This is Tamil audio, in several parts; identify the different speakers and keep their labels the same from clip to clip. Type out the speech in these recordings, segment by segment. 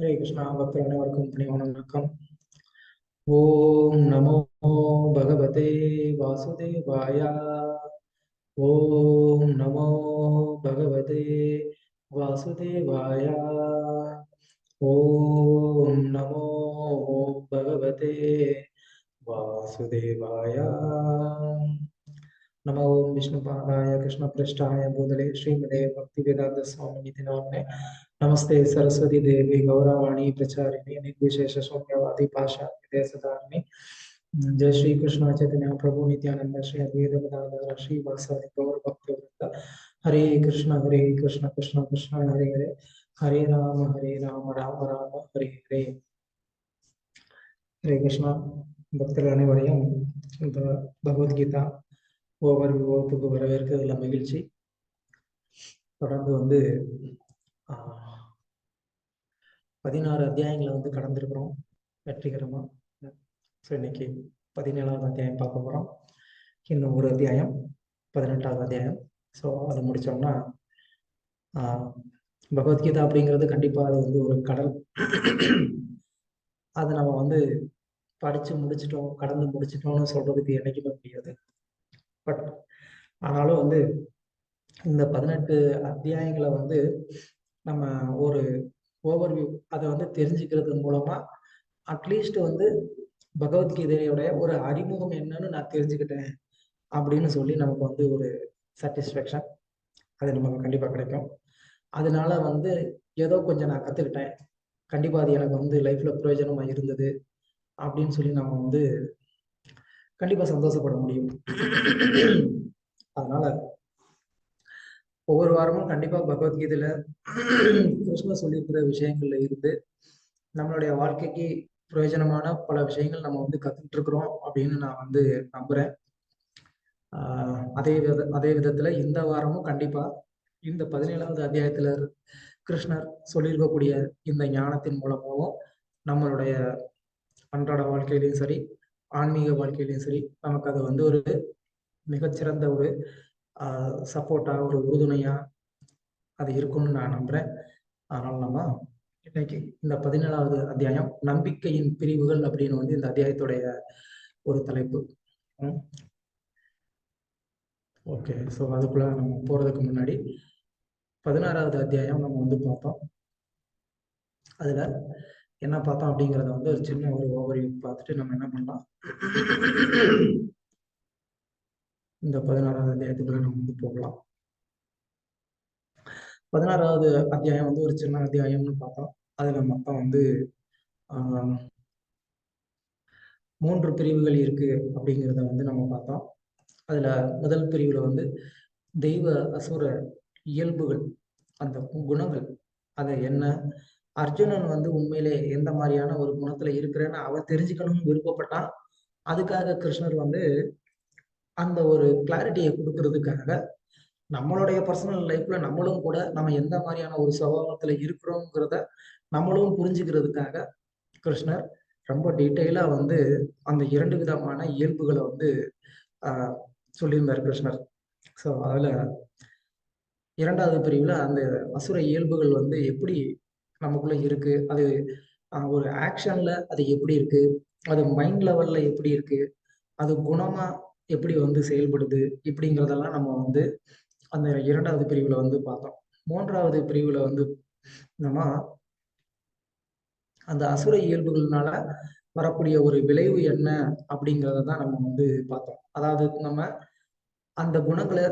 Speaker 1: ஹரே கிருஷ்ணா பக்தர் அனைவருக்கும் பணிவான வணக்கம். ஓம் நமோ பகவதே வாசுதேவாய. ஓம் நமோ பகவதே வாசுதேவாய. ஓம் நமோ பகவதே வாசுதேவாய. नमो ओम विष्णुपादाय कृष्णपृष्ठाय भूतले श्रीमते भक्तिवेदांत स्वामिनिधि नाम्ने नमस्ते सरस्वती देवी गौरवाणी प्रचारिणी निर्विशेष शून्यवादी पाशान्य सदारिणी जय श्री कृष्ण चैतन्य प्रभु नित्यानंद श्री अद्वैत गदाधर श्री वासादि गौर भक्तवृंद हरे कृष्ण कृष्ण कृष्ण हरे हरे हरे राम राम राम हरे हरे. हरे कृष्णा பக்தர்கள் அனைவரையும் இந்த பகவத்கீதா ஓவர் வகுப்புக்கு வரவேற்கிறதுல மகிழ்ச்சி. தொடர்ந்து 16 அத்தியாயங்களை கடந்திருக்கிறோம் வெற்றிகரமா. ஸோ இன்னைக்கு 17வது அத்தியாயம் பார்க்க போறோம். இன்னும் ஒரு அத்தியாயம் 18வது அத்தியாயம். ஸோ அதை முடிச்சோம்னா பகவத்கீதா அப்படிங்கிறது கண்டிப்பா அது ஒரு கடல். அதை நம்ம படிச்சு முடிச்சிட்டோம் கடந்து முடிச்சிட்டோம்னு சொல்றதுக்கு என்னைக்குமே முடியாது. பட் ஆனாலும் இந்த 18 அத்தியாயங்களை நம்ம ஒரு ஓவர்வியூ அதை தெரிஞ்சுக்கிறது மூலமா அட்லீஸ்ட் பகவத்கீதையோடைய ஒரு அறிமுகம் என்னன்னு நான் தெரிஞ்சுக்கிட்டேன் அப்படின்னு சொல்லி நமக்கு ஒரு சாட்டிஸ்ஃபேக்ஷன் அது நமக்கு கண்டிப்பா கிடைக்கும். அதனால ஏதோ கொஞ்சம் நான் கத்துக்கிட்டேன், கண்டிப்பா அது எனக்கு லைஃப்ல பிரயோஜனமா இருந்தது அப்படின்னு சொல்லி நம்ம கண்டிப்பா சந்தோஷப்பட முடியும். அதனால ஒவ்வொரு வாரமும் கண்டிப்பா பகவத்கீதையில கிருஷ்ணர் சொல்லியிருக்கிற விஷயங்கள்ல இருந்து நம்மளுடைய வாழ்க்கைக்கு பிரயோஜனமான பல விஷயங்கள் நம்ம கத்துக்கிட்டு இருக்கிறோம் அப்படின்னு நான் நம்புறேன். அதே விதத்துல இந்த வாரமும் கண்டிப்பா இந்த 17வது அத்தியாயத்துல கிருஷ்ணர் சொல்லியிருக்கக்கூடிய இந்த ஞானத்தின் மூலமாகவும் நம்மளுடைய அன்றாட வாழ்க்கையிலையும் சரி ஆன்மீக வாழ்க்கையிலையும் சரி நமக்கு அது ஒரு மிகச்சிறந்த ஒரு சப்போர்ட்டா ஒரு உறுதுணையா அது இருக்கும்னு நான் நம்புறேன். அதனால நம்ம இன்னைக்கு இந்த 17வது அத்தியாயம் நம்பிக்கையின் பிரிவுகள் அப்படின்னு இந்த அத்தியாயத்துடைய ஒரு தலைப்பு. ஓகே, ஸோ அதுக்குள்ள நம்ம போறதுக்கு முன்னாடி 16வது அத்தியாயம் நம்ம பார்த்தோம். அதுல என்ன பார்த்தோம் அப்படிங்கிறத ஒரு சின்ன ஒரு ஓவர்வியூ பார்த்துட்டு நம்ம என்ன பண்ணலாம், இந்த 16வது அத்தியாயத்துக்குள்ள நம்ம போகலாம். 16வது அத்தியாயம் ஒரு சின்ன அத்தியாயம்னு பார்த்தோம். அதுல மொத்தம் 3 பிரிவுகள் இருக்கு அப்படிங்கிறத நம்ம பார்த்தோம். அதுல முதல் பிரிவுல தெய்வ அசுர இயல்புகள், அந்த குணங்கள், அதை என்ன அர்ஜுனன் உண்மையிலே எந்த மாதிரியான ஒரு குணத்துல இருக்கிறேன்னு அவன் தெரிஞ்சுக்கணும்னு விருப்பப்பட்டான். அதுக்காக கிருஷ்ணர் அந்த ஒரு கிளாரிட்டியை கொடுக்கறதுக்காக நம்மளுடைய பர்சனல் லைஃப்ல நம்மளும் கூட நம்ம எந்த மாதிரியான ஒரு சுபாவத்துல இருக்கிறோங்கிறத நம்மளும் புரிஞ்சுக்கிறதுக்காக கிருஷ்ணர் ரொம்ப டீட்டெயிலா அந்த 2 விதமான இயல்புகளை சொல்லியிருந்தார் கிருஷ்ணர். ஸோ அதுல 2வது பிரிவுல அந்த அசுர இயல்புகள் எப்படி நமக்குள்ள இருக்கு, அது ஒரு ஆக்ஷன்ல அது எப்படி இருக்கு, அது மைண்ட் லெவல்ல எப்படி இருக்கு, அது குணமா எப்படி செயல்படுது, இப்படிங்கிறதெல்லாம் நம்ம அந்த 2வது பிரிவுல பார்த்தோம். 3வது பிரிவுல நம்ம அந்த அசுர இயல்புகள்னால வரக்கூடிய ஒரு விளைவு என்ன அப்படிங்கிறத தான் நம்ம பார்த்தோம். அதாவது நம்ம அந்த குணங்களை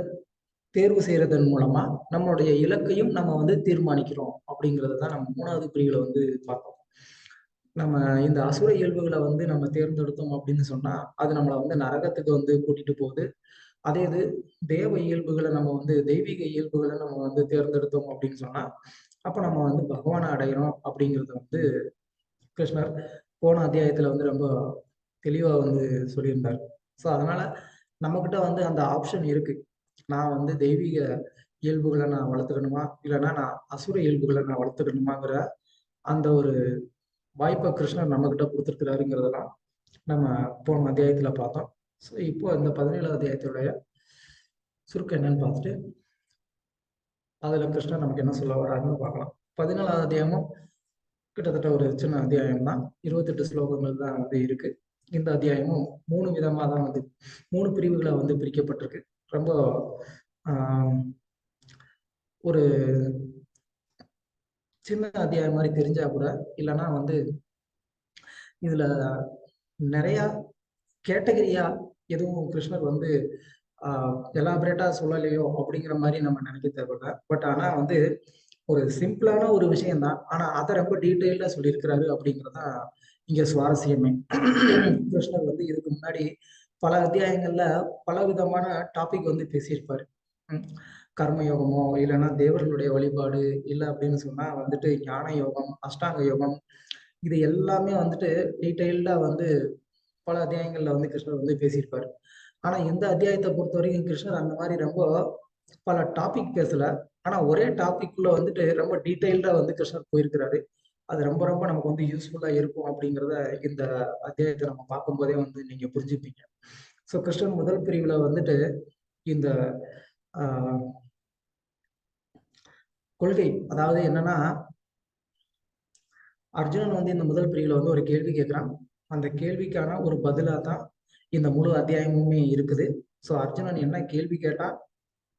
Speaker 1: தேர்வு செய்யறதன் மூலமா நம்மளுடைய இலக்கையும் நம்ம தீர்மானிக்கிறோம் அப்படிங்கறத தான் நம்ம 3வது பிரிவுல பார்த்தோம். நம்ம இந்த அசுர இயல்புகளை நம்ம தேர்ந்தெடுத்தோம் அப்படின்னு சொன்னா அது நம்மளை நரகத்துக்கு கூட்டிட்டு போகுது. அதே இது தேவ இயல்புகளை நம்ம தெய்வீக இயல்புகளை நம்ம தேர்ந்தெடுத்தோம் அப்படின்னு சொன்னா அப்ப நம்ம பகவானை அடைகிறோம் அப்படிங்கறது கிருஷ்ணர் போன அத்தியாயத்துல ரொம்ப தெளிவா சொல்லியிருந்தார். ஸோ அதனால நம்ம கிட்ட அந்த ஆப்ஷன் இருக்கு. நான் தெய்வீக இயல்புகளை நான் வளர்த்துக்கணுமா, இல்லைன்னா நான் அசுர இயல்புகளை நான் வளர்த்துக்கணுமாங்கிற அந்த ஒரு வாய்ப்பை கிருஷ்ணர் நம்ம கிட்ட கொடுத்துருக்கிறாருங்கிறதெல்லாம் நம்ம போன அத்தியாயத்துல பார்த்தோம். ஸோ இப்போ இந்த 17வது அத்தியாயத்துடைய சுருக்கம் என்னன்னு பார்த்துட்டு அதுல கிருஷ்ணர் நமக்கு என்ன சொல்ல வர்றாருன்னு பார்க்கலாம். 14வது அத்தியாயமும் கிட்டத்தட்ட ஒரு சின்ன அத்தியாயம் தான். 28 ஸ்லோகங்கள் தான் வந்து இருக்கு. இந்த அத்தியாயமும் 3 விதமா தான் வந்து 3 பிரிவுகளா வந்து பிரிக்கப்பட்டிருக்கு. ரொம்ப ஆஹ், ஒரு சின்ன அத்தியாயம் மாதிரி தெரிஞ்சா கூட, இல்லைன்னா வந்து இதுல நிறைய கேட்டகரியா எதுவும் கிருஷ்ணர் வந்து எலாபரேட்டா சொல்லலையோ அப்படிங்கிற மாதிரி நம்ம நினைக்க தேவையில்ல. பட் ஆனா வந்து ஒரு சிம்பிளான ஒரு விஷயம் தான், ஆனா அதை ரொம்ப டீட்டெயில்டா சொல்லியிருக்கிறாரு அப்படிங்கிறதான் இங்க சுவாரஸ்யமே. கிருஷ்ணர் வந்து இதுக்கு முன்னாடி பல அத்தியாயங்கள்ல பல விதமான டாபிக் வந்து பேசியிருப்பாரு. ம். கர்ம யோகமோ இல்லைன்னா தேவர்களுடைய வழிபாடு, இல்லை அப்படின்னு சொன்னா வந்துட்டு ஞான யோகம், அஷ்டாங்க யோகம், இது எல்லாமே வந்துட்டு டீட்டெயில்டா வந்து பல அத்தியாயங்கள்ல வந்து கிருஷ்ணர் வந்து பேசியிருப்பாரு. ஆனா இந்த அத்தியாயத்தை பொறுத்த வரைக்கும் கிருஷ்ணர் அந்த மாதிரி ரொம்ப பல டாபிக் பேசல. ஆனா ஒரே டாபிக்குள்ள வந்துட்டு ரொம்ப டீட்டெயில்டா வந்து கிருஷ்ணர் போயிருக்கிறாரு. அது ரொம்ப ரொம்ப நமக்கு வந்து யூஸ்ஃபுல்லா இருக்கும் அப்படிங்கிறத இந்த அத்தியாயத்தை நம்ம பார்க்கும்போதே வந்து நீங்க புரிஞ்சுப்பீங்க. ஸோ கிருஷ்ணன் முதல் பிரிவுல வந்துட்டு இந்த ஆஹ், கொள்கை, அதாவது என்னன்னா, அர்ஜுனன் வந்து இந்த முதல் பிரிவுல வந்து ஒரு கேள்வி கேட்கிறான். அந்த கேள்விக்கான ஒரு பதிலா தான் இந்த முழு அத்தியாயமுமே இருக்குது. ஸோ அர்ஜுனன் என்ன கேள்வி கேட்டா,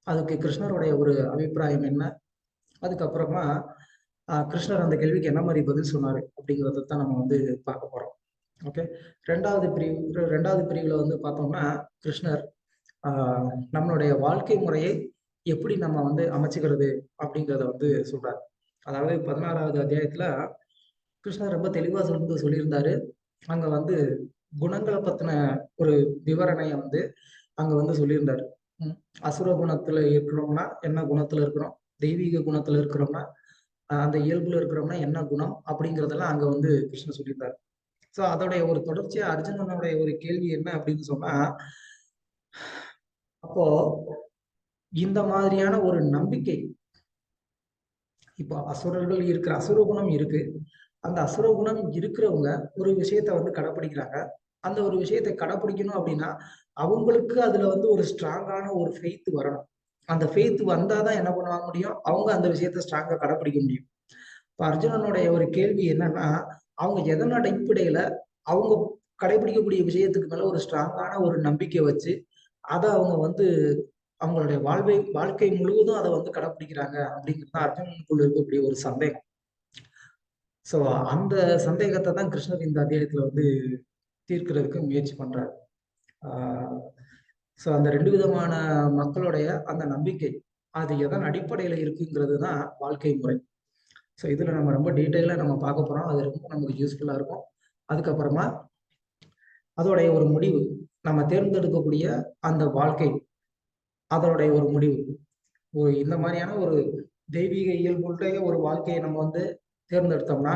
Speaker 1: அதுக்கு கிருஷ்ணருடைய ஒரு அபிப்பிராயம் என்ன, அதுக்கப்புறமா கிருஷ்ணர் அந்த கேள்விக்கு என்ன மாதிரி பதில் சொன்னாரு அப்படிங்கிறத தான் நம்ம வந்து பார்க்க போறோம். ஓகே. ரெண்டாவது பிரிவுல வந்து பார்த்தோம்னா, கிருஷ்ணர் நம்மளுடைய வாழ்க்கை முறையை எப்படி நம்ம வந்து அமைச்சுக்கிறது அப்படிங்கிறத வந்து சொல்றாரு. அதாவது 16வது அத்தியாயத்துல கிருஷ்ணர் ரொம்ப தெளிவா சொல்லியிருந்தாரு. அங்க வந்து குணங்களை பத்தின ஒரு விவரணைய வந்து அங்க வந்து சொல்லியிருந்தாரு. ம். அசுர குணத்துல இருக்கிறோம்னா என்ன குணத்துல இருக்கிறோம், தெய்வீக குணத்துல இருக்கிறோம்னா அந்த இயல்புல இருக்கிறோம்னா என்ன குணம் அப்படிங்கறதெல்லாம் அங்க வந்து கிருஷ்ணர் சொல்லியிருந்தாரு. சோ அதோடைய ஒரு தொடர்ச்சியா அர்ஜுனனுடைய ஒரு கேள்வி என்ன அப்படின்னு சொன்னா, அப்போ இந்த மாதிரியான ஒரு நம்பிக்கை, இப்போ அசுரர்கள் இருக்கிற அசுர குணம் இருக்கு. அந்த அசுர குணம் இருக்கிறவங்க ஒரு விஷயத்த வந்து கடைப்பிடிக்கிறாங்க. அந்த ஒரு விஷயத்தை கடைப்பிடிக்கணும் அப்படின்னா, அவங்களுக்கு அதுல வந்து ஒரு ஸ்ட்ராங்கான ஒரு ஃபெய்த் வரணும். அந்த ஃபெய்த் வந்தாதான் என்ன பண்ண முடியும், அவங்க அந்த விஷயத்த ஸ்ட்ராங்கா கடைப்பிடிக்க முடியும். இப்ப அர்ஜுனனுடைய ஒரு கேள்வி என்னன்னா, அவங்க எதன் அடிப்படையில அவங்க கடைபிடிக்கக்கூடிய விஷயத்துக்கு மேல ஒரு ஸ்ட்ராங்கான ஒரு நம்பிக்கை வச்சு, அத அவங்க வந்து அவங்களுடைய வாழ்க்கை முழுவதும் அத வந்து கடைப்பிடிக்கிறாங்க அப்படிங்கிறது தான் அர்ஜுனனுக்குள்ள இருக்கக்கூடிய ஒரு சந்தேகம். சோ அந்த சந்தேகத்தை தான் கிருஷ்ணர் இந்த அத்தியாயத்துல வந்து தீர்க்கிறதுக்கு முயற்சி பண்றாரு. ஆஹ் சோ அந்த 2 விதமான மக்களுடைய அந்த நம்பிக்கை, அது எதன் அடிப்படையில இருக்குங்கிறது தான் வாழ்க்கை முறை. ஸோ இதுல நம்ம ரொம்ப டீட்டெயிலா நம்ம பார்க்க போறோம். அது ரொம்ப நமக்கு யூஸ்ஃபுல்லா இருக்கும். அதுக்கப்புறமா அதோடைய ஒரு முடிவு, நம்ம தேர்ந்தெடுக்கக்கூடிய அந்த வாழ்க்கை, அதனுடைய ஒரு முடிவு. இந்த மாதிரியான ஒரு தெய்வீக இயல்புடைய ஒரு வாழ்க்கையை நம்ம வந்து தேர்ந்தெடுத்தோம்னா,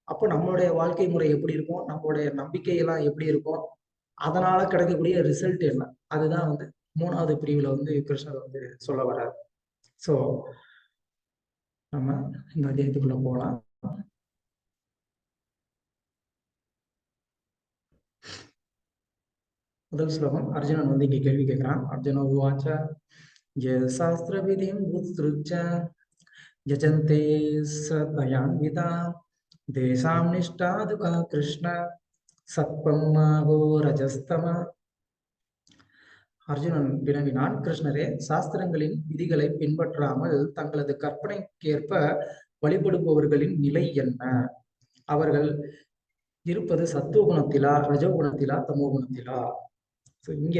Speaker 1: அப்போ நம்மளுடைய வாழ்க்கை முறை எப்படி இருக்கும், நம்மளுடைய நம்பிக்கை எல்லாம் எப்படி இருக்கும், அதனால கிடைக்கக்கூடிய ரிசல்ட் என்ன, அதுதான் வந்து 3வது பிரிவுல வந்து கிருஷ்ணர் வந்து சொல்ல வர்றாரு. ஸோ நம்ம இந்த அத்தியாயத்துக்குள்ள போகலாம். முதல் ஸ்லோகம், அர்ஜுனன் வந்து இங்க கேள்வி கேட்கிறான். அர்ஜுன உவாச்ச ய சாஸ்திர விதிம் உத்ஸ்ருத்ய யஜந்தே ஸ்ரத்தயான்விதா தேசாம் நிஷ்டாது கா கிருஷ்ண சத்வம் மாகோ ரஜஸ்தம. அர்ஜுனன் வினவினான், கிருஷ்ணரே, சாஸ்திரங்களின் விதிகளை பின்பற்றாமல் தங்களது கற்பனைக்கேற்ப வழிபடுபவர்களின் நிலை என்ன? அவர்கள் இருப்பது சத்துவ குணத்திலா, ரஜோகுணத்திலா, தமோ குணத்திலா? இங்க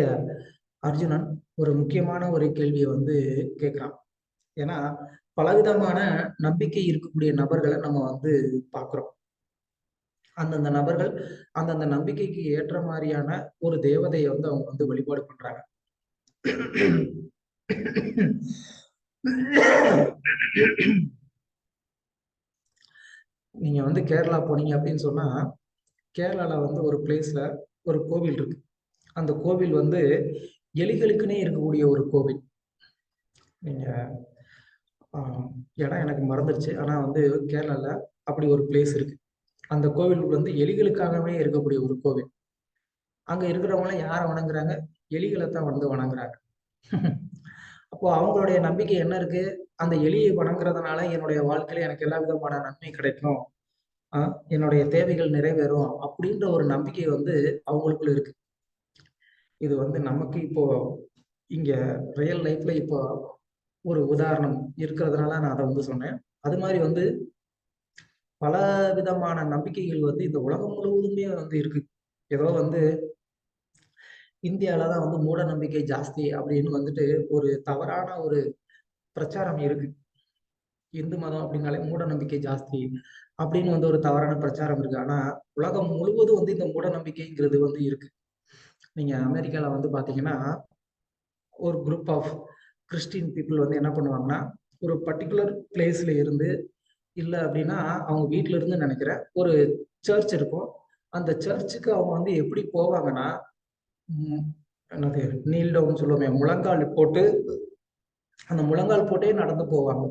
Speaker 1: அர்ஜுனன் ஒரு முக்கியமான ஒரு கேள்வியை வந்து கேட்கிறான். ஏன்னா பலவிதமான நம்பிக்கை இருக்கக்கூடிய நபர்களை நம்ம வந்து பார்க்கிறோம். அந்தந்த நபர்கள் அந்தந்த நம்பிக்கைக்கு ஏற்ற மாதிரியான ஒரு தேவதையை வந்து அவங்க வந்து வழிபாடு பண்றாங்க. நீங்க வந்து கேரளா போனீங்க அப்படின்னு சொன்னா, கேரளால வந்து ஒரு பிளேஸ்ல ஒரு கோவில் இருக்கு. அந்த கோவில் வந்து எலிகளுக்குன்னே இருக்கக்கூடிய ஒரு கோவில். நீங்க ஆஹ், இடம் எனக்கு மறந்துருச்சு. ஆனா வந்து கேரளால அப்படி ஒரு பிளேஸ் இருக்கு. அந்த கோவில் வந்து எலிகளுக்காகவே இருக்கக்கூடிய ஒரு கோவில். அங்க இருக்கிறவங்க யாரை வணங்குறாங்க? எலிகளை தான் வந்து வணங்குறாங்க. அப்போ அவங்களுடைய நம்பிக்கை என்ன இருக்கு? அந்த எலியை வணங்குறதுனால என்னுடைய வாழ்க்கையில எனக்கு எல்லா விதமான நன்மை கிடைக்கும். என்னுடைய தேவைகள் நிறைவேறும் அப்படின்ற ஒரு நம்பிக்கை வந்து அவங்களுக்குள்ள இருக்கு. இது வந்து நமக்கு இப்போ இங்க ரியல் லைஃப்ல இப்போ ஒரு உதாரணம் இருக்கிறதுனால நான் அதை வந்து சொன்னேன். அது மாதிரி வந்து பல விதமான நம்பிக்கைகள் வந்து இந்த உலகம் முழுவதுமே வந்து இருக்கு. ஏதோ வந்து இந்தியால தான் வந்து மூட நம்பிக்கை ஜாஸ்தி அப்படின்னு வந்துட்டு ஒரு தவறான ஒரு பிரச்சாரம் இருக்கு. இந்து மதம் அப்படின்னாலே மூட நம்பிக்கை ஜாஸ்தி அப்படின்னு வந்து ஒரு தவறான பிரச்சாரம் இருக்கு. ஆனா உலகம் முழுவதும் வந்து இந்த மூட நம்பிக்கைங்கிறது வந்து இருக்கு. நீங்க அமெரிக்கால வந்து பாத்தீங்கன்னா ஒரு குரூப் ஆஃப் கிறிஸ்டின் பீப்புள் வந்து என்ன பண்ணுவாங்கன்னா ஒரு பர்டிகுலர் பிளேஸ்ல இருந்து இல்ல அப்படின்னா அவங்க வீட்ல இருந்து நினைக்கிறேன் ஒரு சர்ச் இருக்கும். அந்த சர்ச்சுக்கு அவங்க வந்து எப்படி போவாங்கன்னா என்னது நீல் டவுன் சொல்லுவோமே, முழங்கால் போட்டு அந்த முழங்கால் போட்டே நடந்து போவாங்க.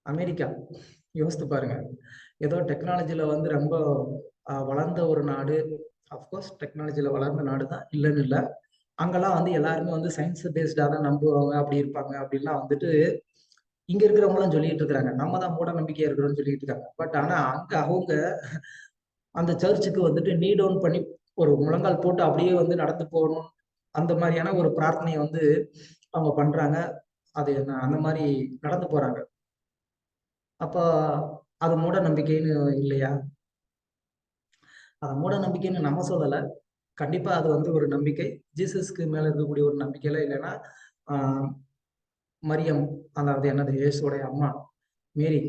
Speaker 1: அமெரிக்கா யோசித்து பாருங்க. ஏதோ டெக்னாலஜில வந்து ரொம்ப வளர்ந்த ஒரு நாடு. அஃப்கோர்ஸ் டெக்னாலஜில வளர்ந்த நாடு தான், இல்லைன்னு இல்லை. அங்கெல்லாம் வந்து எல்லாருமே வந்து சயின்ஸ் பேஸ்டா தான் நம்புவாங்க, அப்படி இருப்பாங்க அப்படின்லாம் வந்துட்டு இங்க இருக்கிறவங்களாம் சொல்லிட்டு இருக்கிறாங்க. நம்ம தான் மூட நம்பிக்கையா இருக்கிறோம்னு சொல்லிட்டு இருக்காங்க. பட் ஆனா அங்க அவங்க அந்த சர்ச்சுக்கு வந்துட்டு நீ டவுன் பண்ணி ஒரு முழங்கால் போட்டு அப்படியே வந்து நடந்து போகணும். அந்த மாதிரியான ஒரு பிரார்த்தனையை வந்து அவங்க பண்றாங்க. அது என்ன அந்த மாதிரி நடந்து போறாங்க. அப்போ அது மூட நம்பிக்கைன்னு இல்லையா? அது மூட நம்பிக்கைன்னு நம்ம சொல்லல. கண்டிப்பா அது வந்து ஒரு நம்பிக்கை. ஜீசஸ்க்கு மேல இருக்கக்கூடிய ஒரு நம்பிக்கையில, இல்லைன்னா ஆஹ் மரியம், அதாவது என்னது இயேசுடைய அம்மா மேரி,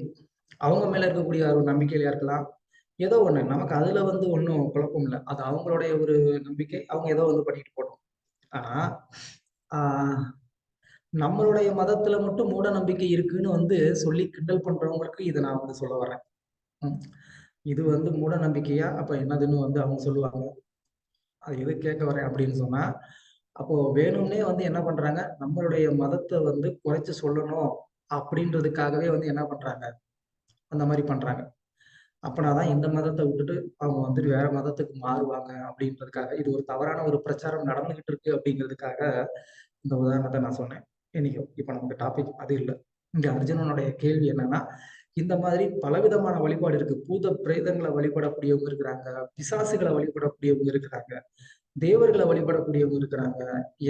Speaker 1: அவங்க மேல இருக்கக்கூடிய ஒரு நம்பிக்கையில இருக்கலாம். ஏதோ ஒண்ணு நமக்கு அதுல வந்து ஒன்றும் குழப்பம் இல்லை. அது அவங்களுடைய ஒரு நம்பிக்கை. அவங்க ஏதோ வந்து பண்ணிட்டு போட்டோம். ஆனா ஆஹ் நம்மளுடைய மதத்துல மட்டும் மூட நம்பிக்கை இருக்குன்னு வந்து சொல்லி கிண்டல் பண்றவங்களுக்கு இதை நான் வந்து சொல்ல வரேன். இது வந்து மூட நம்பிக்கையா அப்ப என்னதுன்னு வந்து அவங்க சொல்லுவாங்க. அது எது கேட்க வரேன் அப்படின்னு சொன்னா, அப்போ வேணும்னே வந்து என்ன பண்றாங்க, நம்மளுடைய மதத்தை வந்து குறைச்சு சொல்லணும் அப்படின்றதுக்காகவே வந்து என்ன பண்றாங்க, அந்த மாதிரி பண்றாங்க. அப்பனாதான் இந்த மதத்தை விட்டுட்டு அவங்க வந்துட்டு வேற மதத்துக்கு மாறுவாங்க அப்படின்றதுக்காக, இது ஒரு தவறான ஒரு பிரச்சாரம் நடந்துகிட்டு இருக்கு அப்படிங்கிறதுக்காக இந்த உதாரணத்தை நான் சொன்னேன். இன்னைக்கு இப்ப நமக்கு டாபிக் அது இல்லை. இங்க அர்ஜுனனுடைய கேள்வி என்னன்னா, இந்த மாதிரி பலவிதமான வழிபாடு இருக்கு. பூத பிரேதங்களை வழிபடக்கூடியவங்க இருக்கிறாங்க, பிசாசுகளை வழிபடக்கூடியவங்க இருக்கிறாங்க, தேவர்களை வழிபடக்கூடியவங்க இருக்கிறாங்க,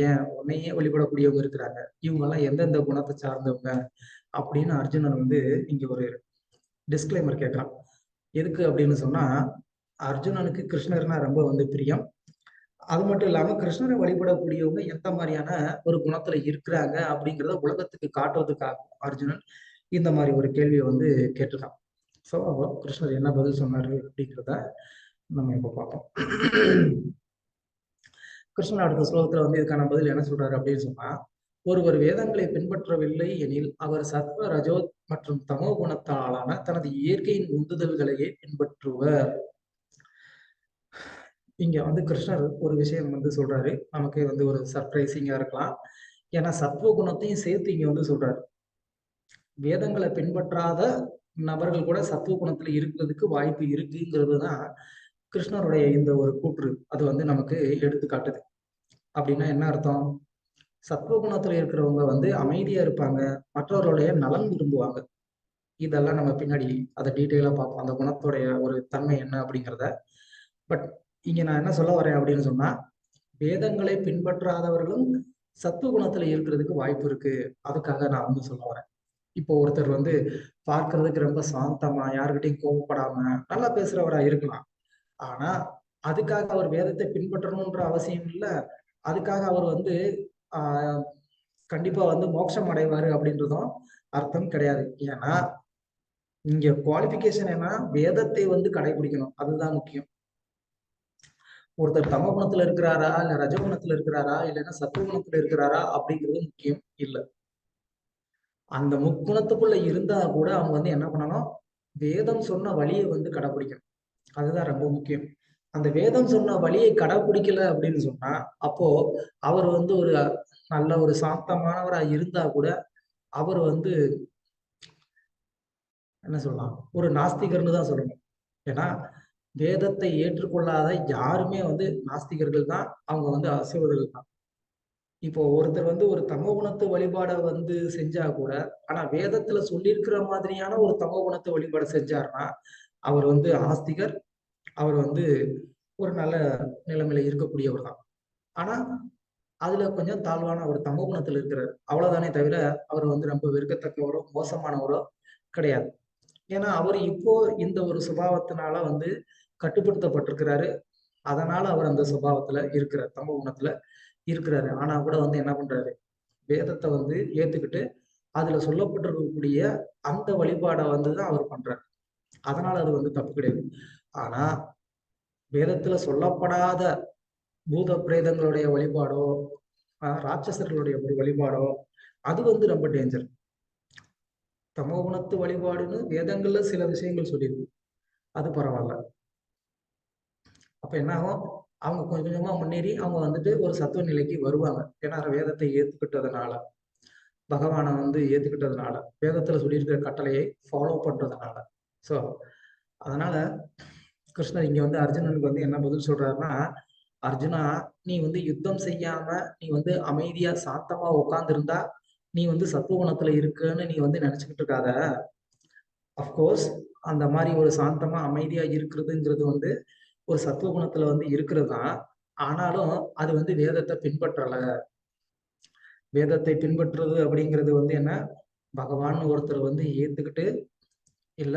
Speaker 1: ஏன் உன்னையே வழிபடக்கூடியவங்க இருக்கிறாங்க. இவங்க எல்லாம் எந்தெந்த குணத்தை சார்ந்தவங்க அப்படின்னு அர்ஜுனன் வந்து இங்க ஒரு டிஸ்கிளைமர் கேட்கிறான். எதுக்கு அப்படின்னு சொன்னா, அர்ஜுனனுக்கு கிருஷ்ணர்னா ரொம்ப வந்து பிரியம். அது மட்டும் இல்லாம கிருஷ்ணரை வழிபடக்கூடியவங்க எந்த மாதிரியான ஒரு குணத்துல இருக்கிறாங்க அப்படிங்கிறத உலகத்துக்கு காட்டுவதற்காக அர்ஜுனன் இந்த மாதிரி ஒரு கேள்வியை வந்து கேட்டிருக்கான். ஸோ கிருஷ்ணர் என்ன பதில் சொன்னாரு அப்படிங்கிறத நம்ம இப்ப பார்ப்போம். கிருஷ்ணன் அடுத்த ஸ்லோகத்துல வந்து இதுக்கான பதில் என்ன சொல்றாரு அப்படின்னு சொன்னா, ஒருவர் வேதங்களை பின்பற்றவில்லை எனில் அவர் சத்வ ரஜோ மற்றும் தமோ குணத்தாலான தனது இயற்கையின் உந்துதல்களையே பின்பற்றுவர். இங்க வந்து கிருஷ்ணர் ஒரு விஷயம் வந்து சொல்றாரு, நமக்கு வந்து ஒரு சர்ப்ரைசிங்கா இருக்கலாம். ஏன்னா சத்துவ குணத்தையும் சேர்த்து இங்க வந்து சொல்றாரு. வேதங்களை பின்பற்றாத நபர்கள் கூட சத்துவ குணத்துல இருக்கிறதுக்கு வாய்ப்பு இருக்குங்கிறது தான் கிருஷ்ணருடைய இந்த ஒரு கூற்று. அது வந்து நமக்கு எடுத்து காட்டுது. அப்படின்னா என்ன அர்த்தம்? சத்துவ குணத்துல இருக்கிறவங்க வந்து அமைதியா இருப்பாங்க, மற்றவர்களுடைய நலன் விரும்புவாங்க. இதெல்லாம் நம்ம பின்னாடி அதை டீட்டெயிலா பார்ப்போம், அந்த குணத்துடைய ஒரு தன்மை என்ன அப்படிங்கிறத. பட் இங்க நான் என்ன சொல்ல வரேன் அப்படின்னு சொன்னா, வேதங்களை பின்பற்றாதவர்களும் சத்துவ குணத்துல இருக்கிறதுக்கு வாய்ப்பு இருக்கு. அதுக்காக நான் வந்து சொல்ல வரேன். இப்போ ஒருத்தர் வந்து பார்க்கறதுக்கு ரொம்ப சாந்தமா, யாருக்கிட்டையும் கோபப்படாம நல்லா பேசுறவரா இருக்கலாம். ஆனா அதுக்காக அவர் வேதத்தை பின்பற்றணும்ன்ற அவசியம் இல்லை. அதுக்காக அவர் வந்து ஆஹ் கண்டிப்பா வந்து மோட்சம் அடைவாரு அப்படின்றதும் அர்த்தம் கிடையாது. ஏன்னா இங்க குவாலிபிகேஷன் என்ன, வேதத்தை வந்து கடைபிடிக்கணும், அதுதான் முக்கியம். ஒருத்தர் தம குணத்துல இருக்கிறாரா, இல்ல ரஜகுணத்துல இருக்கிறாரா, இல்லைன்னா சத்துவ குணத்துல இருக்கிறாரா அப்படிங்கிறது முக்கியம் இல்லை. அந்த முக்குணத்துக்குள்ள இருந்தா கூட அவங்க வந்து என்ன பண்ணணும், வேதம் சொன்ன வழியை வந்து கடைபிடிக்கணும். அதுதான் ரொம்ப முக்கியம். அந்த வேதம் சொன்ன வழியை கடைபிடிக்கல அப்படின்னு சொன்னா, அப்போ அவர் வந்து ஒரு நல்ல ஒரு சாந்தமானவரா இருந்தா கூட அவர் வந்து என்ன சொல்லலாம், ஒரு நாஸ்திகர்னு தான் சொல்லணும். ஏன்னா வேதத்தை ஏற்றுக்கொள்ளாத யாருமே வந்து நாஸ்திகர்கள் தான், அவங்க வந்து அசுரர்கள் தான். இப்போ ஒருத்தர் வந்து ஒரு தமோ குணத்து வழிபாட வந்து செஞ்சா கூட, ஆனா வேதத்துல சொல்லியிருக்கிற மாதிரியான ஒரு தமோ குணத்து வழிபாட செஞ்சாருன்னா, அவர் வந்து ஆஸ்திகர். அவர் வந்து ஒரு நல்ல நிலைமையில இருக்கக்கூடியவர் தான். ஆனா, அதுல கொஞ்சம் தாழ்வான ஒரு தமோ குணத்துல இருக்கிறார். அவ்வளவுதானே தவிர, அவர் வந்து ரொம்ப வெறுக்கத்தக்கவரோ, மோசமானவரோ கிடையாது. ஏன்னா, அவரு இப்போ இந்த ஒரு சுபாவத்தினால வந்து கட்டுப்படுத்தப்பட்டிருக்கிறாரு. அதனால அவர் அந்த சுபாவத்துல இருக்கிறார். தமோ குணத்துல இருக்கிறாரு. ஆனா கூட வந்து என்ன பண்றாரு? வேதத்த வந்து ஏத்துக்கிட்டு, அதுல சொல்லப்பட்டிருக்கக்கூடிய அந்த வழிபாட வந்து தான் அவர் பண்றாரு. அதனால அது வந்து தப்பு கிடையாது. ஆனா, வேதத்துல சொல்லப்படாத பூத பிரேதங்களுடைய வழிபாடோ, ராட்சசர்களுடைய ஒரு வழிபாடோ, அது வந்து ரொம்ப டேஞ்சர். தமோ குணத்து வழிபாடுன்னு வேதங்கள்ல சில விஷயங்கள் சொல்லியிருக்கு. அது பரவால்ல. அப்ப என்ன ஆகும்? அவங்க கொஞ்சம் கொஞ்சமா முன்னேறி அவங்க வந்துட்டு ஒரு சத்துவ நிலைக்கு வருவாங்க. ஏன்னா வேதத்தை ஏத்துக்கிட்டதுனால. பகவான வந்து ஏத்துக்கிட்டதுனால, வேதத்துல சொல்லியிருக்கிற கட்டளையை ஃபாலோ பண்றதுனால. ஸோ, அதனால கிருஷ்ணர் இங்க வந்து அர்ஜுனனுக்கு வந்து என்ன பதில் சொல்றாருன்னா, "அர்ஜுனா, நீ வந்து யுத்தம் செய்யாம, நீ வந்து அமைதியா, சாந்தமா உட்கார்ந்திருந்தா, நீ வந்து சத்துவகுணத்துல இருக்கன்னு நீ வந்து நெனச்சுக்கிட்டு இருக்காத. அஃப்கோர்ஸ் அந்த மாரி ஒரு சாந்தமா, அமைதியா இருக்கிறதுங்கிறது வந்து ஒரு சத்துவகுணத்துல வந்து இருக்கிறது தான். ஆனாலும் அது வந்து வேதத்த பின்பற்றல. வேதத்தை பின்பற்றுறது அப்படிங்கிறது வந்து என்ன? பகவான் ஒருத்தர் வந்து ஏத்துக்கிட்டு, இல்ல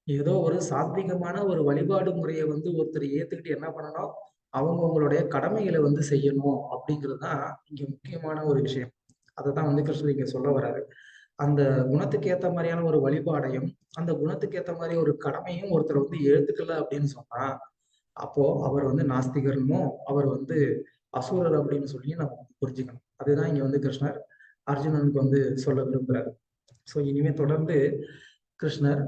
Speaker 1: ஏதோ ஒரு சாத்வீகமான ஒரு வழிபாடு முறைய வந்து ஒருத்தர் ஏத்துக்கிட்டு என்ன பண்ணணும்? அவங்கவங்களுடைய கடமைகள வந்து செய்யணும் அப்படிங்கிறது தான் இங்க முக்கியமான ஒரு விஷயம். அததான் வந்து கிருஷ்ணர் இங்க சொல்ல வராரு. அந்த குணத்துக்கு ஏத்த மாரியான ஒரு வழிபாடையும், அந்த குணத்துக்கு ஏத்த மாரி ஒரு கடமையும் ஒருத்தர் வந்து ஏத்துக்கல அப்படின்னு சொன்னா, அப்போ அவர் வந்து நாஸ்திகர்ன்னும், அவர் வந்து அசுரர் அப்படின்னு சொல்லி நம்ம புரிஞ்சுக்கணும். அதுதான் இங்க வந்து கிருஷ்ணர் அர்ஜுனனுக்கு வந்து சொல்ல விரும்புறாரு. ஸோ இனிமே தொடர்ந்து கிருஷ்ணர்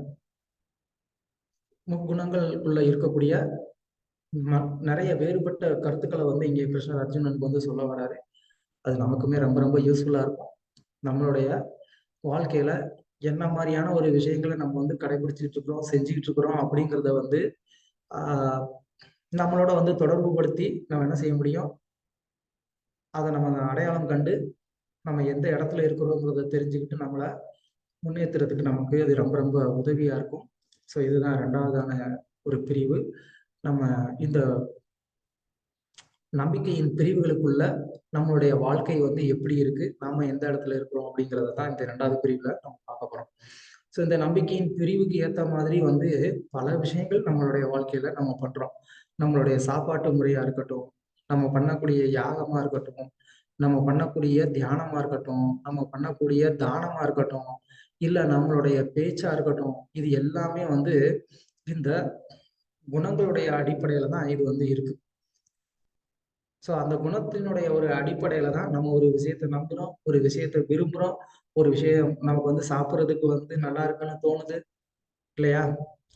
Speaker 1: முக்குணங்களுக்குள்ள இருக்கக்கூடிய நெறைய வேறுபட்ட கருத்துக்கள வந்து இங்கே கிருஷ்ணர் அர்ஜுனனுக்கு வந்து சொல்ல வராரு. அது நமக்குமே ரொம்ப ரொம்ப யூஸ்ஃபுல்லா இருக்கும். நம்மளுடைய வாழ்க்கையில என்ன மாரியான ஒரு விஷயங்கள நம்ம வந்து கடைபிடிச்சுட்டு இருக்கிறோம், செஞ்சுகிட்டு இருக்கிறோம் அப்படிங்கிறத வந்து ஆ நம்மளோட வந்து தொடர்பு படுத்தி நம்ம என்ன செய்ய முடியும்? அத நம்ம அடையாளம் கண்டு, நம்ம எந்த இடத்துல இருக்கிறோங்கிறத தெரிஞ்சுக்கிட்டு நம்மள முன்னேத்துறதுக்கு நமக்கு அது ரொம்ப ரொம்ப உதவியா இருக்கும். ஸோ இதுதான் 2வதான ஒரு பிரிவு. நம்ம இந்த நம்பிக்கையின் பிரிவுகளுக்குள்ள நம்மளுடைய வாழ்க்கை வந்து எப்படி இருக்கு? நாம எந்த இடத்துல இருக்கிறோம்? அப்படிங்கிறத தான் இந்த 2வது பிரிவுல நம்ம பார்க்க போறோம். ஸோ இந்த நம்பிக்கையின் பிரிவுக்கு ஏத்த மாதிரி வந்து பல விஷயங்கள் நம்மளுடைய வாழ்க்கையில நம்ம பண்றோம். நம்மளுடைய சாப்பாட்டு முறையா இருக்கட்டும், நம்ம பண்ணக்கூடிய யாகமா இருக்கட்டும், நம்ம பண்ணக்கூடிய தியானமா இருக்கட்டும், நம்ம பண்ணக்கூடிய தானமா இருக்கட்டும், இல்ல நம்மளுடைய பேச்சா இருக்கட்டும், இது எல்லாமே வந்து இந்த குணங்களுடைய அடிப்படையில தான் இது வந்து இருக்கு. ஸோ அந்த குணத்தினுடைய ஒரு அடிப்படையில தான் நம்ம ஒரு விஷயத்த நம்புறோம், ஒரு விஷயத்த விரும்புறோம், ஒரு விஷயம் நமக்கு வந்து சாப்பிடுறதுக்கு வந்து நல்லா இருக்குன்னு தோணுது இல்லையா?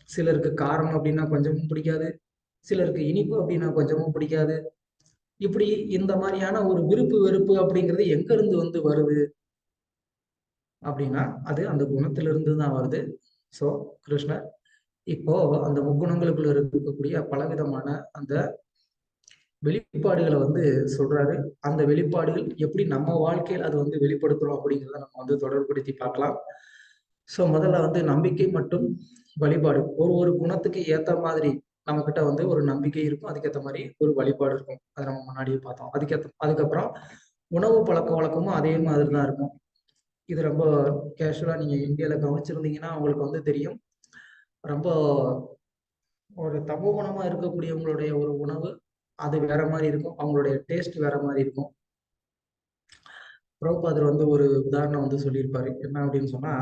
Speaker 1: சிலருக்கு காரம் அப்படின்னா கொஞ்சமும் பிடிக்காது. சிலருக்கு இனிப்பு அப்படின்னா கொஞ்சமும் பிடிக்காது. இப்படி இந்த மாரியான ஒரு விருப்பு, வெறுப்பு அப்படிங்கிறது எங்க இருந்து வந்து வருது அப்படின்னா, அது அந்த குணத்திலிருந்து தான் வருது. ஸோ கிருஷ்ணர் இப்போ அந்த முக்குணங்களுக்குள்ள இருக்கக்கூடிய பலவிதமான அந்த வெளிப்பாடுகள வந்து சொல்றாரு. அந்த வெளிப்பாடுகள் எப்படி நம்ம வாழ்க்கையில அது வந்து வெளிப்படுத்துறோம் அப்படிங்கிறத நம்ம வந்து தொடர்புபடுத்தி பார்க்கலாம். ஸோ முதல்ல வந்து நம்பிக்கை மற்றும் வழிபாடு. ஒரு ஒரு குணத்துக்கு ஏத்த மாதிரி நம்மகிட்ட வந்து ஒரு நம்பிக்கை இருக்கும். அதுக்கேத்த மாரி ஒரு வழிபாடு இருக்கும். அத நம்ம முன்னாடியே பார்த்தோம். அதுக்கப்புறம் உணவு பழக்கவழக்கமும் அதே மாதிரி தான் இருக்கும். இது ரொம்ப கேஷுவலா நீங்க இந்தியால கவனிச்சிருந்தீங்கன்னா, உங்களுக்கு வந்து தெரியும். ரொம்ப ஒரு தமோகுணமா இருக்கக்கூடியவங்களுடைய ஒரு உணவு, அது வேற மாரி இருக்கும். அவங்களுடைய டேஸ்ட் வேற மாரி இருக்கும். பிரபுபாதர் வந்து ஒரு உதாரணம் வந்து சொல்லியிருப்பாரு. என்ன அப்படின்னு சொன்னா,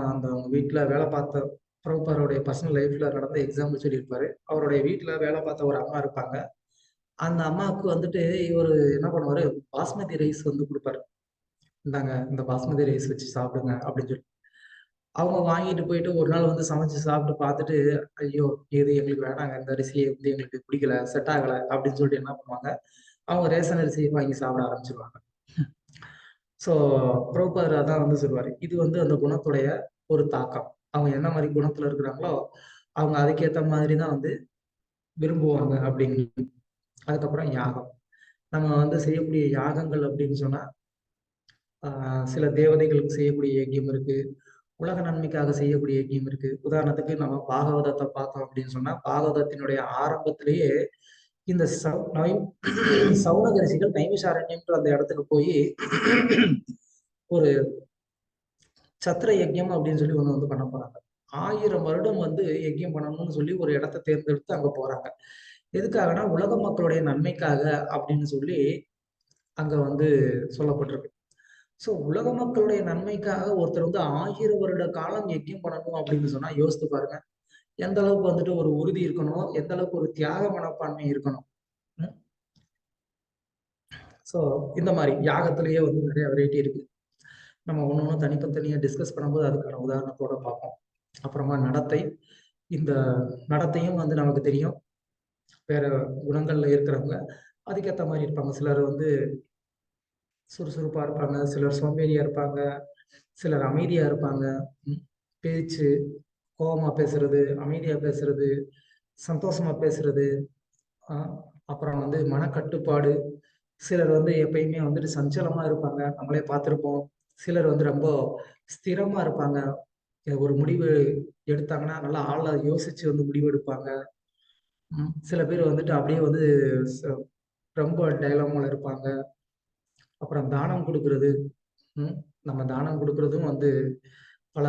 Speaker 1: அந்த அவங்க வீட்ல வேலை பார்த்த பிரபுபாதருடைய பர்சனல் லைஃப்ல நடந்த எக்ஸாம்பிள் சொல்லியிருப்பாரு. அவருடைய வீட்ல வேலை பார்த்த ஒரு அம்மா இருப்பாங்க. அந்த அம்மாவுக்கு வந்துட்டு இவரு என்ன பண்ணுவாரு, பாஸ்மதி ரைஸ் வந்து குடுப்பாரு. "இந்தாங்க இந்த பாஸ்மதி ரைஸ் வச்சு சாப்பிடுங்க" அப்படின்னு சொல்லி. அவங்க வாங்கிட்டு போயிட்டு ஒரு நாள் வந்து சமைச்சு சாப்பிட்டு பார்த்துட்டு, "ஐயோ! இது எங்களுக்கு வேணாங்க. இந்த அரிசியே வந்து எங்களுக்கு பிடிக்கல, செட் ஆகல" அப்படின்னு சொல்லிட்டு என்ன பண்ணுவாங்க, அவங்க ரேஷன் அரிசிய வாங்கி சாப்பிட ஆரம்பிச்சுருவாங்க. ஸோ பிரபுபாதர் அதான் வந்து சொல்லுவாரு. இது வந்து அந்த குணத்துடைய ஒரு தாக்கம். அவங்க என்ன மாரி குணத்துல இருக்கிறாங்களோ, அவங்க அதுக்கேத்த மாதிரி தான் வந்து விரும்புவாங்க அப்படின்னு. அதுக்கப்புறம் யாகம். நம்ம வந்து செய்யக்கூடிய யாகங்கள் அப்படின்னு சொன்னா சில தேவதைகளுக்கு செய்யக்கூடிய யஜ்யம் இருக்கு. உலக நன்மைக்காக செய்யக்கூடிய யஜ்யம் இருக்கு. உதாரணத்துக்கு நம்ம பாகவதத்தை பார்த்தோம் அப்படின்னு சொன்னா, பாகவதத்தினுடைய ஆரம்பத்திலேயே இந்த சௌனகரிசிகள் நைமிஷாரண்யம்ன்ற அந்த இடத்துக்கு போய் ஒரு சத்திர யஜ்யம் அப்படின்னு சொல்லி ஒண்ணு வந்து பண்ண போறாங்க. 1000 வருடம் வந்து யஜ்யம் பண்ணணும்னு சொல்லி ஒரு இடத்த தேர்ந்தெடுத்து அங்க போறாங்க. எதுக்காகன்னா, உலக மக்களுடைய நன்மைக்காக அப்படின்னு சொல்லி அங்க வந்து சொல்லப்பட்டிருக்கு. சோ உலக மக்களுடைய நன்மைக்காக ஒருத்தர் வந்து 1000 வருட காலம் யஜ்யம் பண்ணணும் அப்படின்னு சொன்னா யோசித்து பாருங்க. எந்த அளவுக்கு வந்துட்டு ஒரு உறுதி இருக்கணும், எந்த அளவுக்கு ஒரு தியாக மனப்பான்மை இருக்கணும். சோ இந்த மாதிரி யாகத்திலேயே வந்து நிறைய வெரைட்டி இருக்கு. நம்ம ஒண்ணு தனித்தனியா டிஸ்கஸ் பண்ணும்போது அதுக்கான உதாரணத்தோட பார்ப்போம். அப்புறமா நடத்தை. இந்த நடத்தையும் வந்து நமக்கு தெரியும். வேற குணங்கள்ல இருக்கிறவங்க அதுக்கேத்த மாதிரி இருப்பாங்க. சிலர் வந்து சுறுசுறுப்பா இருப்பாங்க, சிலர் சோம்பேறியா இருப்பாங்க, சிலர் அமைதியா இருப்பாங்க. பேச்சு, கோவமா பேசுறது, அமைதியா பேசுறது, சந்தோஷமா பேசுறது, அப்புறம் வந்து மனக்கட்டுப்பாடு. சிலர் வந்து எப்பயுமே வந்துட்டு சஞ்சலமா இருப்பாங்க, நம்மளே பார்த்திருப்போம். சிலர் வந்து ரொம்ப ஸ்திரமா இருப்பாங்க. ஒரு முடிவு எடுத்தாங்கன்னா நல்லா ஆழ யோசிச்சு வந்து முடிவு எடுப்பாங்க. சில பேர் வந்துட்டு அப்படியே வந்து ரொம்ப டைலமால இருப்பாங்க. அப்புறம் தானம் கொடுக்கறது. நம்ம தானம் கொடுக்கறதும் வந்து பல,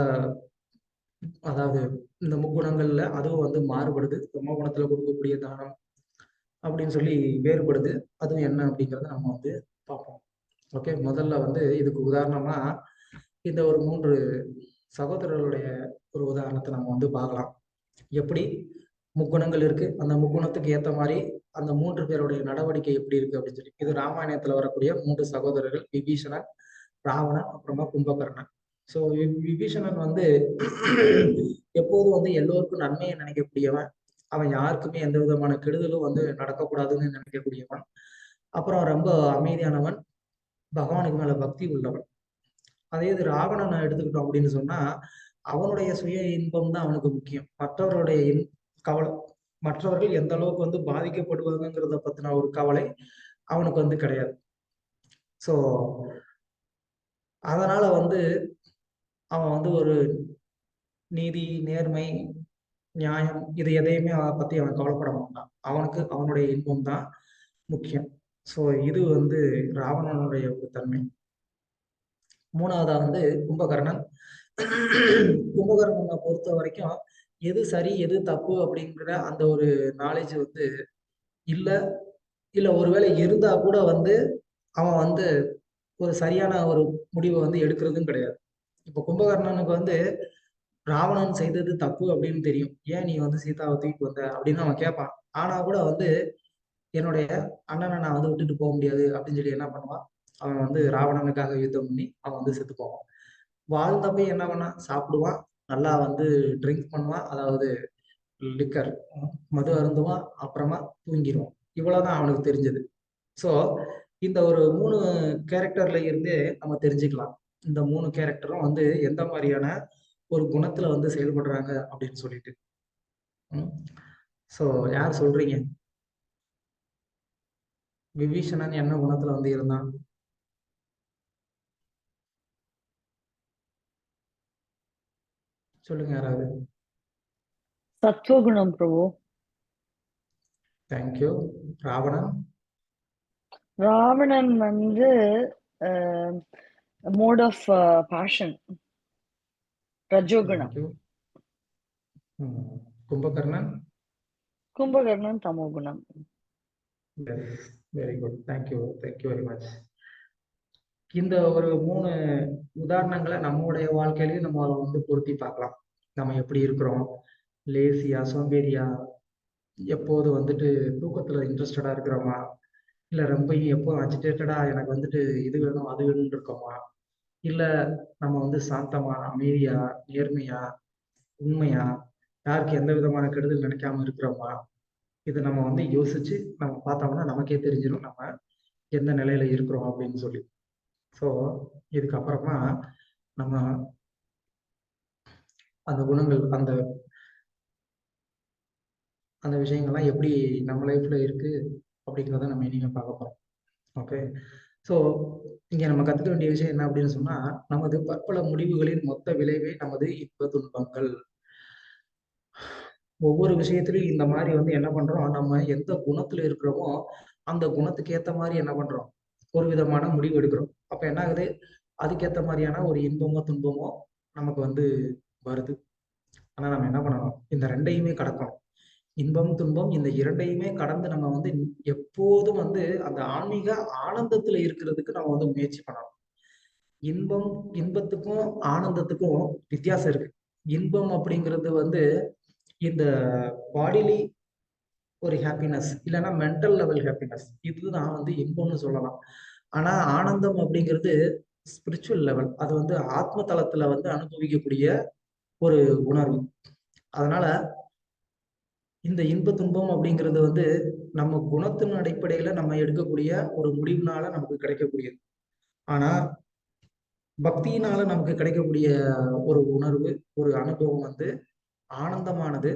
Speaker 1: அதாவது இந்த முக்குணங்கள்ல அதுவும் வந்து மாறுபடுது. தமோ குணத்துல கொடுக்கக்கூடிய தானம் அப்படின்னு சொல்லி வேறுபடுது. அதுவும் என்ன அப்படிங்கிறத நம்ம வந்து பார்ப்போம். ஓகே, முதல்ல வந்து இதுக்கு உதாரணமா இந்த ஒரு 3 சகோதரர்களுடைய ஒரு உதாரணத்தை நம்ம வந்து பார்க்கலாம். எப்படி முக்குணங்கள் இருக்கு, அந்த முக்குணத்துக்கு ஏத்த மாதிரி அந்த 3 பேருடைய நடவடிக்கை எப்படி இருக்கு அப்படின்னு சொல்லி. இது ராமாயணத்துல வரக்கூடிய 3 சகோதரர்கள், விபீஷணன், ராவணன், அப்புறமா கும்பகர்ணன். சோ விபீஷணன் வந்து எப்போதும் வந்து எல்லோருக்கும் நன்மையை நினைக்கக்கூடியவன். அவன் யாருக்குமே எந்த விதமான கெடுதலும் வந்து நடக்கக்கூடாதுன்னு நினைக்கக்கூடியவன். அப்புறம் ரொம்ப அமைதியானவன், பகவானுக்கு மேல பக்தி உள்ளவன். அதே இது ராவணனை எடுத்துக்கிட்டோம் அப்படின்னு சொன்னா, அவனுடைய சுய இன்பம் தான் அவனுக்கு முக்கியம். மற்றவருடைய கவலை, மற்றவர்கள் எந்த அளவுக்கு வந்து பாதிக்கப்படுவாங்கிறத பத்தின ஒரு கவலை அவனுக்கு வந்து கிடையாது. சோ அதனால வந்து அவன் வந்து ஒரு நீதி, நேர்மை, நியாயம் இது எதையுமே பத்தி அவன் கவலைப்பட மாட்டான். அவனுக்கு அவனுடைய இன்பம் தான் முக்கியம். சோ இது வந்து ராவணனுடைய ஒரு தன்மை. மூணாவதா வந்து கும்பகர்ணன். கும்பகர்ணனை பொறுத்த வரைக்கும் எது சரி எது தப்பு அப்படிங்கிற அந்த ஒரு நாலேஜ் வந்து இல்ல, இல்ல ஒருவேளை இருந்தா கூட வந்து அவன் வந்து ஒரு சரியான ஒரு முடிவை வந்து எடுக்கிறதும் கிடையாது. இப்ப கும்பகர்ணனுக்கு வந்து ராவணன் செய்தது தப்பு அப்படின்னு தெரியும். ஏன் நீ வந்து சீதாவை தூக்கிட்டு வந்த அப்படின்னு அவன் கேட்பான். ஆனா கூட வந்து என்னுடைய அண்ணனை நான் வந்து விட்டுட்டு போக முடியாது அப்படின்னு சொல்லி என்ன பண்ணுவான், அவன் வந்து ராவணனுக்காக யுத்தம் பண்ணி அவன் வந்து செத்து போவான். வாழ்ந்தப்ப என்ன பண்ணான், சாப்பிடுவான், நல்லா வந்து ட்ரிங்க் பண்ணுவான், அதாவது லிக்கர், மது அருந்துவான், அப்புறமா தூங்கிடுவான். இவ்வளவுதான் அவனுக்கு தெரிஞ்சது. சோ இந்த ஒரு 3 கேரக்டர்ல இருந்தே நம்ம தெரிஞ்சுக்கலாம். இந்த 3 கேரக்டரும் வந்து எந்த மாதிரியான ஒரு குணத்துல வந்து செயல்படுறாங்க அப்படின்னு சொல்லிட்டு. சோ யார் சொல்றீங்க? விபீஷணன் என்ன குணத்துல வந்து இருந்தான்? சொல்லுங்க யாராவது.
Speaker 2: சத்வகுணம் பிரபு.
Speaker 1: தேங்க்யூ. ராவணன்?
Speaker 2: ராவணன் வந்து மோட் ஆஃப் பேஷன், ரஜோகுணம்.
Speaker 1: தேங்க்யூ. கும்பகர்ணன்?
Speaker 2: கும்பகர்ணன் தமோகுணம்.
Speaker 1: Very good. Thank you, thank you very much. இந்த ஒரு 3 உதாரணங்களை நம்மளுடைய வாழ்க்கையிலையும் நம்ம வந்து பொருத்தி பார்க்கலாம். நம்ம எப்படி இருக்கிறோம், லேசியா, சோம்பேறியா, எப்போது வந்துட்டு தூக்கத்துல இன்ட்ரெஸ்டடா இருக்கிறோமா, இல்ல ரொம்ப எப்போ அஜிடேட்டடா எனக்கு வந்துட்டு இது வேணும் அது வேணும்னு இருக்கோமா, இல்ல நம்ம வந்து சாந்தமா, அமைதியா, நேர்மையா, உண்மையா, யாருக்கு எந்த விதமான கெடுதல் நினைக்காம இருக்கிறோமா, இதை நம்ம வந்து யோசிச்சு நம்ம பார்த்தோம்னா நமக்கே தெரிஞ்சிடும் நம்ம எந்த நிலையில இருக்கிறோம் அப்படின்னு சொல்லி. ஸோ இதுக்கப்புறமா நம்ம அந்த குணங்கள், அந்த அந்த விஷயங்கள்லாம் எப்படி நம்ம லைஃப்ல இருக்கு அப்படிங்கிறத நம்ம இனிமே பார்க்க போறோம். ஓகே. ஸோ இங்க நம்ம கத்துக்க வேண்டிய விஷயம் என்ன அப்படின்னு சொன்னா, நமது பற்பல முடிவுகளின் மொத்த விளைவே நமது இன்ப துன்பங்கள். ஒவ்வொரு விஷயத்திலயும் இந்த மாரி வந்து என்ன பண்றோம், நம்ம எந்த குணத்துல இருக்கிறோமோ, அந்த குணத்துக்கு ஏத்த மாரி என்ன பண்றோம், ஒரு விதமான முடிவு எடுக்கிறோம். அப்ப என்ன ஆகுது, அதுக்கேத்த மாரியான ஒரு இன்பமோ, துன்பமோ நமக்கு வந்து வருது. ஆனா நம்ம என்ன பண்ணணும், இந்த 2யுமே கடக்கணும். இன்பம், துன்பம் இந்த 2யுமே கடந்து நம்ம வந்து எப்போதும் வந்து அந்த ஆன்மீக ஆனந்தத்துல இருக்கிறதுக்கு நம்ம வந்து முயற்சி பண்ணணும். இன்பம் இன்பத்துக்கும், ஆனந்தத்துக்கும் வித்தியாசம் இருக்கு. இன்பம் அப்படிங்கிறது வந்து இந்த பாடிலி ஒரு ஹாப்பினஸ் இல்லன்னா மென்டல் லெவல் ஹாப்பினஸ். இதுதான் வந்து இன்பம்னு சொல்லலாம். ஆனா ஆனந்தம் அப்படிங்கிறது ஸ்பிரிச்சுவல் லெவல். அது வந்து ஆத்ம தளத்துல வந்து அனுபவிக்கக்கூடிய ஒரு உணர்வு. அதனால இந்த இன்ப துன்பம் அப்படிங்கிறது வந்து நம்ம குணத்தின் அடிப்படையில நம்ம எடுக்கக்கூடிய ஒரு முடிவுனால நமக்கு கிடைக்கக்கூடியது. ஆனா பக்தியினால நமக்கு கிடைக்கக்கூடிய ஒரு உணர்வு, ஒரு அனுபவம் வந்து ஆனந்தமானது.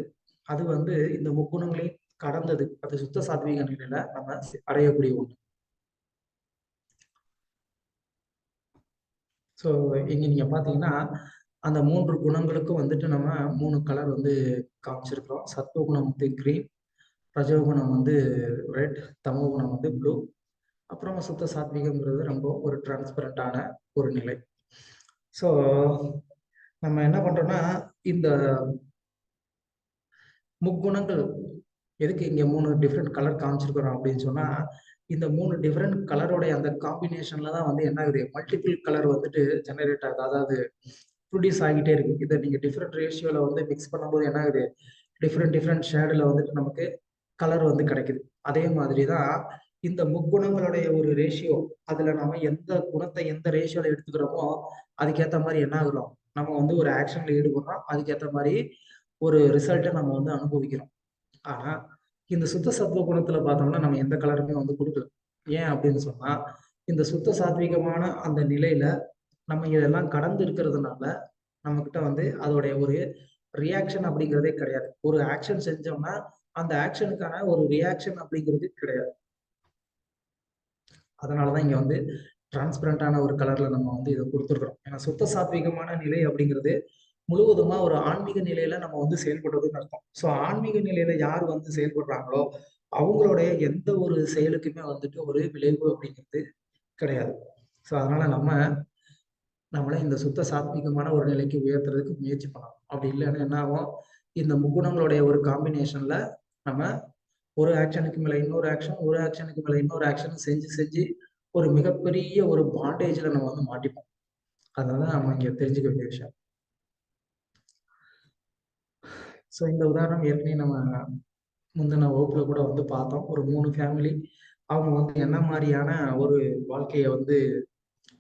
Speaker 1: அது வந்து இந்த முக்குணங்களையும் கடந்தது. அது சுத்த சாத்வீக நிலையில நம்ம அடையக்கூடிய ஒண்ணு. ஸோ இங்க நீங்க பார்த்தீங்கன்னா, அந்த 3 குணங்களுக்கும் வந்துட்டு நம்ம 3 கலர் வந்து காமிச்சிருக்கிறோம். சத்துவகுணம் வந்து கிரீன், ரஜோகுணம் வந்து ரெட், தமோகுணம் வந்து ப்ளூ. அப்புறம் சுத்த சாத்வீகம்ங்கிறது ரொம்ப ஒரு டிரான்ஸ்பரண்டான ஒரு நிலை. ஸோ நம்ம என்ன பண்றோம்னா, இந்த முக்குணங்கள் எதுக்கு இங்க 3 டிஃபரெண்ட் கலர் காமிச்சிருக்கிறோம் அப்படின்னு சொன்னா, இந்த 3 டிஃபரெண்ட் கலரோடைய அந்த காம்பினேஷன்ல தான் வந்து என்ன ஆகுது, மல்டிபிள் கலர் வந்துட்டு ஜெனரேட் ஆகுது. அதாவது ப்ரொடியூஸ் ஆகிட்டே இருக்கு. இத நீங்க டிஃபரெண்ட் ரேஷியோல வந்து மிக்ஸ் பண்ணும்போது என்ன ஆகுது, டிஃபரெண்ட் டிஃபரெண்ட் ஷேடுல வந்துட்டு நமக்கு கலர் வந்து கிடைக்குது. அதே மாதிரி தான் இந்த முக்குணங்களுடைய ஒரு ரேஷியோ, அதுல நம்ம எந்த குணத்தை எந்த ரேஷியோல எடுத்துக்கிறோமோ, அதுக்கேத்த மாரி என்ன ஆகுறோம், நம்ம வந்து ஒரு ஆக்ஷன்ல ஈடுபடுறோம். அதுக்கேத்த மாரி ஒரு ரிசல்ட்ட நம்ம வந்து அனுபவிக்கிறோம். ஆனா, இந்த சுத்த சத்துவ குணத்துல பார்த்தோம்னா, நம்ம எந்த கலருமே வந்து குடுக்கல. ஏன் அப்படின்னு சொன்னா, இந்த சுத்த சாத்வீகமான அந்த நிலையில நம்ம இதெல்லாம் கடந்து இருக்கிறதுனால, நம்மகிட்ட வந்து அதோடைய ஒரு ரியாக்ஷன் அப்படிங்கிறதே கிடையாது. ஒரு ஆக்ஷன் செஞ்சோம்னா, அந்த ஆக்ஷனுக்கான ஒரு ரியாக்ஷன் அப்படிங்கிறது கிடையாது. அதனால தான் இங்க வந்து டிரான்ஸ்பரண்டான ஒரு கலர்ல நம்ம வந்து இத குடுத்துருக்கிறோம். ஏன்னா சுத்த சாத்வீகமான நிலை அப்படிங்கிறது முழுவதுமா ஒரு ஆன்மீக நிலையில நம்ம வந்து செயல்படுறதுன்னு அர்த்தம். ஸோ ஆன்மீக நிலையில யார் வந்து செயல்படுறாங்களோ, அவங்களுடைய எந்த ஒரு செயலுக்குமே வந்துட்டு ஒரு விளைவு அப்படிங்கிறது கிடையாது. ஸோ அதனால நம்மள இந்த சுத்த சாத்வீகமான ஒரு நிலைக்கு உயர்த்துறதுக்கு முயற்சி பண்ணணும். அப்படி இல்லன்னா என்ன ஆகும்? இந்த முக்குணங்களுடைய ஒரு காம்பினேஷன்ல நம்ம ஒரு ஆக்ஷனுக்கு மேல இன்னொரு ஆக்ஷன், ஒரு ஆக்ஷனுக்கு மேல இன்னொரு ஆக்ஷன் செஞ்சு செஞ்சு ஒரு மிகப்பெரிய ஒரு பாண்டேஜ்ல நம்ம வந்து மாட்டிப்போம். அதனால நம்ம இங்க தெரிஞ்சுக்க வேண்டிய விஷயம். ஸோ இந்த உதாரணம் ஏற்கனவே நம்ம முந்தின வகுப்புல கூட வந்து பார்த்தோம். ஒரு 3 ஃபேமிலி. அவங்க வந்து என்ன மாரியான ஒரு வாழ்க்கைய வந்து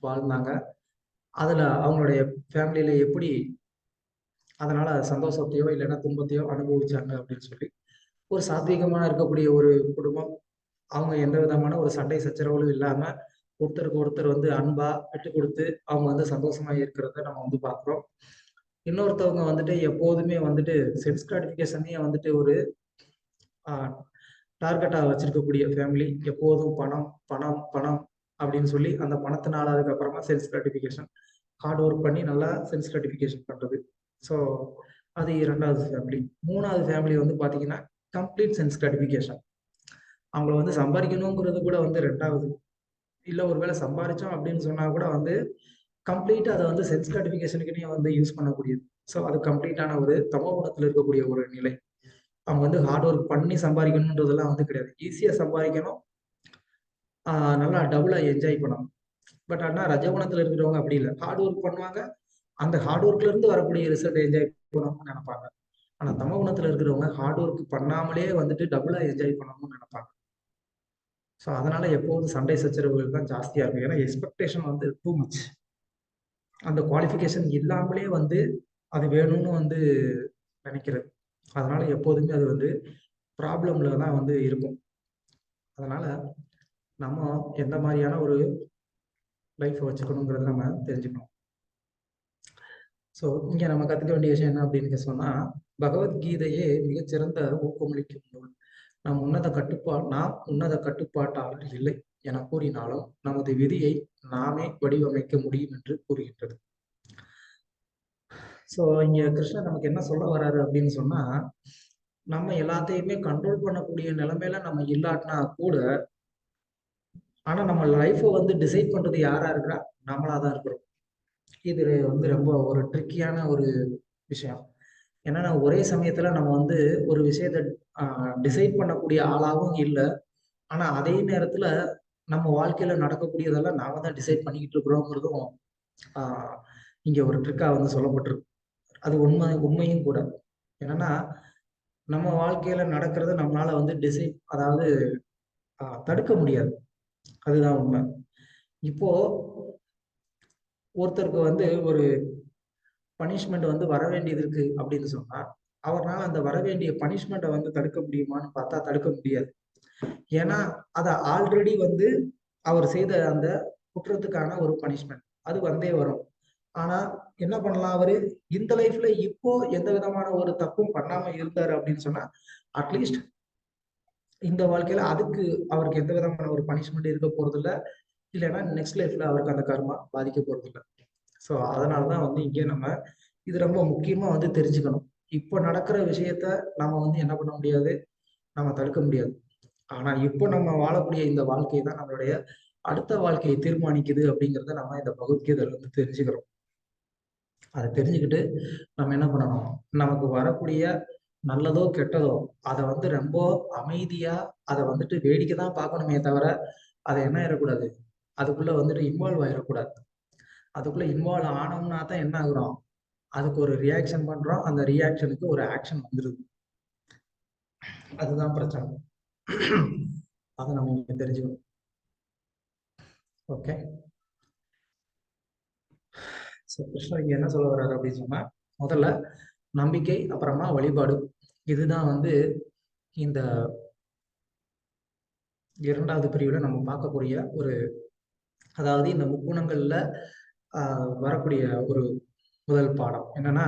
Speaker 1: வாழ்ந்தாங்க. அதுல அவங்களுடைய ஃபேமிலில எப்படி அதனால சந்தோஷத்தையோ, இல்லன்னா துன்பத்தையோ அனுபவிச்சாங்க அப்படின்னு சொல்லி, ஒரு சாத்வீகமா இருக்கக்கூடிய ஒரு குடும்பம். அவங்க எந்த விதமான ஒரு சண்டை சச்சரவுகளும் இல்லாம, ஒருத்தருக்கு ஒருத்தர் வந்து அன்பா விட்டுக் குடுத்து, அவங்க வந்து சந்தோஷமா இருக்கிறத நம்ம வந்து பார்க்கிறோம். இன்னொருத்தவங்க வந்துட்டு எப்போதுமே வந்துட்டு செல்ஃப் கிராட்டிஃபிகேஷனயே வந்துட்டு ஒரு ஆ டார்கெட்டா வச்சிருக்கக்கூடிய ஃபேமிலி. எப்போதும் பணம், பணம், பணம் அப்படின்னு சொல்லி அந்த பணத்தினால அதுக்கப்புறமா செல்ஃப் கிராட்டிஃபிகேஷன். ஹார்ட் ஒர்க் பண்ணி நல்லா செல்ஃப் கிராட்டிஃபிகேஷன் பண்றது. ஸோ அது 2வது ஃபேமிலி. 3வது ஃபேமிலி வந்து பார்த்தீங்கன்னா, கம்ப்ளீட் செல்ஃப் கிராட்டிஃபிகேஷன். அவங்கள வந்து சம்பாரிக்கணுங்கிறது கூட வந்து 2வது. இல்ல ஒருவேளை சம்பாரிச்சோம் அப்படின்னு சொன்னா கூட வந்து, கம்ப்ளீட்டா அத வந்து செல்ஃப் கிராட்டிஃபிகேஷனுக்குன்னே வந்து யூஸ் பண்ணக்கூடியது. ஸோ அது கம்ப்ளீட்டான ஒரு தமோ குணத்துல இருக்கக்கூடிய ஒரு நிலை. அவங்க வந்து ஹார்ட் ஒர்க் பண்ணி சம்பாரிக்கணும்ன்றதெல்லாம் வந்து கிடையாது. ஈஸியா சம்பாரிக்கணும். ஆ நல்லா டபுளா என்ஜாய் பண்ணணும். பட் ஆனா ரஜகுணத்துல இருக்கிறவங்க அப்படி இல்ல. ஹார்ட் ஒர்க் பண்ணுவாங்க. அந்த ஹார்ட் ஒர்க்ல இருந்து வரக்கூடிய ரிசல்ட் என்ஜாய் பண்ணணும்னு நெனைப்பாங்க. ஆனா தமோ குணத்துல இருக்கிறவங்க ஹார்ட் ஒர்க் பண்ணாமலே வந்துட்டு டபுளா என்ஜாய் பண்ணணும்னு நெனைப்பாங்க. ஸோ அதனால எப்போதும் சண்டை சச்சரவுகள் தான் ஜாஸ்தியா இருக்கும். ஏன்னா எக்ஸ்பெக்டேஷன் வந்து டூ மச். அந்த குவாலிஃபிகேஷன் இல்லாமலே வந்து அது வேணும்னு வந்து நெனைக்கிறது. அதனால எப்போதுமே அது வந்து ப்ராப்ளம்ல தான் வந்து இருக்கும். அதனால நம்ம எந்த மாரியான ஒரு லைஃப்ப வச்சுக்கணுங்கிறத நம்ம தெரிஞ்சுக்கணும். ஸோ இங்க நம்ம கத்துக்க வேண்டிய விஷயம் என்ன அப்படின்னு சொன்னா, பகவத்கீதையே மிகச்சிறந்த ஊக்கமளிக்கும் நூல். நாம் உன்னத கட்டுப்பாட்டாளர் இல்லை. என கூறினாலும் நமது விதியை நாமே வடிவமைக்க முடியும் என்று கூறுகின்றது. ஸோ இங்க கிருஷ்ணர் நமக்கு என்ன சொல்ல வராரு அப்படின்னு சொன்னா, நம்ம எல்லாத்தையுமே கண்ட்ரோல் பண்ணக்கூடிய நிலைமையில நம்ம இல்லாட்டினா கூட, ஆனா நம்ம லைஃப்பை வந்து டிசைட் பண்றது யாரா இருக்கிறா? நம்மளா தான் இருக்கிறோம். இது வந்து ரொம்ப ஒரு ட்ரிக்கியான ஒரு விஷயம். என்னன்னா ஒரே சமயத்துல நம்ம வந்து ஒரு விஷயத்த டிசைட் பண்ணக்கூடிய ஆளாகவும் இல்ல. ஆனா அதே நேரத்துல நம்ம வாழ்க்கையில நடக்கக்கூடியதெல்லாம் நாம தான் டிசைட் பண்ணிக்கிட்டு இருக்கிறோங்கிறதும் ஆஹ் இங்க ஒரு ட்ரிக்கா வந்து சொல்லப்பட்டிருக்கு. அது உண்மையும் கூட. என்னன்னா நம்ம வாழ்க்கையில நடக்கிறத நம்மளால வந்து டிசைட் அதாவது தடுக்க முடியாது. அதுதான் உண்மை. இப்போ ஒருத்தருக்கு வந்து ஒரு பனிஷ்மெண்ட் வந்து வர வேண்டியது இருக்கு அப்படின்னு சொன்னா, அவர்னால அந்த வர வேண்டிய பனிஷ்மெண்ட்டை வந்து தடுக்க முடியுமான்னு பார்த்தா தடுக்க முடியாது. ஏன்னா, அத ஆல்ரெடி வந்து அவர் செய்த அந்த குற்றத்துக்கான ஒரு பனிஷ்மெண்ட். அது வந்தே வரும். ஆனா, என்ன பண்ணலாம் அவரு? இந்த லைஃப்ல இப்போ எந்த விதமான ஒரு தப்பும் பண்ணாம இருந்தாரு அப்படின்னு சொன்னா, அட்லீஸ்ட் இந்த வாழ்க்கையில அதுக்கு அவருக்கு எந்த விதமான ஒரு பனிஷ்மெண்ட் இருக்க போறதில்ல. இல்லன்னா நெக்ஸ்ட் லைஃப்ல அவருக்கு அந்த கர்மா பாதிக்க போறதில்ல. ஸோ அதனால தான் வந்து இங்கே நம்ம இது ரொம்ப முக்கியமா வந்து தெரிஞ்சுக்கணும். இப்போ நடக்கிற விஷயத்த நம்ம வந்து என்ன பண்ண முடியாது? நம்ம தடுக்க முடியாது. ஆனா இப்போ நம்ம வாழக்கூடிய இந்த வாழ்க்கை தான் நம்மளுடைய அடுத்த வாழ்க்கையை தீர்மானிக்குது அப்படிங்கிறத நம்ம இந்த பகவத்கீதையில இருந்து தெரிஞ்சுக்கிறோம். அதை தெரிஞ்சுக்கிட்டு நம்ம என்ன பண்ணணும்? நமக்கு வரக்கூடிய நல்லதோ, கெட்டதோ அத வந்து ரொம்ப அமைதியா அத வந்துட்டு வேடிக்கை தான் பார்க்கணுமே தவிர, அத என்ன ஆயிறக்கூடாது? அதுக்குள்ள வந்துட்டு இன்வால்வ் ஆயிறக்கூடாது. அதுக்குள்ள இன்வால்வ் ஆனோம்னா தான் என்ன ஆகுறோம்? அதுக்கு ஒரு ரியாக்ஷன் பண்றோம். அந்த ரியாக்ஷனுக்கு ஒரு ஆக்ஷன் வந்துருது. அதுதான் பிரச்சனை. அத நம்ம இங்க தெரிஞ்சுக்கணும். ஓகே. ஸோ கிருஷ்ணர் இங்க என்ன சொல்ல வர்றாரு அப்படின்னு சொன்னா, முதல்ல நம்பிக்கை, அப்புறமா வழிபாடு. இதுதான் வந்து இந்த 2வது பிரிவுல நம்ம பார்க்கக்கூடிய ஒரு அதாவது இந்த முக்குணங்கள்ல வரக்கூடிய ஒரு முதல் பாடம். என்னன்னா,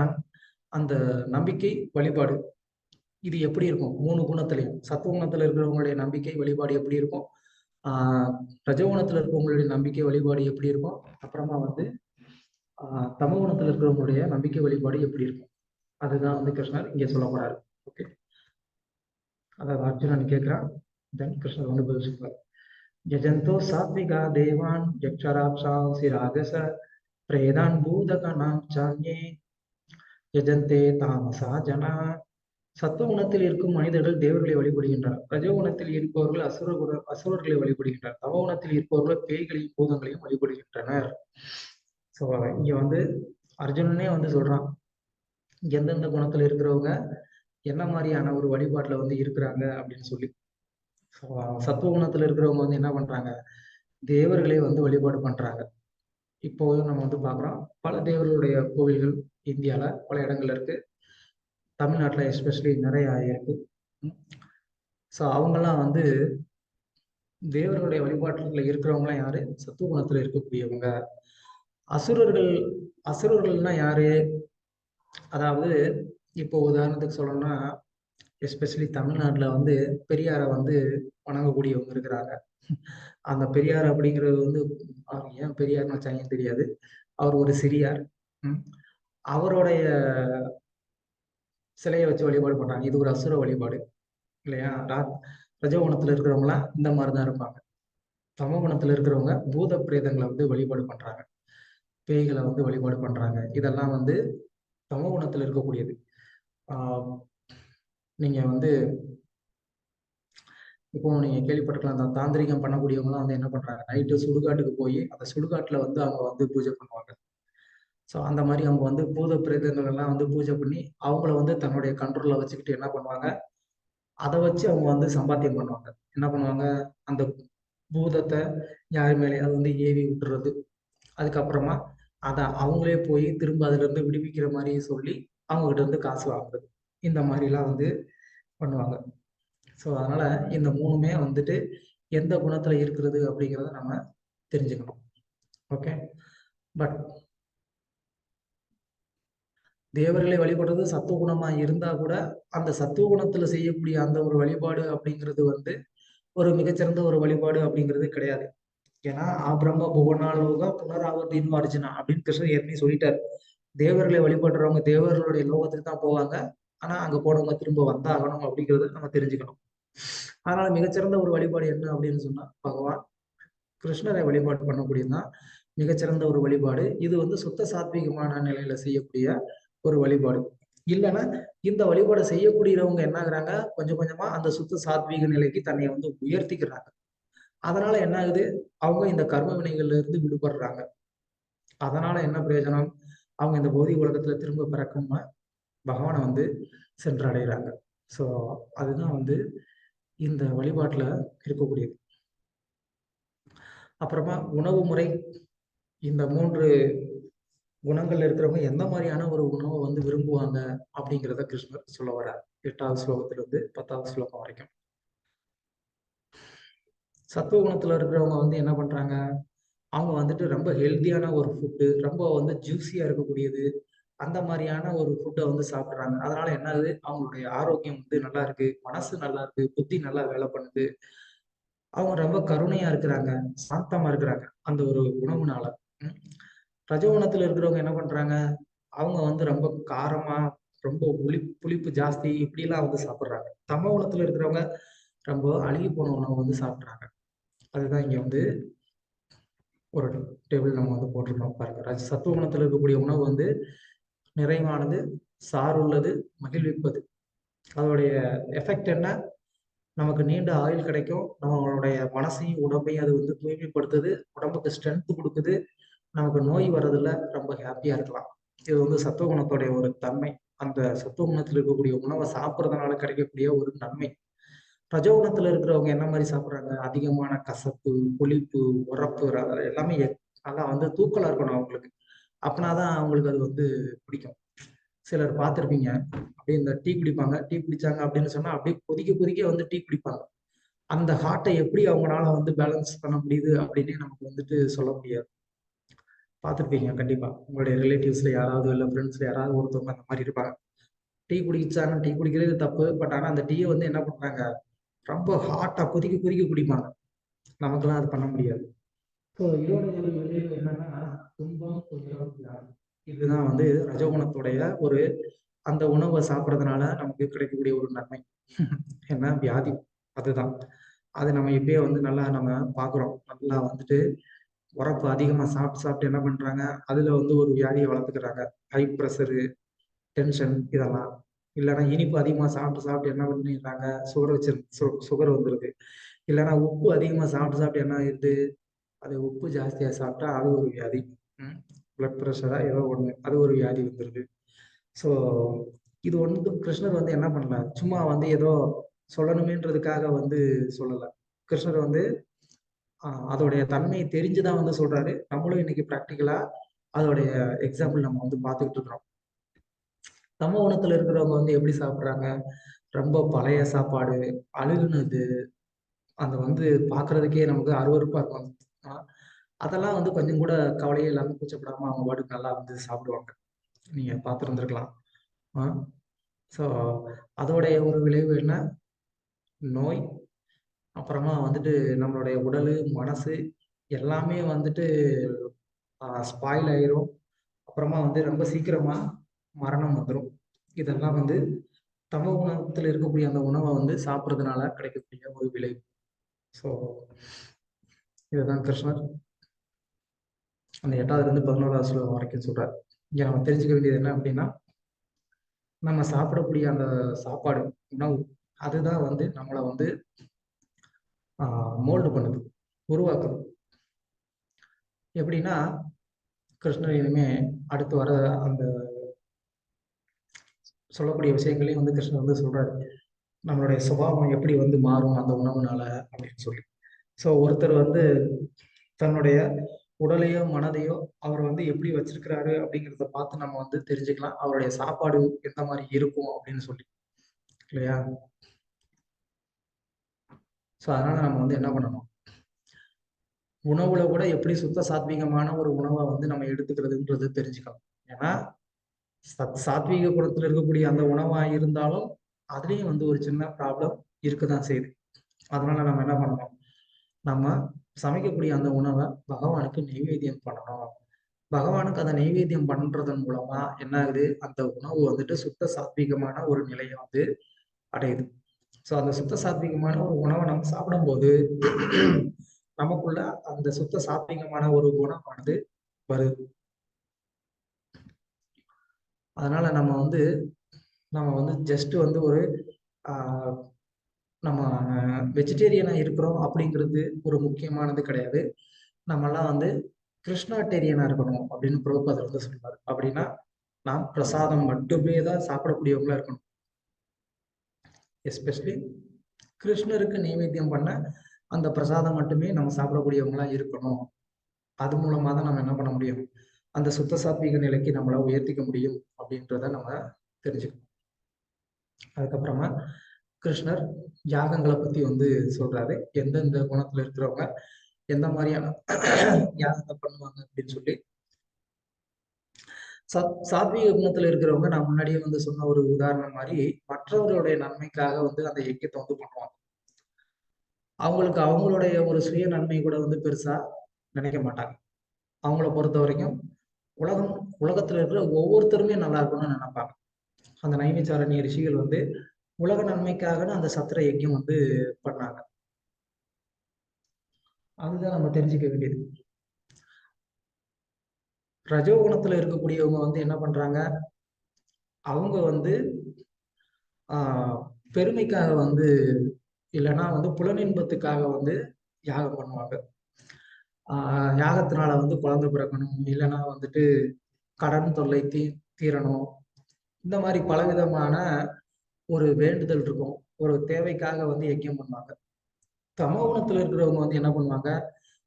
Speaker 1: அந்த நம்பிக்கை, வழிபாடு. இது எப்படி இருக்கும்? 3 குணத்திலயும். சத்துவ குணத்துல இருக்கிறவங்களுடைய நம்பிக்கை, வழிபாடு எப்படி இருக்கும்? ஆ ரஜோகுணத்துல இருக்கிறவங்களுடைய நம்பிக்கை, வழிபாடு எப்படி இருக்கும்? அப்புறமா வந்து தமோ குணத்துல இருக்கிறவங்களுடைய நம்பிக்கை, வழிபாடு எப்படி இருக்கும்? அதுதான் வந்து கிருஷ்ணர் இங்க சொல்லப் போறாரு. ஓகே. அதாவது அர்ஜுனன் கேட்கிறான். தென் கிருஷ்ணர் வந்து பதில் சொல்றார். யஜந்தோ சாத்விகா தேவான் யக்ஷராட்சாம்சி ராஜச பிரேதான் பூதகணாம் சான்யே யஜந்தே தாமசா ஜனா. சத்துவகுணத்தில் இருக்கும் மனிதர்கள் தேவர்களை வழிபடுகின்றனர். ரஜோகுணத்தில் இருப்பவர்கள் அசுரர்களை வழிபடுகின்றனர். தமோகுணத்தில் இருப்பவர்கள் பேய்களையும் பூதங்களையும் வழிபடுகின்றனர். ஸோ இங்க வந்து அர்ஜுனனே வந்து சொல்றான், எந்தெந்த குணத்துல இருக்கிறவங்க என்ன மாதிரியான ஒரு வழிபாட்டுல வந்து இருக்கிறாங்க அப்படின்னு சொல்லி. சத்துவ குணத்துல இருக்கிறவங்க வந்து என்ன பண்றாங்க? தேவர்களை வந்து வழிபாடு பண்றாங்க. இப்போ நம்ம வந்து பார்க்குறோம், பல தேவர்களுடைய கோவில்கள் இந்தியால பல இடங்கள்ல இருக்கு. தமிழ்நாட்டுல எஸ்பெஷலி நிறைய இருக்கு. ஸோ அவங்கெல்லாம் வந்து தேவர்களுடைய வழிபாட்டுல இருக்கிறவங்கலாம் யாரு? சத்துவ குணத்துல இருக்கக்கூடியவங்க. அசுரர்கள் அசுரர்கள்னா யாரு? அதாவது இப்போ உதாரணத்துக்கு சொல்லணும்னா, எஸ்பெஷலி தமிழ்நாட்டுல வந்து பெரியார வந்து வணங்கக்கூடியவங்க இருக்கிறாங்க. அந்த பெரியார் அப்படிங்கிறது வந்து அவங்க ஏன் பெரியார்னு வச்சாங்கன்னு தெரியாது. அவர் ஒரு சிறியார். ம். அவருடைய சிலைய வச்சு வழிபாடு பண்றாங்க. இது ஒரு அசுர வழிபாடு இல்லையா? ரஜோகுணத்துல இருக்கிறவங்கலாம் இந்த மாரி தான் இருப்பாங்க. தமோகுணத்துல இருக்கிறவங்க பூத பிரேதங்கள வந்து வழிபாடு பண்றாங்க. பேய்கள வந்து வழிபாடு பண்றாங்க. இதெல்லாம் வந்து தமோகுணத்துல இருக்கக்கூடியது. ஆ நீங்க வந்து இப்போ நீங்க கேள்விப்பட்டிருக்கலாம். அந்த தாந்திரீகம் பண்ணக்கூடியவங்கலாம் வந்து என்ன பண்றாங்க? நைட்டு சுடுகாட்டுக்கு போயி, அந்த சுடுகாட்டுல வந்து அவங்க வந்து பூஜை பண்ணுவாங்க. ஸோ அந்த மாரி அவங்க வந்து பூத பிரேதங்கள் எல்லாம் வந்து பூஜை பண்ணி, அவங்கள வந்து தன்னுடைய கண்ட்ரோல்ல வச்சுக்கிட்டு என்ன பண்ணுவாங்க? அத வச்சு அவங்க வந்து சம்பாத்தியம் பண்ணுவாங்க. என்ன பண்ணுவாங்க? அந்த பூதத்த யார் மேலயாவது வந்து ஏவி விட்டுறது. அதுக்கப்புறமா அத அவங்களே போய் திரும்ப அதுலருந்து விடுவிக்கிற மாரி சொல்லி, அவங்க கிட்ட இருந்து காசு வாங்குறது. இந்த மாரிலாம் வந்து பண்ணுவாங்க. ஸோ அதனால இந்த 3மே வந்துட்டு எந்த குணத்துல இருக்கிறது அப்படிங்கிறத நம்ம தெரிஞ்சுக்கணும். ஓகே. பட் தேவர்களை வழிபடுறது சத்துவ குணமா இருந்தா கூட, அந்த சத்துவ குணத்துல செய்யக்கூடிய அந்த ஒரு வழிபாடு அப்படிங்கிறது வந்து ஒரு மிகச்சிறந்த ஒரு வழிபாடு அப்படிங்கிறது கிடையாது. ஏன்னா ஆபிரம புவனாலோக புனராவர்த்தின்னு அர்ஜுனா அப்படின்னு கிருஷ்ணர் ஏற்கனவே சொல்லிட்டாரு. தேவர்களை வழிபடுறவங்க தேவர்களுடைய லோகத்துக்கு தான் போவாங்க. ஆனா அங்க போனவங்க திரும்ப வந்தாகணும் அப்படிங்கறத நம்ம தெரிஞ்சுக்கணும். அதனால மிகச்சிறந்த ஒரு வழிபாடு என்ன அப்படின்னு சொன்னா பகவான் கிருஷ்ணரை வழிபாடு பண்ணக்கூடியதுதான் மிகச்சிறந்த ஒரு வழிபாடு. இது வந்து சுத்த சாத்வீகமான நிலையில செய்யக்கூடிய ஒரு வழிபாடு. இல்லைன்னா இந்த வழிபாடை செய்யக்கூடியவங்க என்ன ஆகுறாங்க, கொஞ்சம் கொஞ்சமா அந்த சுத்த சாத்வீக நிலைக்கு தன்னை வந்து உயர்த்திக்கிறாங்க. அதனால என்ன ஆகுது, அவங்க இந்த கர்ம வினைகள்ல இருந்து விடுபடுறாங்க. அதனால என்ன பிரயோஜனம், அவங்க இந்த பௌதிக உலகத்துல திரும்ப பிறக்காம பகவானை வந்து சென்றடைகிறாங்க. ஸோ அதுதான் வந்து இந்த வழிபாட்டுல இருக்கக்கூடியது. அப்புறமா உணவு முறை, இந்த 3 குணங்கள்ல இருக்கிறவங்க எந்த மாதிரியான ஒரு உணவை வந்து விரும்புவாங்க அப்படிங்கிறத கிருஷ்ணர் சொல்ல வர்றார். 8வது ஸ்லோகத்துல இருந்து 10வது ஸ்லோகம் வரைக்கும். சத்துவ குணத்துல இருக்கிறவங்க வந்து என்ன பண்றாங்க, அவங்க வந்துட்டு ரொம்ப ஹெல்த்தியான ஒரு ஃபுட்டு, ரொம்ப வந்து ஜூஸியா இருக்கக்கூடியது, அந்த மாதிரியான ஒரு ஃபுட்டை வந்து சாப்பிடுறாங்க. அதனால என்ன ஆகுது, அவங்களுடைய ஆரோக்கியம் வந்து நல்லா இருக்கு, மனசு நல்லா இருக்கு, புத்தி நல்லா வேலை பண்ணுது. அவங்க ரொம்ப கருணையா இருக்கிறாங்க, சாந்தமா இருக்கிறாங்க அந்த ஒரு உணவுனால. ம். ரஜோகுணத்துல இருக்கிறவங்க என்ன பண்றாங்க, அவங்க வந்து ரொம்ப காரமா, ரொம்ப புளிப்பு ஜாஸ்தி இப்படிலாம் வந்து சாப்பிடுறாங்க. தமோ குணத்துல இருக்கிறவங்க ரொம்ப அழுகி போன உணவு வந்து சாப்பிடுறாங்க. அதுதான் இங்க வந்து ஒரு டேபிள் நம்ம வந்து போட்டிருக்கோம் பாருங்க. சத்துவ குணத்துல இருக்கக்கூடிய உணவு வந்து நிறைவானது, சாறுள்ளது, மகிழ்விப்பது. அதோடைய எஃபெக்ட் என்ன? நமக்கு நீண்ட ஆயுள் கிடைக்கும். நம்மளுடைய மனசையும், உடம்பையும் அது வந்து தூய்மைப்படுத்துது. உடம்புக்கு ஸ்ட்ரென்த் குடுக்குது. நமக்கு நோய் வர்றதில்ல. ரொம்ப ஹேப்பியா இருக்கலாம். இது வந்து சத்துவ குணத்துடைய ஒரு தன்மை. அந்த சத்துவ குணத்துல இருக்கக்கூடிய உணவ சாப்பிடுறதுனால கிடைக்கக்கூடிய ஒரு நன்மை. ரஜோகுணத்துல இருக்கிறவங்க என்ன மாரி சாப்பிடுறாங்க? அதிகமான கசப்பு, புளிப்பு, உரப்பு எல்லாமே நல்லா வந்து தூக்கலா இருக்கணும் அவங்களுக்கு. அப்பனாதான் அவங்களுக்கு அது வந்து பிடிக்கும். சிலர் பார்த்திருப்பீங்க. அப்படியே இந்த டீ குடிப்பாங்க. டீ குடிச்சாங்க அப்படின்னு சொன்னா, அப்படியே கொதிக்க கொதிக்க வந்து டீ குடிப்பாங்க. அந்த ஹார்ட்ட எப்படி அவங்கனால வந்து பேலன்ஸ் பண்ண முடியுது அப்படின்னே நமக்கு வந்துட்டு சொல்ல முடியாது. பார்த்திருப்பீங்க கண்டிப்பா. உங்களுடைய ரிலேட்டிவ்ஸ்ல யாராவது இல்ல ஃப்ரெண்ட்ஸ்ல யாராவது ஒருத்தவங்க அந்த மாரி இருப்பாங்க. டீ குடிச்சாங்க, டீ குடிக்கிறது தப்பு. பட் ஆனா அந்த டீய வந்து என்ன பண்றாங்க, ரொம்ப ஹாட்டா கொதிக்க கொதிக்க குடிப்பாங்க. நமக்கெல்லாம் அது பண்ண முடியாது. ஸோ இதோட ஒரு விளைவு என்னன்னா, துன்பம், துயரம், வியாதி. இதுதான் வந்து ரஜோகுணத்துடைய ஒரு அந்த உணவ சாப்பிடுறதுனால நமக்கு கிடைக்கக்கூடிய ஒரு நன்மை. என்ன வியாதி. அதுதான். அது நம்ம இப்பயே வந்து நல்லா நம்ம பார்க்குறோம். நல்லா வந்துட்டு உரப்பு அதிகமா சாப்பிட்டு சாப்பிட்டு என்ன பண்றாங்க, அதுல வந்து ஒரு வியாதிய வளர்த்துக்கிறாங்க. ஹை பிரஷரு, டென்ஷன் இதெல்லாம். இல்லன்னா இனிப்பு அதிகமா சாப்பிட்டு சாப்பிட்டு என்ன பண்ணிடுறாங்க, சுகர் வச்சு சுகர் வந்துருது. இல்லன்னா உப்பு அதிகமா சாப்பிட்டு சாப்பிட்டு என்ன ஆயிருது, அது உப்பு ஜாஸ்தியா சாப்பிட்டா அது ஒரு வியாதி. ம். பிளட் பிரஷரா ஏதோ ஒண்ணு. அது ஒரு வியாதி வந்துருது. ஸோ இது வந்து கிருஷ்ணர் வந்து என்ன பண்ணல, சும்மா வந்து ஏதோ சொல்லணுமேன்றதுக்காக வந்து சொல்லல. கிருஷ்ணர் வந்து அதோடைய தன்மை தெரிஞ்சுதான் வந்து சொல்றாரு. நம்மளும் இன்னைக்கு பிராக்டிகலா அதோடைய எக்ஸாம்பிள் நம்ம வந்து பார்த்துக்கிட்டு இருக்கிறோம். தமோ குணத்துல இருக்கிறவங்க வந்து எப்படி சாப்பிடுறாங்க? ரொம்ப பழைய சாப்பாடு, அழுகுனது, அது வந்து பார்க்கறதுக்கே நமக்கு அருவருப்பா இருக்கும். அ அதெல்லாம் வந்து கொஞ்சம் கூட கவலையே இல்லாம கூச்சப்படாம அவங்க பாட்டுக்கு நல்லா வந்து சாப்பிடுவாங்க. நீங்க பார்த்திருந்திருக்கலாம். ஆ. ஸோ அதோடைய ஒரு விளைவு என்ன? நோய். அப்புறமா வந்துட்டு நம்மளுடைய உடலு, மனசு எல்லாமே வந்துட்டு ஸ்பாயில் ஆயிரும். அப்புறமா வந்து ரொம்ப சீக்கிரமா மரணம் வந்துரும். இதெல்லாம் வந்து தமோ குணத்துல இருக்கக்கூடிய அந்த உணவ வந்து சாப்பிடுறதுனால கிடைக்கக்கூடிய ஒரு விளைவு. ஸோ இதுதான் கிருஷ்ணர் அந்த 8வதுலேருந்து 11வது ஸ்லோகம் வரைக்கும் சொல்றார். இங்க நம்ம தெரிஞ்சுக்க வேண்டியது என்ன அப்படின்னா, நம்ம சாப்பிடக்கூடிய அந்த சாப்பாடு, உணவு அதுதான் வந்து நம்மள வந்து மோல்டு பண்ணுது, உருவாக்குது. எப்படின்னா, கிருஷ்ணர் இனிமே அடுத்து வர அந்த சொல்லக்கூடிய விஷயங்களையும் வந்து கிருஷ்ணர் வந்து சொல்றாரு. நம்மளுடைய சுபாவம் எப்படி வந்து மாறும் அந்த உணவுனால அப்படின்னு சொல்லி. ஸோ ஒருத்தர் வந்து தன்னுடைய உடலையோ, மனதையோ அவர் வந்து எப்படி வச்சிருக்கிறாரு அப்படிங்கிறத பார்த்து நம்ம வந்து தெரிஞ்சுக்கலாம். அவருடைய சாப்பாடு எந்த மாரி இருக்கும் அப்படின்னு சொல்லி. இல்லையா? ஸோ அதனால நம்ம வந்து என்ன பண்ணணும்? உணவுல கூட எப்படி சுத்த சாத்வீகமான ஒரு உணவ வந்து நம்ம எடுத்துக்கிறதுன்றது தெரிஞ்சுக்கணும். ஏன்னா, சாத்வீக குணத்துல இருக்கக்கூடிய அந்த உணவா இருந்தாலும், அதுலயும் வந்து ஒரு சின்ன ப்ராப்ளம் இருக்கதான் செய்யுது. அதனால நம்ம என்ன பண்ணணும், நம்ம சமைக்கக்கூடிய அந்த உணவை பகவானுக்கு நெய்வேத்தியம் பண்ணணும். பகவானுக்கு அதை நெய்வேத்தியம் பண்றதன் மூலமா என்ன ஆகுது, அந்த உணவு வந்துட்டு சுத்த சாத்வீகமான ஒரு நிலையை வந்து அடையுது. ஸோ அந்த சுத்த சாத்வீகமான ஒரு உணவை நம்ம சாப்பிடும்போது நமக்குள்ள அந்த சுத்த சாத்வீகமான ஒரு குணமானது வருது. அதனால நம்ம வந்து ஜஸ்ட் வந்து ஒரு ஆஹ், நம்ம வெஜிடேரியனா இருக்கிறோம் அப்படிங்கிறது ஒரு முக்கியமானது கிடையாது. நம்மலாம் வந்து கிருஷ்ணாட்டேரியனா இருக்கணும் அப்படின்னு பிரபுபாதர் வந்து சொல்றாரு. அப்படின்னா நாம் பிரசாதம் மட்டுமே தான் சாப்பிடக்கூடியவங்களா இருக்கணும். எஸ்பெஷலி கிருஷ்ணருக்கு நைவேத்தியம் பண்ண அந்த பிரசாதம் மட்டுமே நம்ம சாப்பிடக்கூடியவங்களா இருக்கணும். அது மூலமா தான் நம்ம என்ன பண்ண முடியும், அந்த சுத்த சாத்வீக நிலைக்கு நம்மள உயர்த்திக்க முடியும் அப்படின்றத நம்ம தெரிஞ்சுக்கணும். அதுக்கப்புறமா கிருஷ்ணர் யாகங்களை பத்தி வந்து சொல்றாரு. எந்தெந்த குணத்துல இருக்கிறவங்க எந்த மாதிரியான யாகத்தை பண்ணுவாங்க அப்படின்னு சொல்லி. சாத்வீக குணத்துல இருக்கிறவங்க நான் முன்னாடியே வந்து சொன்ன ஒரு உதாரணம் மாதிரி மற்றவர்களுடைய நன்மைக்காக வந்து அந்த யஜ்யத்தை வந்து பண்ணுவாங்க. அவங்களுக்கு அவங்களுடைய ஒரு சுய நன்மை கூட வந்து பெருசா நினைக்க மாட்டாங்க. அவங்கள பொறுத்த வரைக்கும் உலகத்துல இருக்கிற ஒவ்வொருத்தருமே நல்லா இருக்கணும்னு நினைப்பாங்க. அந்த நைமிச்சாரண்ய ரிஷிகள் வந்து உலக நன்மைக்காக அந்த சத்திர யஜ்யம் வந்து பண்ணாங்க. அதுதான் நம்ம தெரிஞ்சுக்க வேண்டியது. ரஜோகுணத்துல இருக்கக்கூடியவங்க வந்து என்ன பண்றாங்க, அவங்க வந்து ஆஹ் பெருமைக்காக வந்து இல்லைன்னா வந்து புலனின்பத்துக்காக வந்து யாகம் பண்ணுவாங்க. யாகத்தினால வந்து குழந்தை பிறக்கணும், இல்லைன்னா வந்துட்டு கடன் தொல்லை தீரணும், இந்த மாதிரி பலவிதமான ஒரு வேண்டுதல் இருக்கும். ஒரு தேவைக்காக வந்து யஜ்யம் பண்ணுவாங்க. தமோ குணத்துல இருக்கிறவங்க வந்து என்ன பண்ணுவாங்க,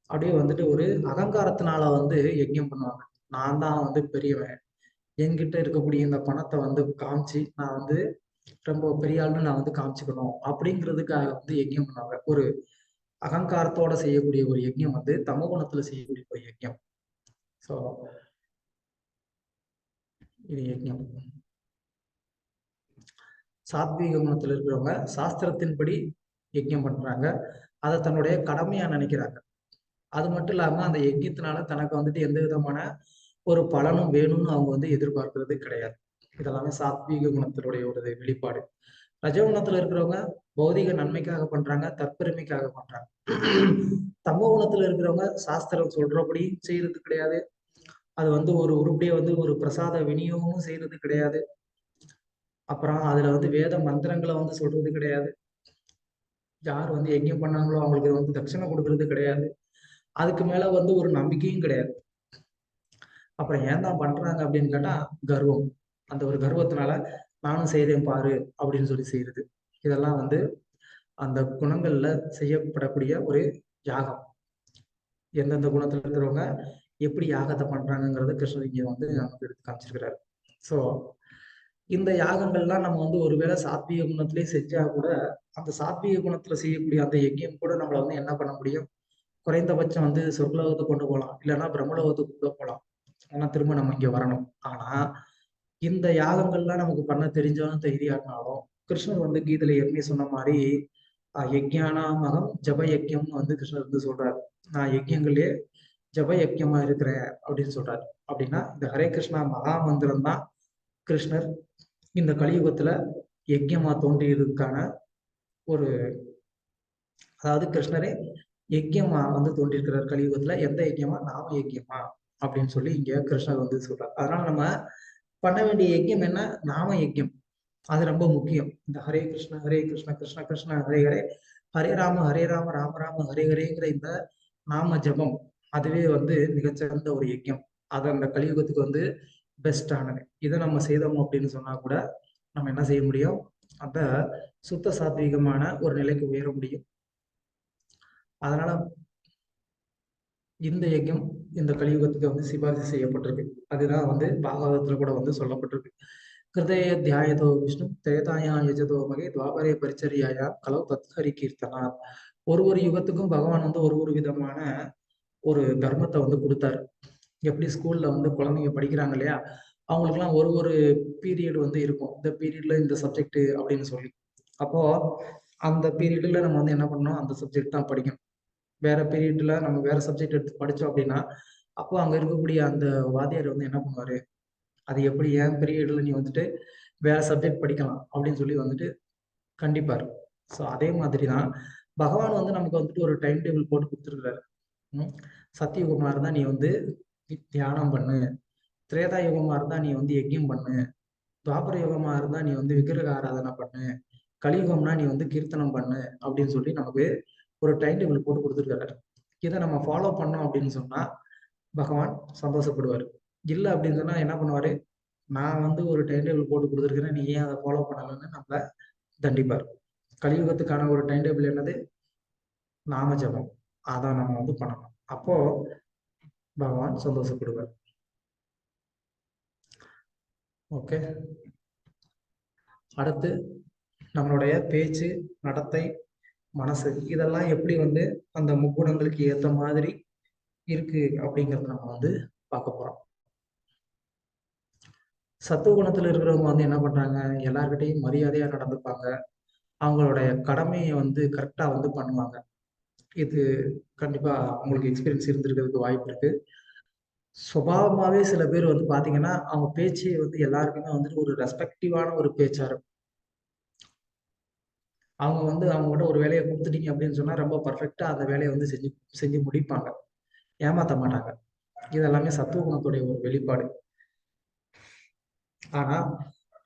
Speaker 1: அப்படியே வந்துட்டு ஒரு அகங்காரத்தினால வந்து யஜ்யம் பண்ணுவாங்க. நான் தான் வந்து பெரியவன், என்கிட்ட இருக்கக்கூடிய இந்த பணத்தை வந்து காமிச்சு நான் வந்து ரொம்ப பெரிய ஆளுன்னு நான் வந்து காமிச்சுக்கணும் அப்படிங்கிறதுக்காக வந்து யஜ்யம் பண்ணுவாங்க. ஒரு அகங்காரத்தோட செய்யக்கூடிய ஒரு யஜ்யம் வந்து தமோ குணத்துல செய்யக்கூடிய ஒரு யஜ்யம். ஸோ இது யஜ்யம். சாத்வீக குணத்துல இருக்கிறவங்க சாஸ்திரத்தின்படி யஜ்யம் பண்றாங்க, அதை தன்னுடைய கடமையா நினைக்கிறாங்க. அது மட்டும் இல்லாம அந்த யஜ்யத்தினால தனக்கு வந்துட்டு எந்த விதமான ஒரு பலனும் வேணும்னு அவங்க வந்து எதிர்பார்க்கிறது கிடையாது. இதெல்லாமே சாத்வீக குணத்தினுடைய ஒரு வெளிப்பாடு. ரஜகுணத்துல இருக்கிறவங்க பௌதிக நன்மைக்காக பண்றாங்க, தற்பெருமைக்காக பண்றாங்க. தமோ குணத்துல இருக்கிறவங்க சாஸ்திரம் சொல்றபடி செய்யறது கிடையாது. அது வந்து ஒரு உருப்படியா வந்து ஒரு பிரசாத விநியோகமும் செய்யறது கிடையாது. அப்புறம் அதுல வந்து வேத மந்திரங்களை வந்து சொல்றது கிடையாது. யார் வந்து யஜ்யம் பண்ணாங்களோ அவங்களுக்கு வந்து தட்சணை கொடுக்கறது கிடையாது. அதுக்கு மேல வந்து ஒரு நம்பிக்கையும் கிடையாது. அப்புறம் ஏன் தான் பண்றாங்க அப்படின்னு கேட்டா கர்வம். அந்த ஒரு கர்வத்தினால நானும் செய்தேன் பாரு அப்படின்னு சொல்லி செய்யறது. இதெல்லாம் வந்து அந்த குணங்கள்ல செய்யப்படக்கூடிய ஒரு யாகம். எந்தெந்த குணத்துல இருக்கிறவங்க எப்படி யாகத்தை பண்றாங்கிறத கிருஷ்ணர் இங்க வந்து நமக்கு எடுத்து காமிச்சிருக்கிறாரு. ஸோ இந்த யாகங்கள்லாம் நம்ம வந்து ஒருவேளை சாத்வீக குணத்திலே செஞ்சா கூட அந்த சாத்வீக குணத்துல செய்யக்கூடிய அந்த யஜ்யம் கூட நம்மள வந்து என்ன பண்ண முடியும், குறைந்தபட்சம் வந்து சொர்க்கலோகத்தை கொண்டு போகலாம், இல்லைன்னா பிரம்மலோகத்துக்கு கூட போகலாம். ஆனா திரும்ப நம்ம இங்க வரணும். ஆனா இந்த யாகங்கள்லாம் நமக்கு பண்ண தெரிஞ்சாலும் தெரியாட்டாலும் கிருஷ்ணர் வந்து கீதையில ஏற்கனவே சொன்ன மாதிரி யஜ்ஞானாமகம் ஜப யஜ்யம்னு வந்து கிருஷ்ணர் வந்து சொல்றாரு. நான் யஜ்யங்களே ஜப யஜ்யமா இருக்கிறேன் அப்படின்னு சொல்றாரு. அப்படின்னா இந்த ஹரே கிருஷ்ணா மகா மந்திரம் தான் கிருஷ்ணர் இந்த கலியுகத்துல யஜ்யமா தோன்றியதுக்கான ஒரு, அதாவது கிருஷ்ணரே யஜ்யமா வந்து தோன்றியிருக்கிறார் கலியுகத்துல. எந்த யஜ்யமா, நாம யஜ்யமா அப்படின்னு சொல்லி இங்க கிருஷ்ணர் வந்து சொல்றார். அதனால நம்ம பண்ண வேண்டிய யஜ்யம் என்ன, நாம யஜ்யம். அது ரொம்ப முக்கியம். இந்த ஹரே கிருஷ்ண கிருஷ்ண கிருஷ்ண ஹரே ஹரே, ஹரே ராம ராம ராம ஹரே ஹரேங்கிற இந்த நாம ஜபம் அதுவே வந்து மிகச்சிறந்த ஒரு யஜ்யம். அது அந்த கலியுகத்துக்கு வந்து பெஸ்ட் ஆனது. இதை நம்ம செய்தோம் அப்படின்னு சொன்னா கூட நம்ம என்ன செய்ய முடியும், அந்த சுத்த சாத்வீகமான ஒரு நிலைக்கு உயர முடியும். அதனால இந்த யஜ்யம் இந்த கலியுகத்துக்கு வந்து சிபாரிசு செய்யப்பட்டிருக்கு. அதுதான் வந்து பாகவதத்துல கூட வந்து சொல்லப்பட்டிருக்கு. ஹிருதய தியாயதோ விஷ்ணு திரேதாயா யஜதோ மகே துவாபரே பரிச்சரியாயா கலவு தத்ஹரி கீர்த்தனா. ஒரு யுகத்துக்கும் பகவான் வந்து ஒரு விதமான ஒரு தர்மத்தை வந்து கொடுத்தாரு. எப்படி ஸ்கூல்ல வந்து குழந்தைங்க படிக்கிறாங்க இல்லையா, அவங்களுக்குலாம் ஒரு பீரியட் வந்து இருக்கும், இந்த பீரியட்ல இந்த சப்ஜெக்ட் அப்படின்னு சொல்லி. அப்போ அந்த பீரியட்ல நம்ம வந்து என்ன பண்ணணும், அந்த சப்ஜெக்ட் தான் படிக்கணும். வேற பீரியட்ல நம்ம வேற சப்ஜெக்ட் எடுத்து படிச்சோம் அப்படின்னா, அப்போ அங்க இருக்கக்கூடிய அந்த வாத்தியார் வந்து என்ன பண்ணுவாரு, அது எப்படி என் பீரியட்ல நீ வந்துட்டு வேற சப்ஜெக்ட் படிக்கலாம் அப்படின்னு சொல்லி வந்துட்டு கண்டிப்பாரு. ஸோ அதே மாதிரி தான் பகவான் வந்து நமக்கு வந்துட்டு ஒரு டைம் டேபிள் போட்டு குடுத்துருக்காரு. ம். சத்தியயுகமா இருந்தா நீ வந்து தியானம் பண்ணு. திரேதா யுகமா இருந்தா நீ வந்து யஜ்ஞம் பண்ணு. துவாபர யுகமா இருந்தா நீ வந்து விக்கிரக ஆராதனை பண்ணு. கலியுகம்னா நீ வந்து கீர்த்தனம் பண்ணு அப்படின்னு சொல்லி நமக்கு ஒரு டைம் டேபிள் போட்டு குடுத்துருக்காரு. இத நம்ம ஃபாலோ பண்ணோம் அப்படின்னு சொன்னா, பகவான் சந்தோஷப்படுவாரு. இல்ல அப்படின்னு சொன்னா என்ன பண்ணுவாரு, நான் வந்து ஒரு டைம் டேபிள் போட்டு குடுத்துருக்கிறேன். நீ ஏன் அத ஃபாலோ பண்ணலன்னு நம்மள தண்டிப்பார். கலியுகத்துக்கான ஒரு டைம் டேபிள் என்னது? நாம ஜெபம். அத நம்ம வந்து பண்ணணும். அப்போ பகவான் சந்தோஷப்படுவார். ஓகே. அடுத்து நம்மளுடைய பேச்சு, நடத்தை, மனசு இதெல்லாம் எப்படி வந்து அந்த முக்குணங்களுக்கு ஏத்த மாதிரி இருக்கு அப்படிங்கிறத நம்ம வந்து பார்க்க போறோம். சத்துவகுணத்துல இருக்கிறவங்க வந்து என்ன பண்றாங்க, எல்லார்கிட்டயும் மரியாதையா நடந்துப்பாங்க. அவங்களுடைய கடமைய வந்து கரெக்ட்டா வந்து பண்ணுவாங்க. இது கண்டிப்பா உங்களுக்கு எக்ஸ்பீரியன்ஸ் இருந்திருக்கிறதுக்கு வாய்ப்பு இருக்கு. சுபாவமாவே சில பேர் வந்து பார்த்தீங்கன்னா, அவங்க பேச்சு வந்து எல்லாருக்குமே வந்துட்டு ஒரு ரெஸ்பெக்டிவான ஒரு பேச்சா இருக்கும். அவங்க வந்து அவங்ககிட்ட ஒரு வேலைய குடுத்துட்டீங்க அப்படின்னு சொன்னா, ரொம்ப பெர்ஃபெக்ட்டா அந்த வேலைய வந்து செஞ்சு செஞ்சு முடிப்பாங்க. ஏமாத்த மாட்டாங்க. இது எல்லாமே சத்துவ குணத்துடைய ஒரு வெளிப்பாடு. ஆனா,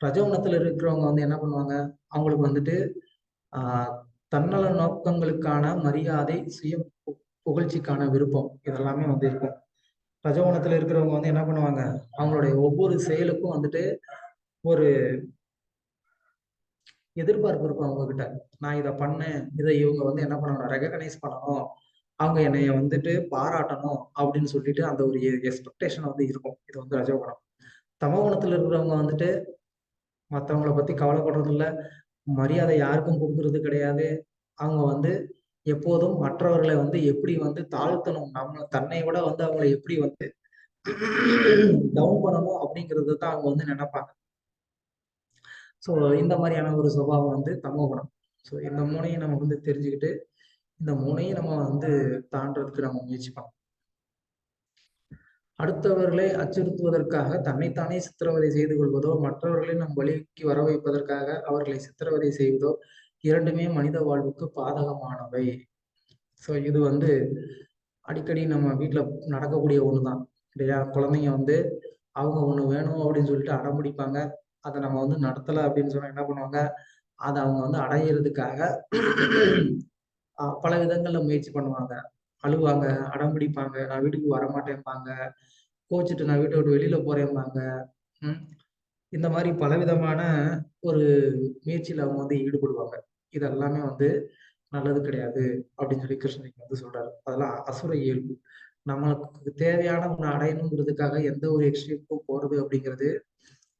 Speaker 1: ரஜோகுணத்துல இருக்கிறவங்க வந்து என்ன பண்ணுவாங்க, அவங்களுக்கு வந்துட்டு ஆ தன்னல நோக்கங்களுக்கான மரியாதை, சுய புகழ்ச்சிக்கான விருப்பம் இதெல்லாமே வந்து இருக்கும். ரஜோகுணத்துல இருக்கிறவங்க வந்து என்ன பண்ணுவாங்க, அவங்களுடைய ஒவ்வொரு செயலுக்கும் வந்துட்டு ஒரு எதிர்பார்ப்பு இருக்கும் அவங்ககிட்ட. நான் இத பண்ணேன். இத இவங்க வந்து என்ன பண்ணணும், ரெகக்னைஸ் பண்ணணும். அவங்க என்னைய வந்துட்டு பாராட்டணும் அப்படின்னு சொல்லிட்டு அந்த ஒரு எக்ஸ்பெக்டேஷன் வந்து இருக்கும். இது வந்து ரஜோகுணம். தமோகுணத்துல இருக்கிறவங்க வந்துட்டு மத்தவங்கள பத்தி கவலைப்படுறது இல்ல. மரியாதை யாருக்கும் குடுக்குறது கிடையாது. அவங்க வந்து எப்போதும் மற்றவர்களை வந்து எப்படி வந்து தாழ்த்தணும், தன்னை விட வந்து அவங்கள எப்படி வந்து டவுன் பண்ணணும் அப்படிங்கிறது தான் அவங்க வந்து நினைப்பாங்க. ஸோ இந்த மாதிரியான ஒரு சுபாவம் வந்து தமோகுணம். ஸோ இந்த 3யும் நம்ம வந்து தெரிஞ்சுக்கிட்டு, இந்த 3யும் நம்ம வந்து தாண்டுறதுக்கு நம்ம முயற்சி பண்ணணும். அடுத்தவர்களை அச்சுறுத்துவதற்காக தன்னைத்தானே சித்திரவதை செய்து கொள்வதோ, மற்றவர்களை நம் வழிக்கு வர வைப்பதற்காக அவர்களை சித்திரவதை செய்வதோ, 2மே மனித வாழ்வுக்கு பாதகமானவை. ஸோ இது வந்து அடிக்கடி நம்ம வீட்ல நடக்கக்கூடிய ஒண்ணுதான். இல்லையா? குழந்தைங்க வந்து அவங்க ஒண்ணு வேணும் அப்படின்னு சொல்லிட்டு அடம் பிடிப்பாங்க. அத நம்ம வந்து நடத்தல அப்படின்னு சொன்னா என்ன பண்ணுவாங்க, அத அவங்க வந்து அடையறதுக்காக பல விதங்கள்ல முயற்சி பண்ணுவாங்க. அழுவாங்க, அடம் பிடிப்பாங்க, நான் வீட்டுக்கு வரமாட்டேன்பாங்க, கோச்சுட்டு நான் வீட்ட விட்டு வெளியில போறேன்பாங்க. ம். இந்த மாரி பலவிதமான ஒரு முயற்சியில அவங்க வந்து ஈடுபடுவாங்க. இது எல்லாமே வந்து நல்லது கிடையாது அப்படின்னு சொல்லி கிருஷ்ணர் இங்க வந்து சொல்றாரு. அதெல்லாம் அசுர இயல்பு. நமக்கு தேவையான ஒண்ணு அடையணுங்கிறதுக்காக எந்த ஒரு எக்ஸ்ட்ரீமுக்கும் போறது அப்படிங்கிறது,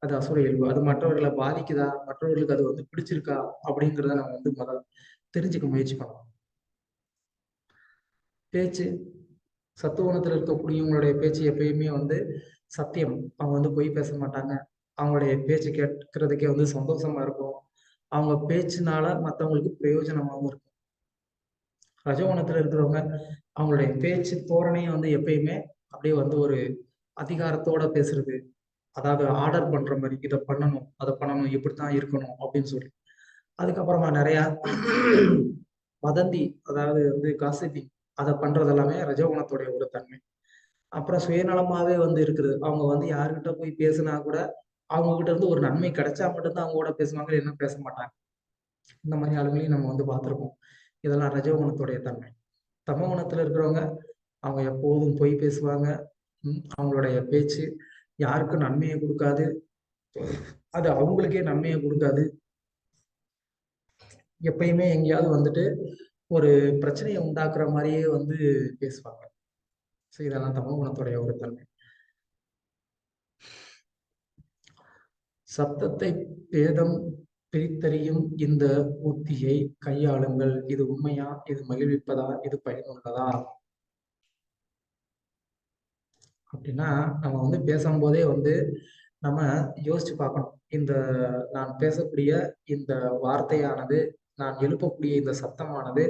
Speaker 1: அது அசுர இயல்பு. அது மற்றவர்கள பாதிக்குதா? மற்றவர்களுக்கு அது வந்து பிடிச்சிருக்கா? அப்படிங்கிறத நம்ம வந்து தெரிஞ்சுக்க முயற்சி பண்ணணும். பேச்சு, சத்துவகுணத்துல இருக்கக்கூடியவங்களுடைய பேச்சு எப்பயுமே வந்து சத்தியம். அவங்க வந்து பொய் பேச மாட்டாங்க. அவங்களுடைய பேச்சு கேட்கறதுக்கே வந்து சந்தோஷமா இருக்கும். அவங்க பேச்சுனால மத்தவங்களுக்கு பிரயோஜனமாவும் இருக்கும். ரஜோகுணத்துல இருக்கிறவங்க அவங்களுடைய பேச்சு தோரணையும் வந்து எப்பயுமே அப்படியே வந்து ஒரு அதிகாரத்தோட பேசுறது. அதாவது ஆர்டர் பண்ற மாரி, இத பண்ணணும், அத பண்ணணும், இப்படித்தான் இருக்கணும் அப்படின்னு சொல்லி. அதுக்கப்புறமா நெறையா வதந்தி, அதாவது வந்து காசிப்பிங் அத பண்றது எல்லாமே ரஜோகுணத்துடைய ஒரு தன்மை. அப்புறம் சுயநலமாவே வந்து இருக்குது. அவங்க வந்து யார்கிட்ட போய் பேசினா கூட, அவங்க கிட்ட இருந்து ஒரு நன்மை கிடைச்சா மட்டும் தான் அவங்க கூட பேசுவாங்க, இல்லைன்னா பேச மாட்டாங்க. இந்த மாரி ஆளுங்களையும் நம்ம வந்து பார்த்திருப்போம். இதெல்லாம் ரஜோகுணத்துடைய தன்மை. தமோகுணத்துல இருக்கிறவங்க, அவங்க எப்போதும் பொய் பேசுவாங்க. அவங்களுடைய பேச்சு யாருக்கும் நன்மைய குடுக்காது. அது அவங்களுக்கே நன்மைய குடுக்காது. எப்பயுமே எங்கேயாவது வந்துட்டு ஒரு பிரச்சனைய உண்டாக்குற மாரியே வந்து பேசுவாங்க. ஸோ இதெல்லாம் தமோகுணத்துடைய ஒரு தன்மை. சத்தத்தை பேதம் பிரித்தறியும் இந்த உத்தியை கையாளுங்கள். இது உண்மையா? இது மகிழ்விப்பதா? இது பயனுள்ளதா? அப்படின்னா, நம்ம வந்து பேசம்போதே வந்து நம்ம யோசிச்சு பார்க்கணும். நான் பேசக்கூடிய இந்த வார்த்தையானது நான் எழுப்பக்கூடிய இந்த சத்தமானது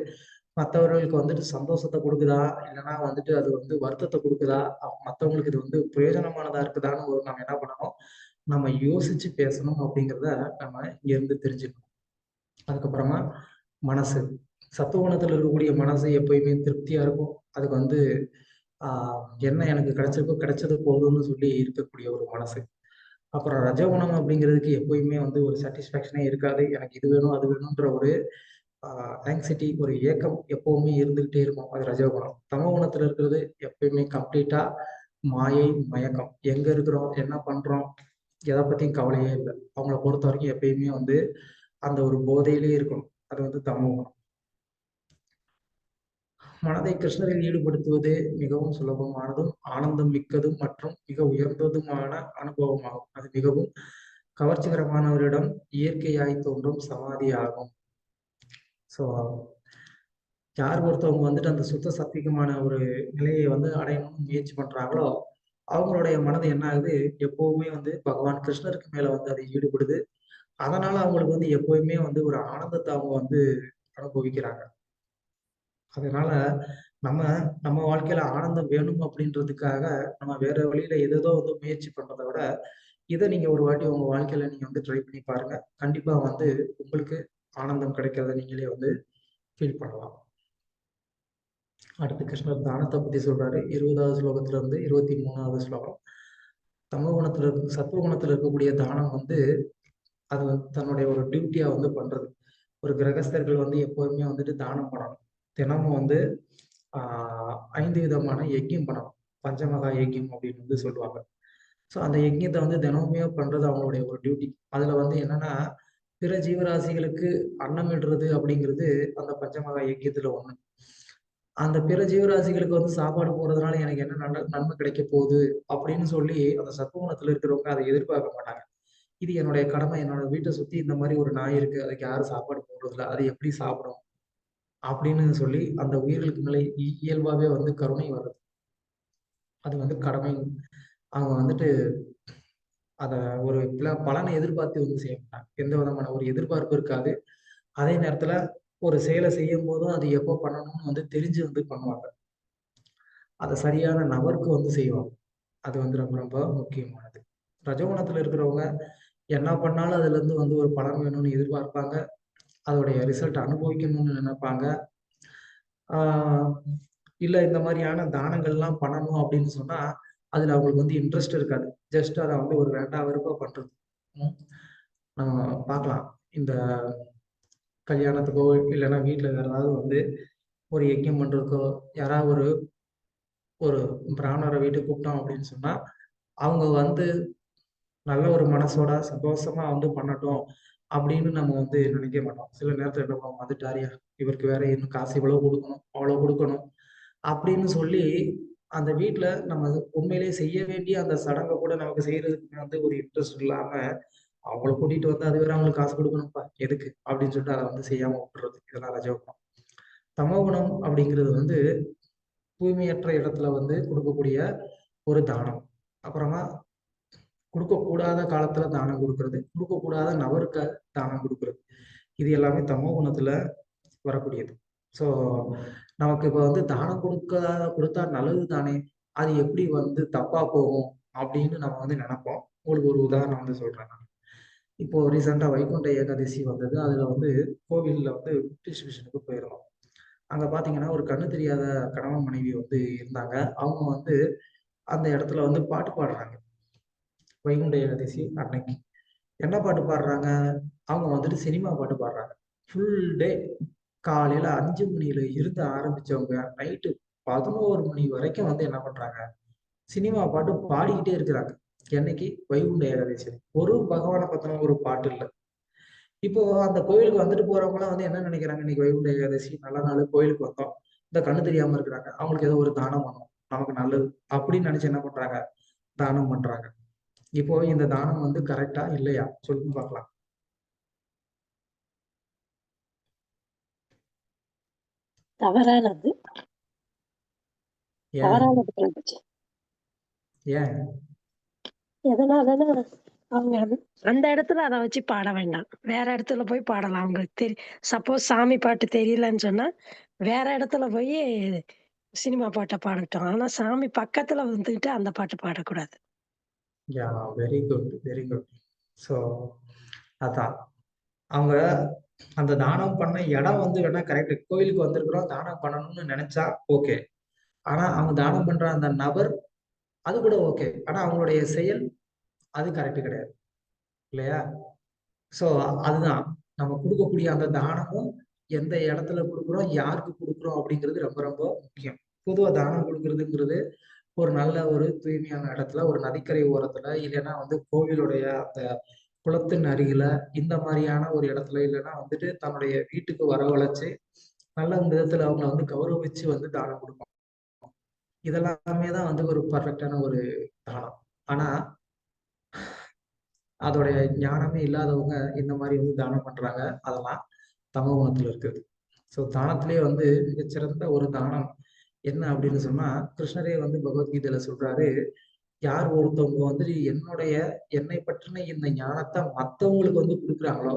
Speaker 1: மற்றவர்களுக்கு வந்துட்டு சந்தோஷத்தை கொடுக்குதா, இல்லைன்னா வந்துட்டு அது வந்து வருத்தத்தை கொடுக்குதா, மற்றவங்களுக்கு இது வந்து பிரயோஜனமானதா இருக்குதான்னு நம்ம என்ன பண்ணணும், நம்ம யோசிச்சு பேசணும் அப்படிங்கிறத நம்ம இங்கிருந்து தெரிஞ்சுக்கணும். அதுக்கப்புறமா மனசு. சத்துவகுணத்துல இருக்கக்கூடிய மனசு எப்பயுமே திருப்தியா இருக்கும். அதுக்கு வந்து என்ன எனக்கு கிடைச்சிருக்கோ கிடைச்சது போதும்னு சொல்லி இருக்கக்கூடிய ஒரு மனசு. அப்புறம் ரஜோகுணம் அப்படிங்கிறதுக்கு எப்பயுமே வந்து ஒரு சாட்டிஸ்ஃபேக்ஷனே இருக்காது. எனக்கு இது வேணும், அது வேணுன்ற ஒரு ஆங்ஸைட்டி, ஒரு ஏக்கம் எப்பவுமே இருந்துகிட்டே இருக்கும். அது ரஜோகுணம். தமோகுணத்துல இருக்கிறது எப்பயுமே கம்ப்ளீட்டா மாயை, மயக்கம். எங்க இருக்கிறோம், என்ன பண்றோம், எதை பத்தியும் கவலையே இல்ல. அவங்கள பொறுத்தவரைக்கும் எப்பயுமே வந்து அந்த ஒரு போதையிலே இருக்கணும். அது வந்து தமோகுணம். மனதை கிருஷ்ணரில் ஈடுபடுத்துவது மிகவும் சுலபமானதும், ஆனந்தம் மிக்கதும் மற்றும் மிக உயர்ந்ததுமான அனுபவமாகும். அது மிகவும் கவர்ச்சிகரமானவரிடம் இயற்கையாய் தோன்றும் சமாதி ஆகும். ஸோ யார் ஒருத்தவங்க வந்துட்டு அந்த சுத்த சாத்விகமான ஒரு நிலையை வந்து அடையணும்னு முயற்சி பண்றாங்களோ, அவங்களுடைய மனது என்ன ஆகுது, எப்பவுமே வந்து பகவான் கிருஷ்ணருக்கு மேல வந்து அது ஈடுபடுது. அதனால அவங்களுக்கு வந்து எப்பவுமே வந்து ஒரு ஆனந்தத்தை அவங்க வந்து அனுபவிக்கிறாங்க. அதனால நம்ம நம்ம வாழ்க்கையில ஆனந்தம் வேணும் அப்படின்றதுக்காக நம்ம வேற வழியில ஏதேதோ வந்து முயற்சி பண்றத விட, இத நீங்க ஒரு வாட்டி உங்க வாழ்க்கையில நீங்க வந்து ட்ரை பண்ணி பாருங்க. கண்டிப்பா வந்து உங்களுக்கு ஆனந்தம் கிடைக்கிறத நீங்களே வந்து ஃபீல் பண்ணலாம். அடுத்து கிருஷ்ணர் தானத்தை பத்தி சொல்றாரு. 20வது ஸ்லோகத்துல இருந்து 23வது ஸ்லோகம். தமோ குணத்துல சத்துவ குணத்துல இருக்கக்கூடிய தானம் வந்து அது வந்து தன்னுடைய ஒரு டியூட்டியா வந்து பண்றது. ஒரு கிரகஸ்தர்கள் வந்து எப்போதுமே வந்துட்டு தானம் பண்ணணும். தினமும் வந்து 5 விதமான யஜ்யம் பண்ணணும். பஞ்சமகா யஜ்யம் அப்படின்னு வந்து சொல்லுவாங்க. ஸோ அந்த யஜ்யத்த வந்து தினமுமே பண்றது அவங்களுடைய ஒரு டியூட்டி. அதுல வந்து என்னன்னா, பிற ஜீவராசிகளுக்கு அன்னமிடுறது அப்படிங்கிறது அந்த பஞ்சமகா யஜ்யத்துல ஒண்ணு. அந்த பிற ஜீவராசிகளுக்கு வந்து சாப்பாடு போடுறதுனால எனக்கு என்ன நன்மை கிடைக்க போகுது அப்படின்னு சொல்லி அந்த சத்துவகுணத்துல இருக்கிறவங்க அதை எதிர்பார்க்க மாட்டாங்க. இது என்னுடைய கடமை. என்னோட வீட்டை சுத்தி இந்த மாதிரி ஒரு நாய் இருக்கு. அதுக்கு யாரும் சாப்பாடு போடுறதில்ல. அது எப்படி சாப்பிடும்? அப்படின்னு சொல்லி அந்த உயிர்களுக்கு மேலே இயல்பாவே வந்து கருணை வருது. அது வந்து கடமை. அவங்க வந்துட்டு அத ஒரு பலனை எதிர்பார்த்து வந்து செய்ய மாட்டாங்க. எந்த விதமான ஒரு எதிர்பார்ப்பு இருக்காது. அதே நேரத்துல ஒரு செயலை செய்யும் போதும் அது எப்போ பண்ணணும்னு வந்து தெரிஞ்சு வந்து பண்ணுவாங்க. அத சரியான நபருக்கு வந்து செய்வாங்க. அது வந்து ரொம்ப ரொம்ப முக்கியமானது. ரஜோகுணத்துல இருக்கிறவங்க என்ன பண்ணாலும் அதுலேருந்து வந்து ஒரு பலன் வேணும்னு எதிர்பார்ப்பாங்க. அதோடைய ரிசல்ட் அனுபவிக்கணும்னு நினைப்பாங்க. ஆ இல்ல இந்த மாதிரியான தானங்கள்லாம் பண்ணணும் அப்படின்னு சொன்னா, அதுல அவங்களுக்கு வந்து இன்ட்ரெஸ்ட் இருக்காது. ஜஸ்ட் அத வந்து ஒரு வேண்டா வெறுப்பா பண்றது. ம். நம்ம பார்க்கலாம். இந்த கல்யாணத்துக்கோ, இல்லன்னா வீட்ல வேற ஏதாவது வந்து ஒரு யஜ்ஞம் பண்றதுக்கோ, யாராவது ஒரு ஒரு பிராமணர வீட்டுக்கு கூப்பிட்டோம் அப்படின்னு சொன்னா, அவங்க வந்து நல்ல ஒரு மனசோட சந்தோஷமா வந்து பண்ணட்டும் அப்படின்னு நம்ம வந்து நினைக்க மாட்டோம். சில நேரத்துல என்ன பண்ணுவோம், வந்துட்டாருயா, இவருக்கு வேற இன்னும் காசு இவ்வளவு குடுக்கணும், அவ்வளவு குடுக்கணும் அப்படின்னு சொல்லி, அந்த வீட்ல நம்ம உண்மையிலேயே செய்ய வேண்டிய அந்த சடங்க கூட நமக்கு செய்யறதுக்கு வந்து ஒரு இன்ட்ரெஸ்ட் இல்லாம, அவங்கள கூட்டிட்டு வந்து அது வேற அவங்களுக்கு காசு குடுக்கணும்ப்பா, எதுக்கு? அப்படின்னு சொல்லிட்டு அத வந்து செய்யாம விட்டுறது. இதெல்லாம் ரஜோகுணம். தமோகுணம் அப்படிங்கிறது வந்து தூய்மையற்ற இடத்துல வந்து குடுக்கக்கூடிய ஒரு தானம். அப்புறமா குடுக்கக்கூடாத காலத்துல தானம் குடுக்குறது. குடுக்கக்கூடாத நபருக்கு தானம் குடுக்குறது. இது எல்லாமே தமோ குணத்துல வரக்கூடியது. ஸோ, நமக்கு இப்ப வந்து தானம் குடுத்தா நல்லது தானே! அது எப்படி வந்து தப்பா போகும்? அப்படின்னு நம்ம வந்து நெனைப்போம். உங்களுக்கு ஒரு உதாரணம் வந்து சொல்றேன் நானு. இப்போ ரீசென்ட்டா வைகுண்ட ஏகாதசி வந்தது. அதுல வந்து கோவில்ல வந்து டிஸ்ட்ரிபியூஷனுக்கு போயிருந்தோம். அங்க பார்த்தீங்கன்னா, ஒரு கண்ணு தெரியாத கணவன், மனைவி வந்து இருந்தாங்க. அவங்க வந்து அந்த இடத்துல வந்து பாட்டு பாடுறாங்க. வைகுண்ட ஏகாதசி அன்னைக்கு. என்ன பாட்டு பாடுறாங்க? அவங்க வந்துட்டு சினிமா பாட்டு பாடுறாங்க. ஃபுல் டே காலையில 5 மணியில இருந்து ஆரம்பிச்சவங்க, நைட்டு 11 மணி வரைக்கும் வந்து என்ன பண்றாங்க? சினிமா பாட்டு பாடிக்கிட்டே இருக்கிறாங்க. என்னைக்கு? வைகுண்ட ஏகாதசி. ஒரு பகவான பத்தின ஒரு பாட்டு இல்ல. இப்போ அந்த கோயிலுக்கு வந்துட்டு போறவங்கலாம் வந்து என்ன நினைக்கிறாங்க? இன்னைக்கு வைகுண்ட ஏகாதசி, நல்ல நாளு, கோயிலுக்கு வந்தோம். இந்த கண்ணு தெரியாம இருக்கிறாங்க. அவங்களுக்கு ஏதோ ஒரு தானம் பண்ணணும். நமக்கு நல்லது. அப்படின்னு நினைச்சு என்ன பண்றாங்க? தானம் பண்றாங்க. இப்போ இந்த தானம் வந்து கரெக்ட்டா? இல்லையா? சொல்லுங்க பார்க்கலாம்.
Speaker 3: தவறானது.
Speaker 1: ஏன்?
Speaker 3: தவறானது பிரபுஜி.
Speaker 1: ஏன்?
Speaker 3: எதனாலன்னா அவங்க அந்த இடத்துல அத வச்சு பாட வேண்டாம். வேற இடத்துல போய் பாடலாம். அவங்களுக்கு சப்போஸ் சாமி பாட்டு தெரியலன்னு சொன்னா, வேற இடத்துல போயி சினிமா பாட்ட பாடட்டும். ஆனா சாமி பக்கத்துல வந்துகிட்டு அந்த பாட்டு பாடக்கூடாது.
Speaker 1: Yeah, very good, very good. So அதான். அவங்க அந்த தானம் பண்ண இடம் வந்து வேணா கரெக்ட். கோயிலுக்கு வந்திருக்கிறோம், தானம் பண்ணணும்னு நினைச்சா ஓகே. ஆனா அவங்க தானம் பண்ற அந்த நபர் அது கூட ஓகே. ஆனா அவங்களுடைய செயல் அது கரெக்ட் கிடையாது. இல்லையா? ஸோ அதுதான். நம்ம குடுக்கக்கூடிய அந்த தானமும் எந்த இடத்துல குடுக்குறோம், யாருக்கு குடுக்குறோம் அப்படிங்கிறது ரொம்ப ரொம்ப முக்கியம். பொதுவா தானம் குடுக்குறதுங்கிறது ஒரு நல்ல ஒரு தூய்மையான இடத்துல, ஒரு நதிக்கரை ஓரத்துல, இல்லைன்னா வந்து கோவிலுடைய அந்த குளத்தின் அருகில, இந்த மாரியான ஒரு இடத்துல, இல்லைன்னா வந்துட்டு தன்னுடைய வீட்டுக்கு வரவழைச்சு, நல்ல விதத்துல அவங்கள வந்து கௌரவிச்சு வந்து தானம் குடுக்கணும். இதெல்லாமே தான் வந்து ஒரு பெர்ஃபெக்ட்டான ஒரு தானம். ஆனா, அதோடைய ஞானமே இல்லாதவங்க இந்த மாரி வந்து தானம் பண்றாங்க. அதெல்லாம் தமோ குணத்துல இருக்குது. ஸோ தானத்திலேயே வந்து மிகச்சிறந்த ஒரு தானம் என்ன அப்படின்னு சொன்னா, கிருஷ்ணரே வந்து பகவத்கீதையில சொல்றாரு, யார் ஒருத்தவங்க வந்துட்டு என்னை பற்றின இந்த ஞானத்த மத்தவங்களுக்கு வந்து குடுக்குறாங்களோ,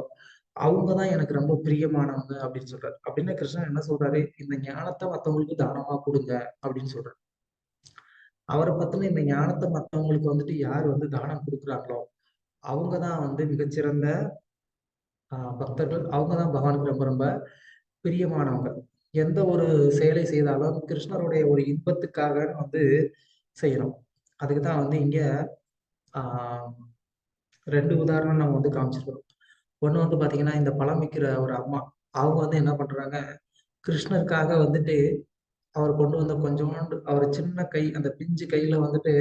Speaker 1: அவங்க தான் எனக்கு ரொம்ப பிரியமானவங்க அப்படின்னு சொல்றாரு. அப்படின்னா கிருஷ்ணர் என்ன சொல்றாரு, இந்த ஞானத்த மத்தவங்களுக்கு தானமா குடுங்க அப்படின்னு சொல்றாரு. அவர பத்தின இந்த ஞானத்த மத்தவங்களுக்கு வந்துட்டு யார் வந்து தானம் குடுக்குறாங்களோ, அவங்க தான் வந்து மிகச்சிறந்த பக்தர்கள். அவங்க தான் பகவானுக்கு ரொம்ப ரொம்ப பிரியமானவங்க. எந்த ஒரு செயலை செய்தாலும் கிருஷ்ணருடைய ஒரு இன்பத்துக்காக வந்து செய்யணும். அதுக்கு தான் வந்து இங்க ஆ 2 உதாரணம் நம்ம வந்து காமிச்சிருக்கிறோம். ஒண்ணு வந்து பாத்தீங்கன்னா, இந்த பழம் விக்கிற ஒரு அம்மா. அவங்க வந்து என்ன பண்றாங்க, கிருஷ்ணருக்காக வந்துட்டு அவர் கொண்டு வந்த கொஞ்சோண்டு அவர் சின்ன கை, அந்த பிஞ்சு கையில வந்துட்டு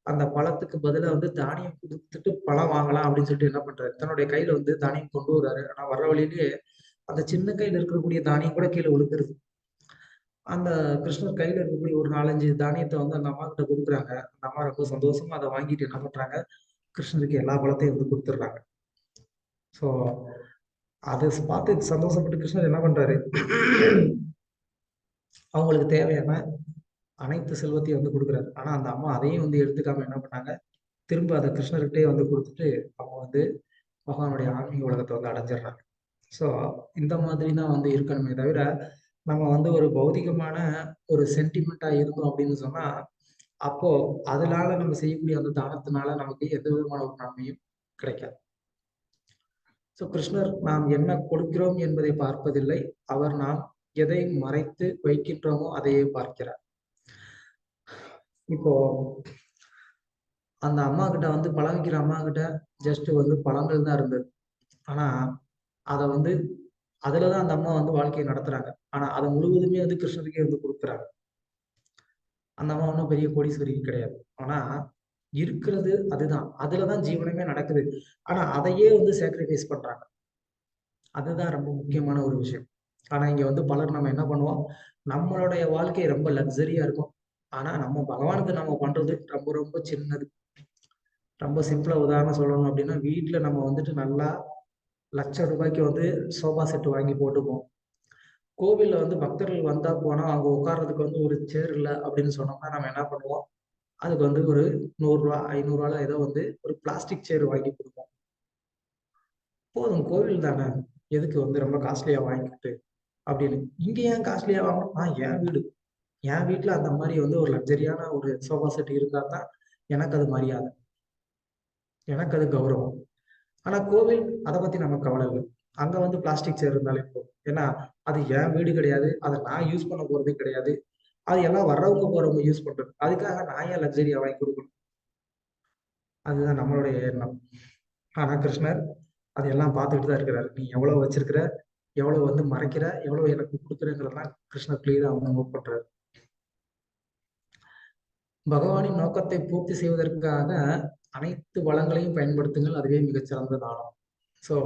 Speaker 1: அந்த பழத்துக்கு பதிலா வந்து தானியம் குடுத்துட்டு பழம் வாங்கலாம் அப்படின்னு சொல்லிட்டு என்ன பண்றாரு, தன்னுடைய கையில வந்து தானியம் கொண்டு வர்றாரு. ஆனா வர்ற வழியிலேயே அந்த சின்ன கையில இருக்கக்கூடிய தானியம் கூட கீழ விழுந்துருது. அந்த கிருஷ்ணர் கையில இருக்கக்கூடிய ஒரு 4, 5 தானியத்த வந்து அந்த அம்மாகிட்ட குடுக்குறாங்க. அந்த அம்மா ரொம்ப சந்தோஷமா அத வாங்கிட்டு என்ன பண்றாங்க, கிருஷ்ணருக்கு எல்லா பழத்தையும் வந்து குடுத்துடுறாங்க. ஸோ அத பார்த்து சந்தோஷப்பட்டு கிருஷ்ணர் என்ன பண்றாரு, அவங்களுக்கு தேவையான அனைத்து செல்வத்தையும் வந்து குடுக்குறாரு. ஆனா அந்த அம்மா அதையும் வந்து எடுத்துக்காம என்ன பண்ணாங்க, திரும்ப அத கிருஷ்ணர்கிட்டயே வந்து குடுத்துட்டு, அவங்க வந்து பகவானுடைய ஆன்மீக உலகத்த வந்து அடைஞ்சிடுறாங்க. ஸோ இந்த மாதிரி தான் வந்து இருக்கணுமே தவிர, நம்ம வந்து ஒரு பௌதிகமான ஒரு சென்டிமென்ட்டா இருந்தோம் அப்படின்னு சொன்னா, அப்போ அதனால நம்ம செய்யக்கூடிய அந்த தானத்தினால நமக்கு எந்த விதமான ஒரு நன்மையும் கிடைக்காது. ஸோ கிருஷ்ணர் நாம் என்ன கொடுக்கிறோம் என்பதை பார்ப்பதில்லை. அவர் நாம் எதை மறைத்து வைக்கின்றோமோ அதையே பார்க்கிறார். இப்போ அந்த அம்மாகிட்ட வந்து பழம் விக்கிற அம்மாகிட்ட ஜஸ்ட் வந்து பழங்கள் தான் இருந்தது. ஆனா, அத வந்து அதுல தான் அந்த அம்மா வந்து வாழ்க்கைய நடத்துறாங்க. ஆனா, அத முழுவதுமே வந்து கிருஷ்ணருக்கே வந்து குடுக்குறாங்க. அந்த அம்மா ஒண்ணும் பெரிய கோடீஸ்வரி கிடையாது. ஆனா, இருக்கிறது அதுதான். அதுல தான் ஜீவனமே நடக்குது. ஆனா, அதையே வந்து சாக்ரிஃபைஸ் பண்றாங்க. அதுதான் ரொம்ப முக்கியமான ஒரு விஷயம். ஆனா, இங்க வந்து பலர் நம்ம என்ன பண்ணுவோம், நம்மளுடைய வாழ்க்கை ரொம்ப லக்ஸரியா இருக்கும். ஆனா, நம்ம பகவானுக்கு நம்ம பண்றது ரொம்ப ரொம்ப சின்னது. ரொம்ப சிம்பிளா உதாரணம் சொல்லணும் அப்டின்னா, வீட்ல நம்ம வந்துட்டு நல்லா ரூ. 1,00,000 வந்து சோஃபா செட் வாங்கி போட்டுப்போம். கோவில்ல வந்து பக்தர்கள் வந்தா போனா, அங்க உட்கார்றதுக்கு வந்து ஒரு சேர் இல்ல அப்டின்னு சொன்னோம்னா, நம்ம என்ன பண்ணுவோம், அதுக்கு வந்து ஒரு ரூ. 100 ரூ. 500 ஏதோ வந்து ஒரு பிளாஸ்டிக் சேர் வாங்கி குடுப்போம். போதும் கோவில் தானே, எதுக்கு வந்து ரொம்ப காஸ்ட்லியா வாங்கிக்கிட்டு அப்டின்னு. இங்க ஏன் காஸ்ட்லியா வாங்கணும்? என் வீடு. என் வீட்ல அந்த மாரி வந்து ஒரு லக்ஸரியான ஒரு சோஃபா செட் இருந்தா தான் எனக்கு அது மரியாதை. எனக்கு அது கௌரவம். ஆனா கோவில் அத பத்தி நமக்கு கவல இல்ல. அங்க வந்து பிளாஸ்டிக் சேர் இருந்தாலே போதும். ஏன்னா, அது என் வீடு கிடையாது. அத நான் யூஸ் பண்ண போறதே கிடையாது. அது எல்லாம் வர்றவங்க, போறவங்க யூஸ் பண்றது. அதுக்காக நான் ஏன் லக்ஸரியா வாங்கி குடுக்கணும்? அதுதான் நம்மளுடைய எண்ணம். ஆனா கிருஷ்ணர் அதையெல்லாம் பார்த்துக்கிட்டு தான் இருக்கிறாரு. நீ எவ்வளவு வச்சிருக்கிற? எவ்வளவு வந்து மறைக்கிற? எவ்வளவு எனக்கு குடுக்குறங்கிறதெல்லாம் கிருஷ்ணர் கிளியரா வந்து நோட் பண்றாரு. பகவானின் நோக்கத்தை பூர்த்தி செய்வதற்காக அனைத்து வளங்களையும் பயன்படுத்துங்கள். அதுவே மிகச்சிறந்த தானம். ஸோ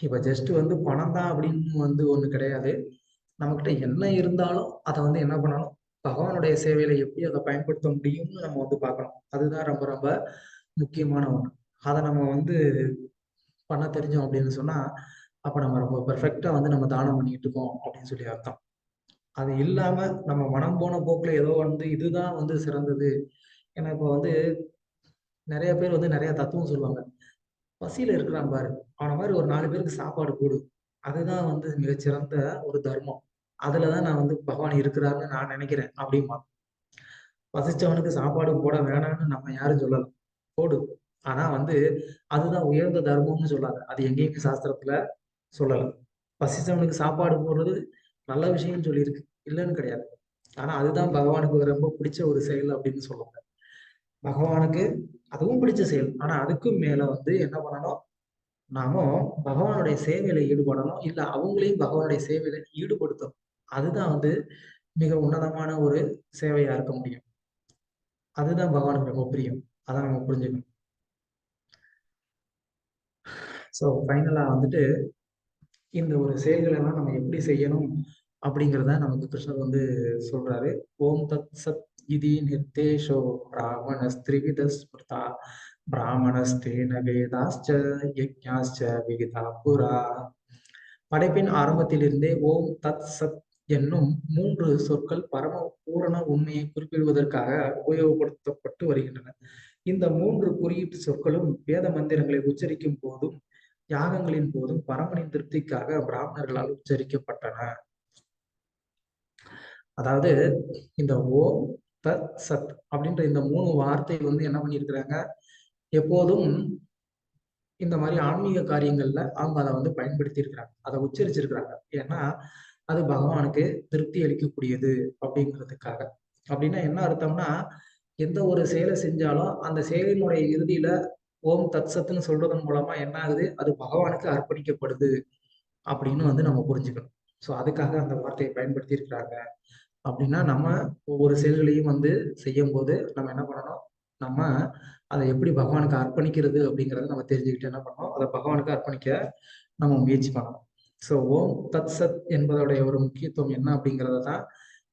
Speaker 1: இப்ப ஜஸ்ட் வந்து பணம் தான் அப்படின்னு வந்து ஒண்ணு கிடையாது. நம்மகிட்ட என்ன இருந்தாலும் அத வந்து என்ன பண்ணணும், பகவானுடைய சேவையில எப்படி அத பயன்படுத்த முடியும்னு நம்ம வந்து பார்க்கணும். அதுதான் ரொம்ப ரொம்ப முக்கியமான ஒண்ணு. அத நம்ம வந்து பண்ண தெரிஞ்சோம் அப்படின்னு சொன்னா, அப்ப நம்ம ரொம்ப பெர்ஃபெக்ட்டா வந்து நம்ம தானம் பண்ணிட்டு இருக்கோம் அப்படின்னு சொல்லி அர்த்தம். அது இல்லாம நம்ம மனம் போன போக்குல ஏதோ வந்து இதுதான் வந்து சிறந்தது. ஏன்னா இப்ப வந்து நிறைய பேர் வந்து நிறைய தத்துவம் சொல்லுவாங்க. பசியில இருக்கிறான் பாரு, அவன மாதிரி ஒரு 4 பேருக்கு சாப்பாடு போடு. அதுதான் வந்து மிகச்சிறந்த ஒரு தர்மம். அதுலதான் நான் வந்து பகவான் இருக்கிறாருன்னு நான் நினைக்கிறேன் அப்படிம்பா. பசிச்சவனுக்கு சாப்பாடு போட வேணாம்னு நம்ம யாரும் சொல்லல. போடு. ஆனா வந்து அதுதான் உயர்ந்த தர்மம்னு சொல்லாத. அது எங்கேயுமே சாஸ்திரத்துல சொல்லல. பசிச்சவனுக்கு சாப்பாடு போடுறது நல்ல விஷயம்னு சொல்லியிருக்கு. இல்லன்னு கிடையாது. ஆனா அதுதான் பகவானுக்கு ரொம்ப பிடிச்ச ஒரு செயல் அப்படின்னு சொல்லுவாங்க. பகவானுக்கு அதுவும் பிடிச்ச செயல். ஆனா அதுக்கும் மேல வந்து என்ன பண்ணணும்? நாம பகவானுடைய சேவையில ஈடுபடணும். இல்ல அவங்களையும் பகவானுடைய சேவையில ஈடுபடுத்தணும். அதுதான் வந்து மிக உன்னதமான ஒரு சேவையா இருக்க முடியும். அதுதான் பகவானுக்கு ரொம்ப பிரியம். அத நம்ம புரிஞ்சுக்கணும். ஸோ ஃபைனலா வந்துட்டு இந்த ஒரு செயல்கள் எல்லாம் நம்ம எப்படி செய்யணும் அப்படிங்கிறத நமக்கு கிருஷ்ணர் வந்து சொல்றாரு. ஓம் தத் சத் இதி நிர்தேஷோ பிராமணஸ்திரிவித ஸ்மிருதா பிராமணஸ்தேன வேதாஸ்ச யஜ்ஞாஸ்ச விகிதா புரா. படைப்பின் ஆரம்பத்திலிருந்தே ஓம் தத் சத் என்னும் 3 சொற்கள் பரம பூரண உண்மையை குறிப்பிடுவதற்காக உபயோகப்படுத்தப்பட்டு வருகின்றன. இந்த 3 குறியீட்டு சொற்களும் வேத மந்திரங்களை உச்சரிக்கும் போதும் யாகங்களின் போதும் பரமனின் திருப்திக்காக பிராமணர்களால் உச்சரிக்கப்பட்டன. அதாவது இந்த ஓம் தத் சத் அப்படின்ற இந்த 3 வார்த்தை வந்து என்ன பண்ணியிருக்கிறாங்க, எப்போதும் இந்த மாதிரி ஆன்மீக காரியங்கள்ல அவங்க அதை வந்து பயன்படுத்தி இருக்கிறாங்க, அதை உச்சரிச்சிருக்கிறாங்க. ஏன்னா அது பகவானுக்கு திருப்தி அளிக்கக்கூடியது அப்படிங்கிறதுக்காக. அப்படின்னா என்ன அர்த்தம்னா, எந்த ஒரு செயலை செஞ்சாலும் அந்த செயலினுடைய இறுதியில ஓம் தத் சத்துன்னு சொல்றதன் மூலமா என்ன ஆகுது, அது பகவானுக்கு அர்ப்பணிக்கப்படுது அப்படின்னு வந்து நம்ம புரிஞ்சுக்கணும். ஸோ அதுக்காக அந்த வார்த்தையை பயன்படுத்தி இருக்கிறாங்க. அப்படின்னா நம்ம ஒவ்வொரு செயல்களையும் வந்து செய்யும் போது நம்ம என்ன பண்ணணும், நம்ம அதை எப்படி பகவானுக்கு அர்ப்பணிக்கிறது அப்படிங்கிறத நம்ம தெரிஞ்சுக்கிட்டு என்ன பண்ணணும், அதை பகவானுக்கு அர்ப்பணிக்க நம்ம முயற்சி பண்ணணும். ஸோ ஓம் தத் சத் என்பதோடைய ஒரு முக்கியத்துவம் என்ன அப்படிங்கிறத தான்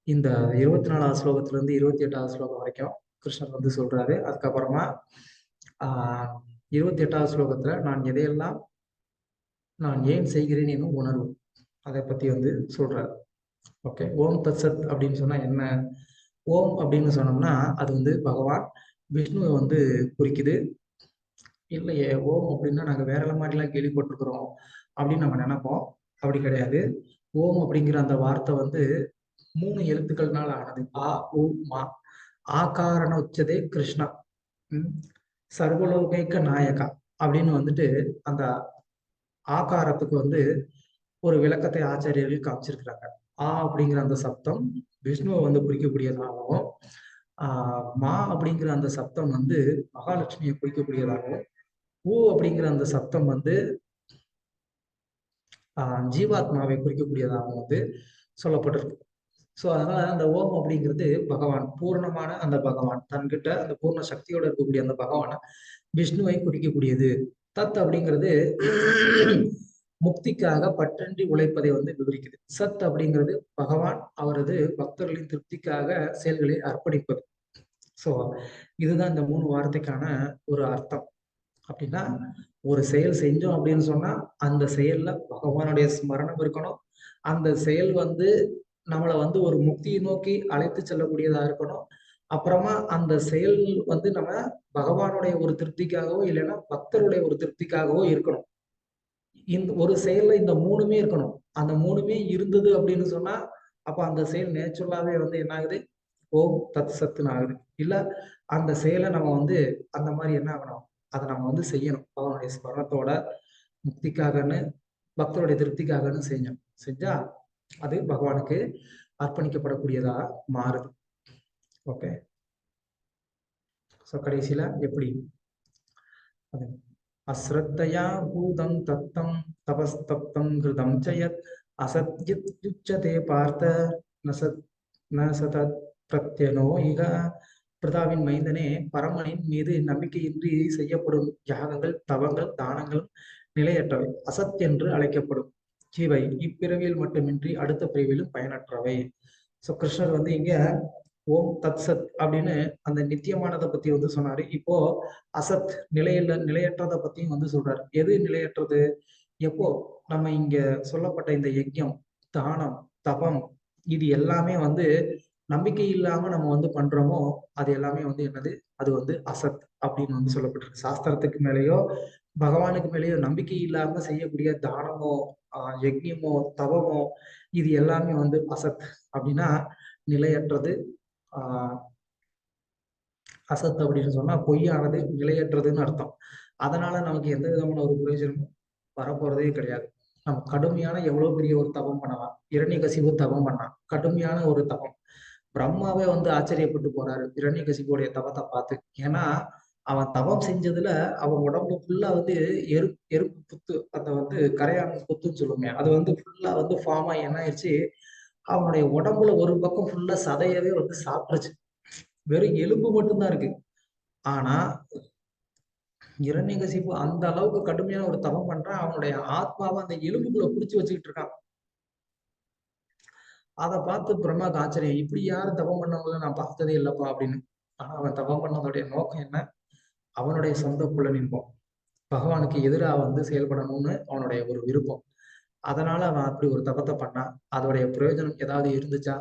Speaker 1: இந்த 24வது ஸ்லோகத்துல இருந்து 28வது ஸ்லோகம் வரைக்கும் கிருஷ்ணர் வந்து சொல்றாரு. அதுக்கப்புறமா 28வது ஸ்லோகத்துல நான் எதையெல்லாம் நான் ஏன் செய்கிறேன் என்னும் உணர்வு, அதை பத்தி வந்து சொல்றாரு. ஓகே, ஓம் தத் சத் அப்படின்னு சொன்னா என்ன? ஓம் அப்படின்னு சொன்னோம்னா அது வந்து பகவான் விஷ்ணுவை வந்து குறிக்குது. இல்லையே, ஓம் அப்படின்னா நாங்க வேற மாதிரிலாம் கேள்விப்பட்டிருக்கிறோம் அப்படின்னு நம்ம நினைப்போம். அப்படி கிடையாது. ஓம் அப்படிங்கிற அந்த வார்த்தை வந்து 3 எழுத்துக்கள்னால ஆனது. ஆ உ மா. ஆகாரண உச்சதே கிருஷ்ணா. சர்வலோகைக்க நாயகா அப்படின்னு வந்துட்டு அந்த ஆகாரத்துக்கு வந்து ஒரு விளக்கத்தை ஆச்சாரியர்கள் காமிச்சிருக்கிறாங்க. ஆ அப்படிங்கிற அந்த சப்தம் விஷ்ணுவை வந்து குறிக்கக்கூடியதாகவும், மா அப்படிங்கிற அந்த சப்தம் வந்து மகாலட்சுமியை குறிக்கக்கூடியதாகவும், ஊ அப்படிங்கிற அந்த சப்தம் வந்து ஜீவாத்மாவை குறிக்கக்கூடியதாகவும் வந்து சொல்லப்பட்டிருக்கு. ஸோ அதனால அந்த ஓம் அப்படிங்கிறது பகவான், பூர்ணமான அந்த பகவான், தன்கிட்ட அந்த பூர்ண சக்தியோட இருக்கக்கூடிய அந்த பகவானை விஷ்ணுவை குறிக்கக்கூடியது. தத் அப்படிங்கிறது முக்திக்காக பற்றன்றி உழைப்பதை வந்து விவரிக்குது. சத் அப்படிங்கிறது பகவான் அவரது பக்தர்களின் திருப்திக்காக செயல்களை அர்ப்பணிப்பது. ஸோ இதுதான் இந்த 3 வார்த்தைக்கான ஒரு அர்த்தம். அப்படின்னா ஒரு செயல் செஞ்சோம் அப்படின்னு சொன்னா அந்த செயல்ல பகவானுடைய ஸ்மரணம் இருக்கணும். அந்த செயல் வந்து நம்மளை வந்து ஒரு முக்தியை நோக்கி அழைத்து செல்லக்கூடியதா இருக்கணும். அப்புறமா அந்த செயல் வந்து நம்ம பகவானுடைய ஒரு திருப்திக்காகவோ இல்லைன்னா பக்தருடைய ஒரு திருப்திக்காகவோ இருக்கணும். இந்த ஒரு செயல்ல இந்த 3மே இருக்கணும். அந்த 3மே இருந்தது அப்படின்னு சொன்னா அப்ப அந்த செயல் நேச்சுரலாவே வந்து என்ன ஆகுது, ஓம் தத் சத்துன்னு ஆகுது. இல்ல அந்த செயலை நம்ம வந்து அந்த மாதிரி என்ன ஆகணும், அதை நம்ம வந்து செய்யணும் பகவானுடைய ஸ்மரணத்தோட, முக்திக்காகன்னு பக்தருடைய திருப்திக்காகன்னு செய்யணும். செஞ்சா அது பகவானுக்கு அர்ப்பணிக்கப்படக்கூடியதா மாறுது. ஓகே, ஸோ கடைசியில எப்படி அது அஸ்ரத்தையா பூதம் தத்தம் தபஸ்தப்தம் கிருதம் சயத் அசத்யுச்சதே பார்த்த நசத் நசதத் பிரத்யனோ இக. பிரதாவின் மைந்தனே, பரமனின் மீது நம்பிக்கையின்றி செய்யப்படும் யாகங்கள், தவங்கள், தானங்களும் நிலையற்றவை, அசத் என்று அழைக்கப்படும். இவை இப்பிறவியில் மட்டுமின்றி அடுத்த பிறவியிலும் பயனற்றவை. ஸோ கிருஷ்ணர் வந்து இங்க ஓம் தத் சத் அப்படின்னு அந்த நித்தியமானதை பத்தி வந்து சொன்னாரு. இப்போ அசத் நிலையற்றதை பத்தியும் வந்து சொல்றாரு. எது நிலையற்றது? எப்போ நம்ம இங்க சொல்லப்பட்ட இந்த யஜ்யம், தானம், தபம் இது எல்லாமே வந்து நம்பிக்கை இல்லாம நம்ம வந்து பண்றோமோ அது எல்லாமே வந்து என்னது, அது வந்து அசத். அப்படின்னு வந்து சொல்லப்பட்டிருக்கு. சாஸ்திரத்துக்கு மேலேயோ பகவானுக்கு மேலேயோ நம்பிக்கை இல்லாம செய்யக்கூடிய தானமோ யஜ்ஞமோ தவமோ இது எல்லாமே வந்து அசத். அப்படின்னா நிலையற்றது. ஆஹ் அசத் அப்படின்னு சொன்னா பொய்யானது, நிலையற்றதுன்னு அர்த்தம். அதனால நமக்கு எந்த விதமான ஒரு பிரயோஜனமும் வரப்போறதே கிடையாது. நம்ம கடுமையான எவ்வளவு பெரிய ஒரு தவம் பண்ணலாம். இரண்யகசிபு தவம் பண்ணான், கடுமையான ஒரு தவம். பிரம்மாவே வந்து ஆச்சரியப்பட்டு போறாரு இரண்யகசிபுடைய தவத்தை பார்த்து. ஏன்னா அவன் தவம் செஞ்சதுல அவன் உடம்பு ஃபுல்லா வந்து எறும்பு புத்து, அந்த வந்து கரையான் புத்துன்னு சொல்லுமே, அது வந்து ஃபுல்லா வந்து ஃபார்ம் ஆகி என்ன ஆயிடுச்சு, அவனுடைய உடம்புல ஒரு பக்கம் ஃபுல்லா சதையவே வந்து சாப்பிட்டுருச்சு. வெறும் எலும்பு மட்டும்தான் இருக்கு. ஆனா இரண்யகசிபு அந்த அளவுக்கு கடுமையான ஒரு தவம் பண்றான். அவனுடைய ஆத்மாவை அந்த எலும்புக்குள்ள புடிச்சு வச்சுக்கிட்டு இருக்கான். அதை பார்த்து பிரம்மாக்கு ஆச்சரியம், இப்படி யாரும் தவம் பண்ணவங்கள நான் பார்த்ததே இல்லப்பா அப்படின்னு. ஆனா அவன் தவம் பண்ணதோடைய நோக்கம் என்ன? அவனுடைய சொந்த புலனின்பம், பகவானுக்கு எதிராக வந்து செயல்படணும்னு அவனுடைய ஒரு விருப்பம். அதனால அவன் அப்படி ஒரு தபத்தை பண்ணான். அதோடைய பிரயோஜனம் ஏதாவது இருந்துச்சா?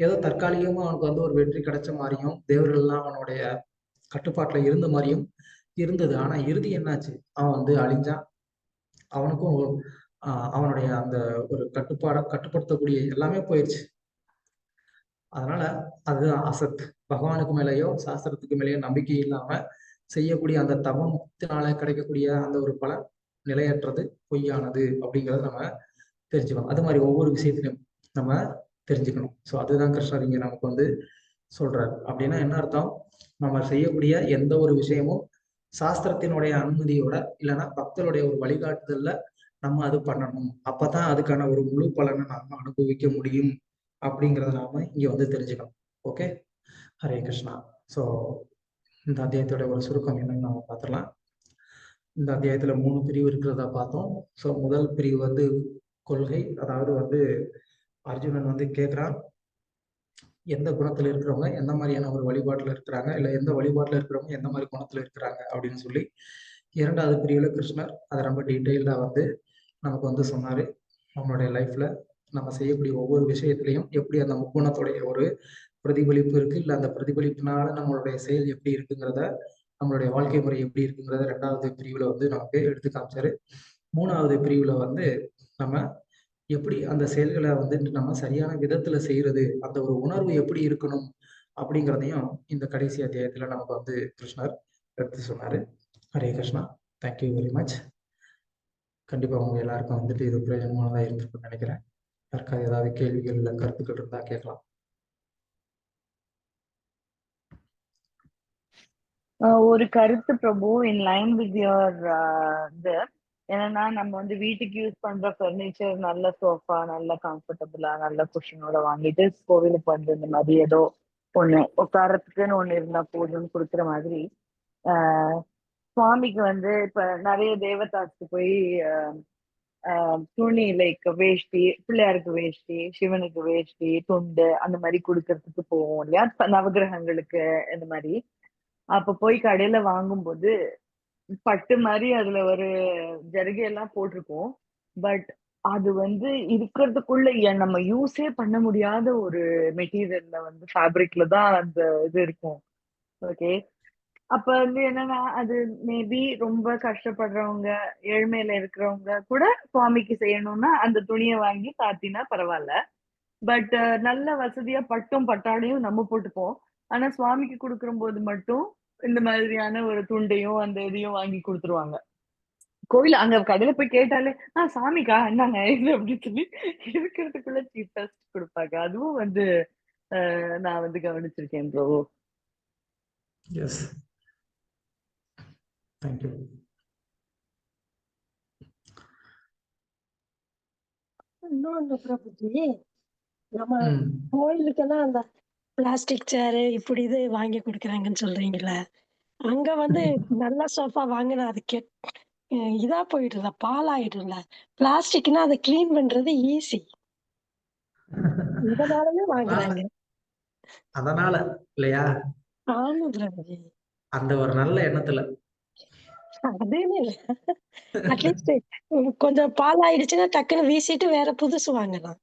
Speaker 1: ஏதோ தற்காலிகமா அவனுக்கு வந்து ஒரு வெற்றி கிடைச்ச மாதிரியும், தேவர்கள் எல்லாம் அவனுடைய கட்டுப்பாட்டுல இருந்த மாதிரியும் இருந்தது. ஆனா இறுதி என்னாச்சு? அவன் வந்து அழிஞ்சான். அவனுக்கும் அவனுடைய அந்த ஒரு கட்டுப்படுத்தக்கூடிய எல்லாமே போயிடுச்சு. அதனால அதுதான் அசத். பகவானுக்கு மேலேயோ சாஸ்திரத்துக்கு மேலேயோ நம்பிக்கை இல்லாம செய்யக்கூடிய அந்த தவத்தினால கிடைக்கக்கூடிய அந்த ஒரு பலன் நிலையற்றது, பொய்யானது அப்படிங்கறத நம்ம தெரிஞ்சுக்கணும். அது மாதிரி ஒவ்வொரு விஷயத்திலும் நம்ம தெரிஞ்சுக்கணும். ஸோ அதுதான் கிருஷ்ணர் இங்க நமக்கு வந்து சொல்றாரு. அப்படின்னா என்ன அர்த்தம்? நம்ம செய்யக்கூடிய எந்த ஒரு விஷயமும் சாஸ்திரத்தினுடைய அனுமதியோட இல்லைன்னா பக்தருடைய ஒரு வழிகாட்டுதல்ல நம்ம அது பண்ணணும். அப்பதான் அதுக்கான ஒரு முழு பலனை நாம அனுபவிக்க முடியும் அப்படிங்கிறத நாம இங்க வந்து தெரிஞ்சுக்கணும். ஓகே, ஹரே கிருஷ்ணா. ஸோ இந்த அத்தியாயத்தோட ஒரு சுருக்கம் என்னன்னு நம்ம பார்த்துடலாம். இந்த அத்தியாயத்துல 3 பிரிவு இருக்கிறதா பார்த்தோம். ஸோ முதல் பிரிவு வந்து கொள்கை. அதாவது வந்து அர்ஜுனன் வந்து கேட்கிறான், எந்த குணத்துல இருக்கிறவங்க எந்த மாதிரியான ஒரு வழிபாட்டுல இருக்கிறாங்க, இல்ல எந்த வழிபாட்டுல இருக்கிறவங்க எந்த மாதிரி குணத்துல இருக்கிறாங்க அப்படின்னு சொல்லி. இரண்டாவது பிரிவுல கிருஷ்ணர் அதை ரொம்ப டீட்டெயில்டா வந்து நமக்கு வந்து சொன்னாரு. நம்மளுடைய லைஃப்ல நம்ம செய்யக்கூடிய ஒவ்வொரு விஷயத்திலையும் எப்படி அந்த முக்குணத்துடைய ஒரு பிரதிபலிப்பு இருக்கு, இல்ல அந்த பிரதிபலிப்புனால நம்மளுடைய செயல் எப்படி இருக்குங்கிறத, நம்மளுடைய வாழ்க்கை முறை எப்படி இருக்குங்கிறத 2வது பிரிவுல வந்து நமக்கு எடுத்து காமிச்சாரு. 3வது பிரிவுல வந்து நம்ம எப்படி அந்த செயல்களை வந்து நம்ம சரியான விதத்துல செய்யறது, அந்த ஒரு உணர்வு எப்படி இருக்கணும் அப்படிங்கிறதையும் இந்த கடைசி அத்தியாயத்துல நமக்கு வந்து கிருஷ்ணர் எடுத்து சொன்னாரு. Hare Krishna. Thank you very much. கண்டிப்பா உங்க எல்லாருக்கும் வந்துட்டு இது பிரயோஜனமானதா இருந்திருக்கும்னு நினைக்கிறேன். யாருக்காவது ஏதாவது கேள்விகள் இல்ல கருத்துக்கள் இருந்தா கேட்கலாம்.
Speaker 2: ஒரு கருத்து பிரபு, இன் லைன் வித் யுவர் இது என்னன்னா, நம்ம வந்து வீட்டுக்கு யூஸ் பண்ற ஃபர்னிச்சர் நல்ல சோஃபா, நல்ல கம்ஃபர்டபுளா நல்ல குஷனோட வாங்கிட்டு கோவிலுக்கு வந்து இந்த மாதிரி ஏதோ ஒண்ணு உட்காரத்துக்குன்னு ஒண்ணு இருந்தா போதும்னு கொடுக்குற மாதிரி, ஆஹ் சுவாமிக்கு வந்து இப்ப நிறைய தேவதாஸ்க்கு போய் துணி லைக் வேஷ்டி, பிள்ளையாருக்கு வேஷ்டி, சிவனுக்கு வேஷ்டி, துண்டு அந்த மாதிரி கொடுக்கறதுக்கு போவோம் இல்லையா, நவகிரகங்களுக்கு இந்த மாதிரி. அப்ப போய் கடையில வாங்கும்போது பட்டு மாதிரி அதுல ஒரு ஜரிகையெல்லாம் போட்டிருக்கோம். பட் அது வந்து இருக்கிறதுக்குள்ள நம்ம யூஸே பண்ண முடியாத ஒரு மெட்டீரியல்ல வந்து ஃபேப்ரிக்ல தான் அந்த இது இருக்கும். ஓகே. அப்ப வந்து என்னன்னா, அது மேபி ரொம்ப கஷ்டப்படுறவங்க, ஏழ்மையில இருக்கிறவங்க கூட சுவாமிக்கு செய்யணும்னா அந்த துணியை வாங்கி சாத்தினா பரவாயில்ல. பட் நல்ல வசதியா பட்டும் பட்டாடையும் நம்ம போட்டுப்போம். ஆனா சுவாமிக்கு கொடுக்குற போது மட்டும் இந்த மாதிரியான ஒரு துண்டையும் அந்த இதையும் வாங்கி கொடுத்துருவாங்க. கோவில் அங்க கடையில போய் கேட்டாலே, சாமிக்கா என்னங்க இது அப்படின்னு சொல்லி இருக்கிறதுக்குள்ள சீப்பஸ்ட் கொடுப்பாங்க. அதுவும் வந்து நான் வந்து கவனிச்சிருக்கேன் ப்ரோ.
Speaker 1: S, thank you.
Speaker 3: இன்னொன்று பிரபுஜி, நம்ம கோயிலுக்கெல்லாம் அந்த பிளாஸ்டிக் சேரு இப்படி இது வாங்கி கொடுக்குறாங்கன்னு சொல்றீங்கல்ல, அங்க வந்து நல்ல சோஃபா வாங்கினா அது இதா போயிடுறா, பாலாயிடும்ல. பிளாஸ்டிக்னா அதை கிளீன் பண்றது ஈஸி, இதனாலயே வாங்குறாங்க.
Speaker 1: அதனால இல்லையா?
Speaker 3: ஆமா பிரபுஜி.
Speaker 1: அந்த ஒரு நல்ல எண்ணத்துல
Speaker 3: அதுன்னு இல்ல, அட்லீஸ்ட் கொஞ்சம் பால் ஆயிடுச்சுன்னா டக்குன்னு வீசிட்டு வேற புதுசு வாங்கலாம்.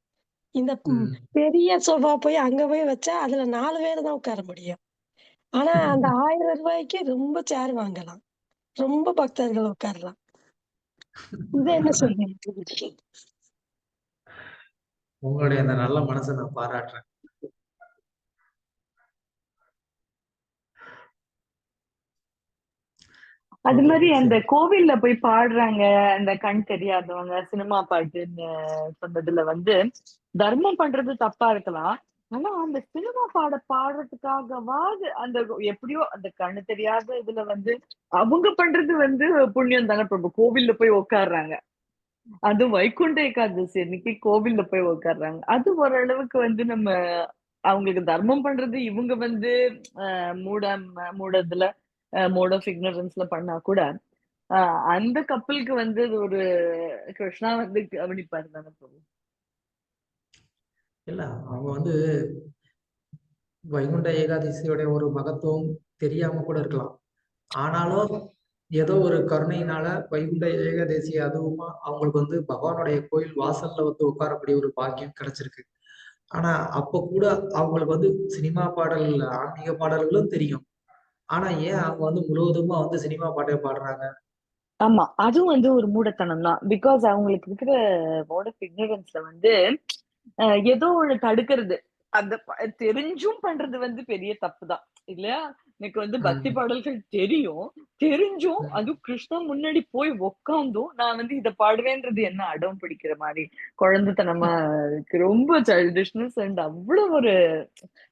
Speaker 3: இந்த பெரிய சோஃபா போய் அங்க போய் வச்சா அதுல 4 பேர் தான் உட்கார முடியும். ஆனா அந்த 1000 ரூபாய்க்கு ரொம்ப சேர் வாங்கலாம். ரொம்ப பக்தர்கள் உட்காரலாம். இத என்ன சொல்றீங்க?
Speaker 1: உங்களுடைய அந்த நல்ல மனசை நான் பாராட்டுறேன்.
Speaker 2: அது
Speaker 1: ஓகே,
Speaker 2: மாதிரி அந்த
Speaker 1: சரி.
Speaker 2: கோவில்ல போய் பாடுறாங்க, அந்த கண் தெரியாதவங்க சினிமா பாட்டுன்னு சொன்னதுல வந்து தர்மம் பண்றது தப்பா இருக்கலாம். ஆனா அந்த சினிமா பாடுறதுக்காகவாது அந்த எப்படியோ அந்த கண்ணு தெரியாத இதுல வந்து அவங்க பண்றது வந்து புண்ணியம் தானே பிரபு. கோவில்ல போய் உட்கார்றாங்க. அது வைகுண்ட ஏகாதசி அன்னைக்கு கோவில்ல போய் உட்கார்றாங்க. அது ஓரளவுக்கு வந்து நம்ம அவங்களுக்கு தர்மம் பண்றது இவங்க வந்து மூட மூடதுல மோட் ஆஃப் இக்னரன்ஸ்ல பண்ணா கூட அந்த கப்பலுக்கு வந்து அது ஒரு கிருஷ்ணா வந்து கவனிப்பாரு தானே பிரபு.
Speaker 1: இல்ல, அவங்க வந்து வைகுண்ட ஏகாதசியோட ஒரு மகத்துவம் தெரியாம கூட இருக்கலாம். ஆனாலும் ஏதோ ஒரு கருணையினால வைகுண்ட ஏகாதசி அதுவுமா அவங்களுக்கு வந்து பகவானுடைய கோயில் வாசல்ல வந்து உட்காரக்கூடிய ஒரு பாக்கியம் கிடைச்சிருக்கு. ஆனா அப்ப கூட அவங்களுக்கு வந்து சினிமா பாடல், ஆன்மீக பாடல்களும் தெரியும். ஆனா ஏன் அவங்க வந்து முழுவதுமா வந்து சினிமா பாட்டே பாடுறாங்க?
Speaker 2: ஆமா, அதுவும் வந்து ஒரு மூடத்தனம் தான். பிகாஸ் அவங்களுக்கு இருக்கிற மோட் ஆஃப் இக்னரன்ஸ்ல வந்து ஏதோ ஒண்ணு தடுக்கிறது. அந்த தெரிஞ்சும் பண்றது வந்து பெரிய தப்பு தான் இல்லையா? எனக்கு வந்து பக்தி
Speaker 1: ம்,
Speaker 2: பாடல்கள் தெரியும். தெரிஞ்சும்
Speaker 1: ம்.
Speaker 2: அதுவும் கிருஷ்ணா முன்னாடி போய் உக்காந்தும் நான் வந்து இத பாடுவேன்றது என்ன அடம் பிடிக்கிற மாதிரி குழந்தைத்தனமா இருக்கு. ரொம்ப சைல்டிஷ்னஸ் அண்ட் அவ்வளவு ஒரு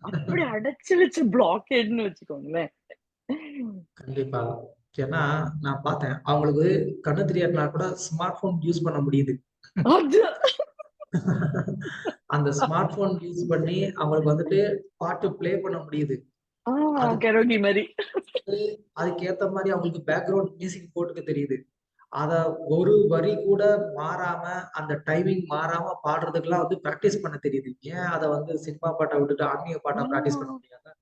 Speaker 2: அப்படி அடைச்சு வச்ச பிளாக்கேட்னு வச்சுக்கோங்களேன்.
Speaker 1: கண்டிப்பா. ஏன்னா நான் பார்த்தேன். அவங்களுக்கு கண்ணு தெரியாட்டினா கூட ஸ்மார்ட் போன் யூஸ் பண்ண முடியுது.
Speaker 2: அது
Speaker 1: அந்த ஸ்மார்ட் போன் யூஸ் பண்ணி அவங்களுக்கு வந்துட்டு பாட்டு ப்ளே பண்ண முடியுது. அதுக்கு
Speaker 2: கரோகி மாதிரி.
Speaker 1: அதுக்கு ஏத்த மாதிரி அவங்களுக்கு பேக்ரவுண்ட் மியூசிக் போட்டுக்க தெரியுது. அத ஒரு வரி கூட மாறாம, அந்த டைமிங் மாறாம பாடுறதுக்கெல்லாம் வந்து பிராக்டிஸ் பண்ண தெரியுது. ஏன் அத வந்து சினிமா பாட்ட விட்டுட்டு ஆன்மீக பாட்டா பிராக்டிஸ் பண்ண முடியாதா?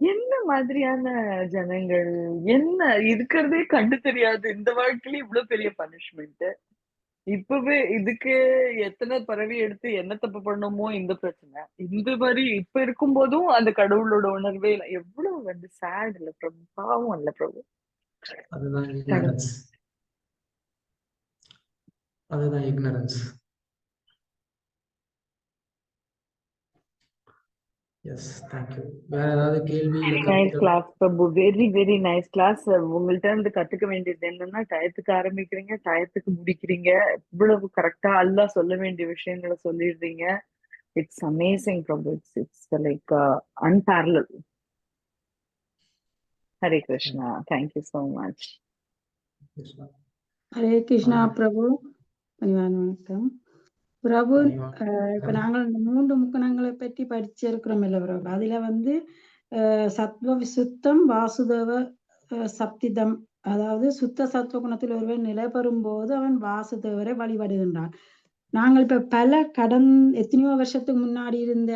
Speaker 2: என்ன மாதிரியான ஜனங்கள்? என்ன இருக்கிறதே கண்டு தெரியாது. இந்த வாழ்க்கையில இவ்ளோ பெரிய பனிஷ்மென்ட். இப்பவே இதுக்கு எத்தன பிறவி எடுத்து என்ன தப்பு பண்ணோமோ இந்த பிரச்சனை. இந்த மாரி இப்ப இருக்கும்போதும் அந்த கடவுளோட உணர்வே இல்ல. எவ்வளவு வந்து சேட் இல்ல பிரபு. பாவம் இல்ல பிரபு.
Speaker 1: அதுதான்
Speaker 2: கடவுள்.
Speaker 1: இக்னரன்ஸ். அதுதான் இக்னரன்ஸ். S, thank you. வேற ஏதாவது கேள்வி இல்ல
Speaker 2: வெரி நைஸ்
Speaker 1: கருத்துக்கள்?
Speaker 2: Class Prabhu. Very very nice class. உங்கள்ட்ட இருந்து கத்துக்க வேண்டியது என்னன்னா டயத்துக்கு ஆரம்பிக்கிறீங்க, டயத்துக்கு முடிக்கிறீங்க. இவ்வளவு கரெக்டா அல்லாஹ் சொல்ல வேண்டிய விஷயங்களை சொல்லிடுறீங்க. It's amazing, Prabhu. It's like unparalleled. Hare
Speaker 1: thank
Speaker 2: Krishna. Thank you so much.
Speaker 1: You.
Speaker 4: Hare Krishna
Speaker 1: ஆ,
Speaker 4: பிரபு. பணிவான வணக்கம் பிரபு.
Speaker 1: பணிவா.
Speaker 4: இப்ப நாங்கள் இந்த 3 முக்கணங்களை பற்றி படிச்சிருக்கிறோம் இல்ல பிரபு. அதுல வந்து சத்வ விசுத்தம் வாசுதேவ சப்திதம், அதாவது சுத்த சத்துவ குணத்தில் ஒருவன் நிலை பெறும் போது அவன் வாசுதேவரை வழிபடுகின்றான். நாங்கள் இப்ப பல எத்தனையோ வருஷத்துக்கு முன்னாடி இருந்த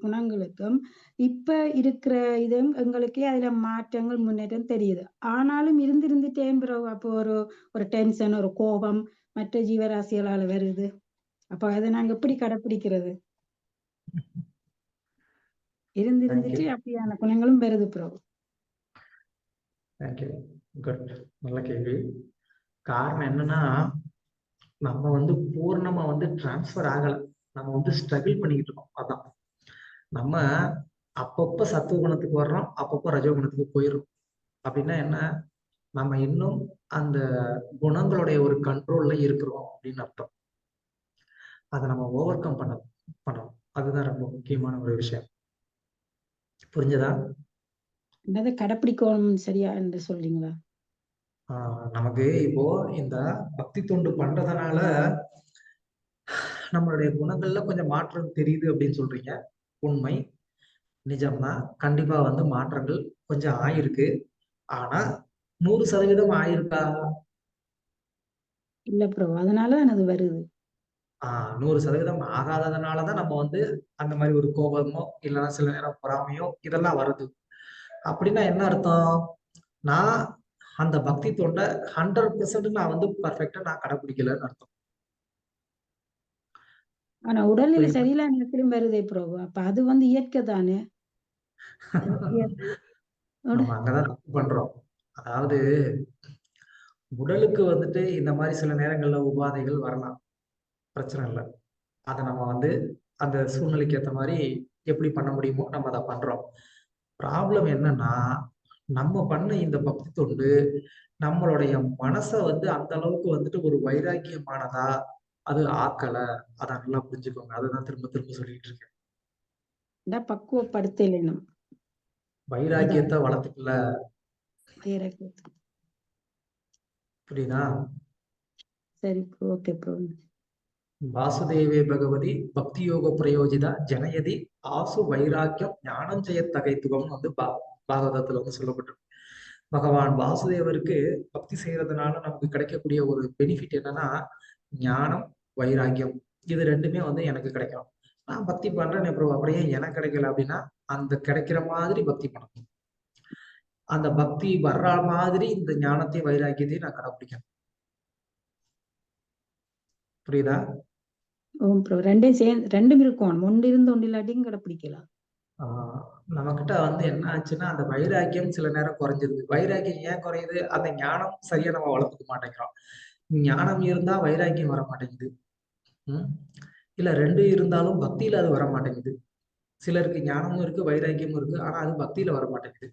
Speaker 4: குணங்களுக்கும் இப்ப இருக்கிற இதுவும் எங்களுக்கே அதுல மாற்றங்கள் முன்னேற்றம் தெரியுது. ஆனாலும் இருந்துட்டேன் பிறகு அப்போ ஒரு டென்ஷன், ஒரு கோபம் மற்ற ஜீவராசிகளால வருது. அப்ப அதை நாங்க எப்படி கடைப்பிடிக்கிறது?
Speaker 1: Thank you.
Speaker 4: இருந்துட்டு அப்படியான குணங்களும் வருது பிரபு.
Speaker 1: Thank you. குட். நல்ல கேள்வி. காரணம் என்னன்னா, நம்ம வந்து பூர்ணமா வந்து டிரான்ஸ்ஃபர் ஆகல. நம்ம வந்து ஸ்ட்ரகிள் பண்ணிக்கிட்டு இருக்கோம். அதான். நம்ம அப்பப்ப சத்துவ குணத்துக்கு வர்றோம், அப்பப்போ ரஜோ குணத்துக்கு போயிடுறோம். அப்படின்னா என்ன? நம்ம இன்னும் அந்த குணங்களுடைய ஒரு கண்ட்ரோல்ல இருக்கிறோம் அப்படின்னு அர்த்தம். அதை நம்ம ஓவர் கம் பண்ணணும். அதுதான் ரொம்ப முக்கியமான ஒரு விஷயம். புரிஞ்சதா?
Speaker 4: என்னதை கடைப்பிடிக்கணும் சரியா என்று சொல்றீங்களா?
Speaker 1: நமக்கு இப்போ இந்த பக்தி தொண்டு பண்றதுனால நம்மளுடைய குணங்கள்ல கொஞ்சம் மாற்றம் தெரியுது அப்படின்னு சொல்றீங்க. உண்மை, நிஜம்தான். கண்டிப்பா வந்து மாற்றங்கள் கொஞ்சம் ஆயிருக்கு. ஆனா 100% ஆயிருக்கா?
Speaker 4: இல்ல பிரபு, அதனாலதான் அது வருது.
Speaker 1: 100% ஆகாததுனாலதான் நம்ம வந்து அந்த மாதிரி ஒரு கோபமோ இல்லைன்னா சில நேரம் பொறாமையோ இதெல்லாம் வருது. அப்படின்னா என்ன அர்த்தம்? நான் அந்த பக்தி தொண்டை 100% நான் வந்து பர்ஃபெக்டா நான் கடைபிடிக்கலன்னு அர்த்தம்.
Speaker 4: ஆனா உடல்நிலை
Speaker 1: புரியுதா?
Speaker 4: சரியில்லாத நேரத்திலும் வருதே பிரபு. அப்ப அது வந்து இயற்கை தானே. அது
Speaker 1: நம்ம அங்கதான் தப்பு பண்றோம். அதாவது உடலுக்கு வந்துட்டு இந்த மாதிரி சில நேரங்கள்ல உபாதைகள் வரலாம், பிரச்சனை இல்லை. அதை நம்ம வந்து அந்த சூழ்நிலைக்கு ஏற்ற மாதிரி எப்படி பண்ண முடியுமோ நம்ம அதை பண்றோம். ப்ராப்ளம் என்னன்னா, நம்ம பண்ண இந்த பக்தி தொண்டு நம்மளுடைய மனசை வந்து அந்த அளவுக்கு வந்துட்டு ஒரு வைராக்கியமானதா அது ஆக்கல. அதை நல்லா புரிஞ்சுக்கோங்க. அதுதான் திரும்ப திரும்ப சொல்லிட்டு இருக்கேன்.
Speaker 4: பக்குவப்படுத்தலைனும்
Speaker 1: வைராக்கியத்தை வளர்த்துக்கல.
Speaker 4: வைராக்கியத்தை.
Speaker 1: புரியுதா?
Speaker 4: சரி, ஓகே ப்ரோ.
Speaker 1: வாசுதேவே பகவதி பக்தி யோக பிரயோஜிதா ஜனயதி ஆசு வைராக்கியம் ஞானம் செய்ய தகைத்துவம் வந்து பாகவதத்துல வந்து சொல்லப்பட்டிருக்கு. பகவான் வாசுதேவருக்கு பக்தி செய்யறதுனால நமக்கு கிடைக்கக்கூடிய ஒரு பெனிஃபிட் என்னன்னா, ஞானம், வைராக்கியம், இது ரெண்டுமே வந்து எனக்கு கிடைக்கும். நான் பக்தி பண்றேன் ப்ரோ, அப்படியே எனக்கு கிடைக்கல அப்படின்னா அந்த கிடைக்கிற மாதிரி பக்தி பண்ணணும். அந்த பக்தி வர்ற மாதிரி இந்த ஞானத்தை வைராக்கியத்தையும் நான் கடைப்பிடிக்கணும். புரியுதா?
Speaker 4: ப்ரோ, ரெண்டும் சேர்ந்து ரெண்டும் இருக்கும். ஒன்று இருந்து ஒன்று இல்லாட்டியும் கடைப்பிடிக்கலாம்.
Speaker 1: நம்மகிட்ட வந்து என்ன ஆச்சுன்னா, அந்த வைராக்கியம் சில நேரம் குறைஞ்சிருது. வைராக்கியம் ஏன் குறையுது? அந்த ஞானம் சரியா நம்ம வளர்த்துக்க மாட்டேங்கிறோம். ஞானம் இருந்தா வைராக்கியம் வர மாட்டேங்குது. இல்ல ரெண்டும் இருந்தாலும் பக்தியில அது வர மாட்டேங்குது. சிலருக்கு ஞானமும் இருக்கு, வைராக்கியமும் இருக்கு, ஆனா அது பக்தியில வர மாட்டேங்குது.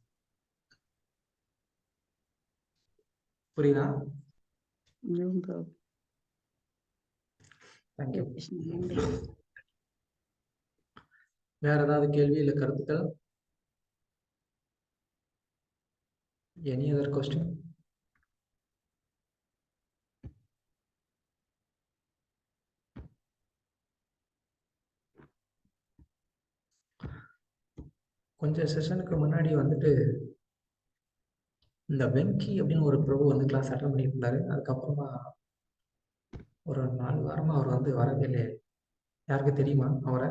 Speaker 1: புரியுதா? தேங்க்யூ. வேற ஏதாவது கேள்வி இல்ல கருத்துக்கள்? Any other question? கொஞ்சம் செஷனுக்கு முன்னாடி வந்துட்டு இந்த வெங்கி அப்படின்னு ஒரு பிரபு வந்து கிளாஸ் அட்டன் பண்ணிட்டு இருந்தாரு. அதுக்கப்புறமா ஒரு 4 வாரமா அவர் வந்து வரவே இல்லையே. யாருக்கு தெரியுமா அவரை?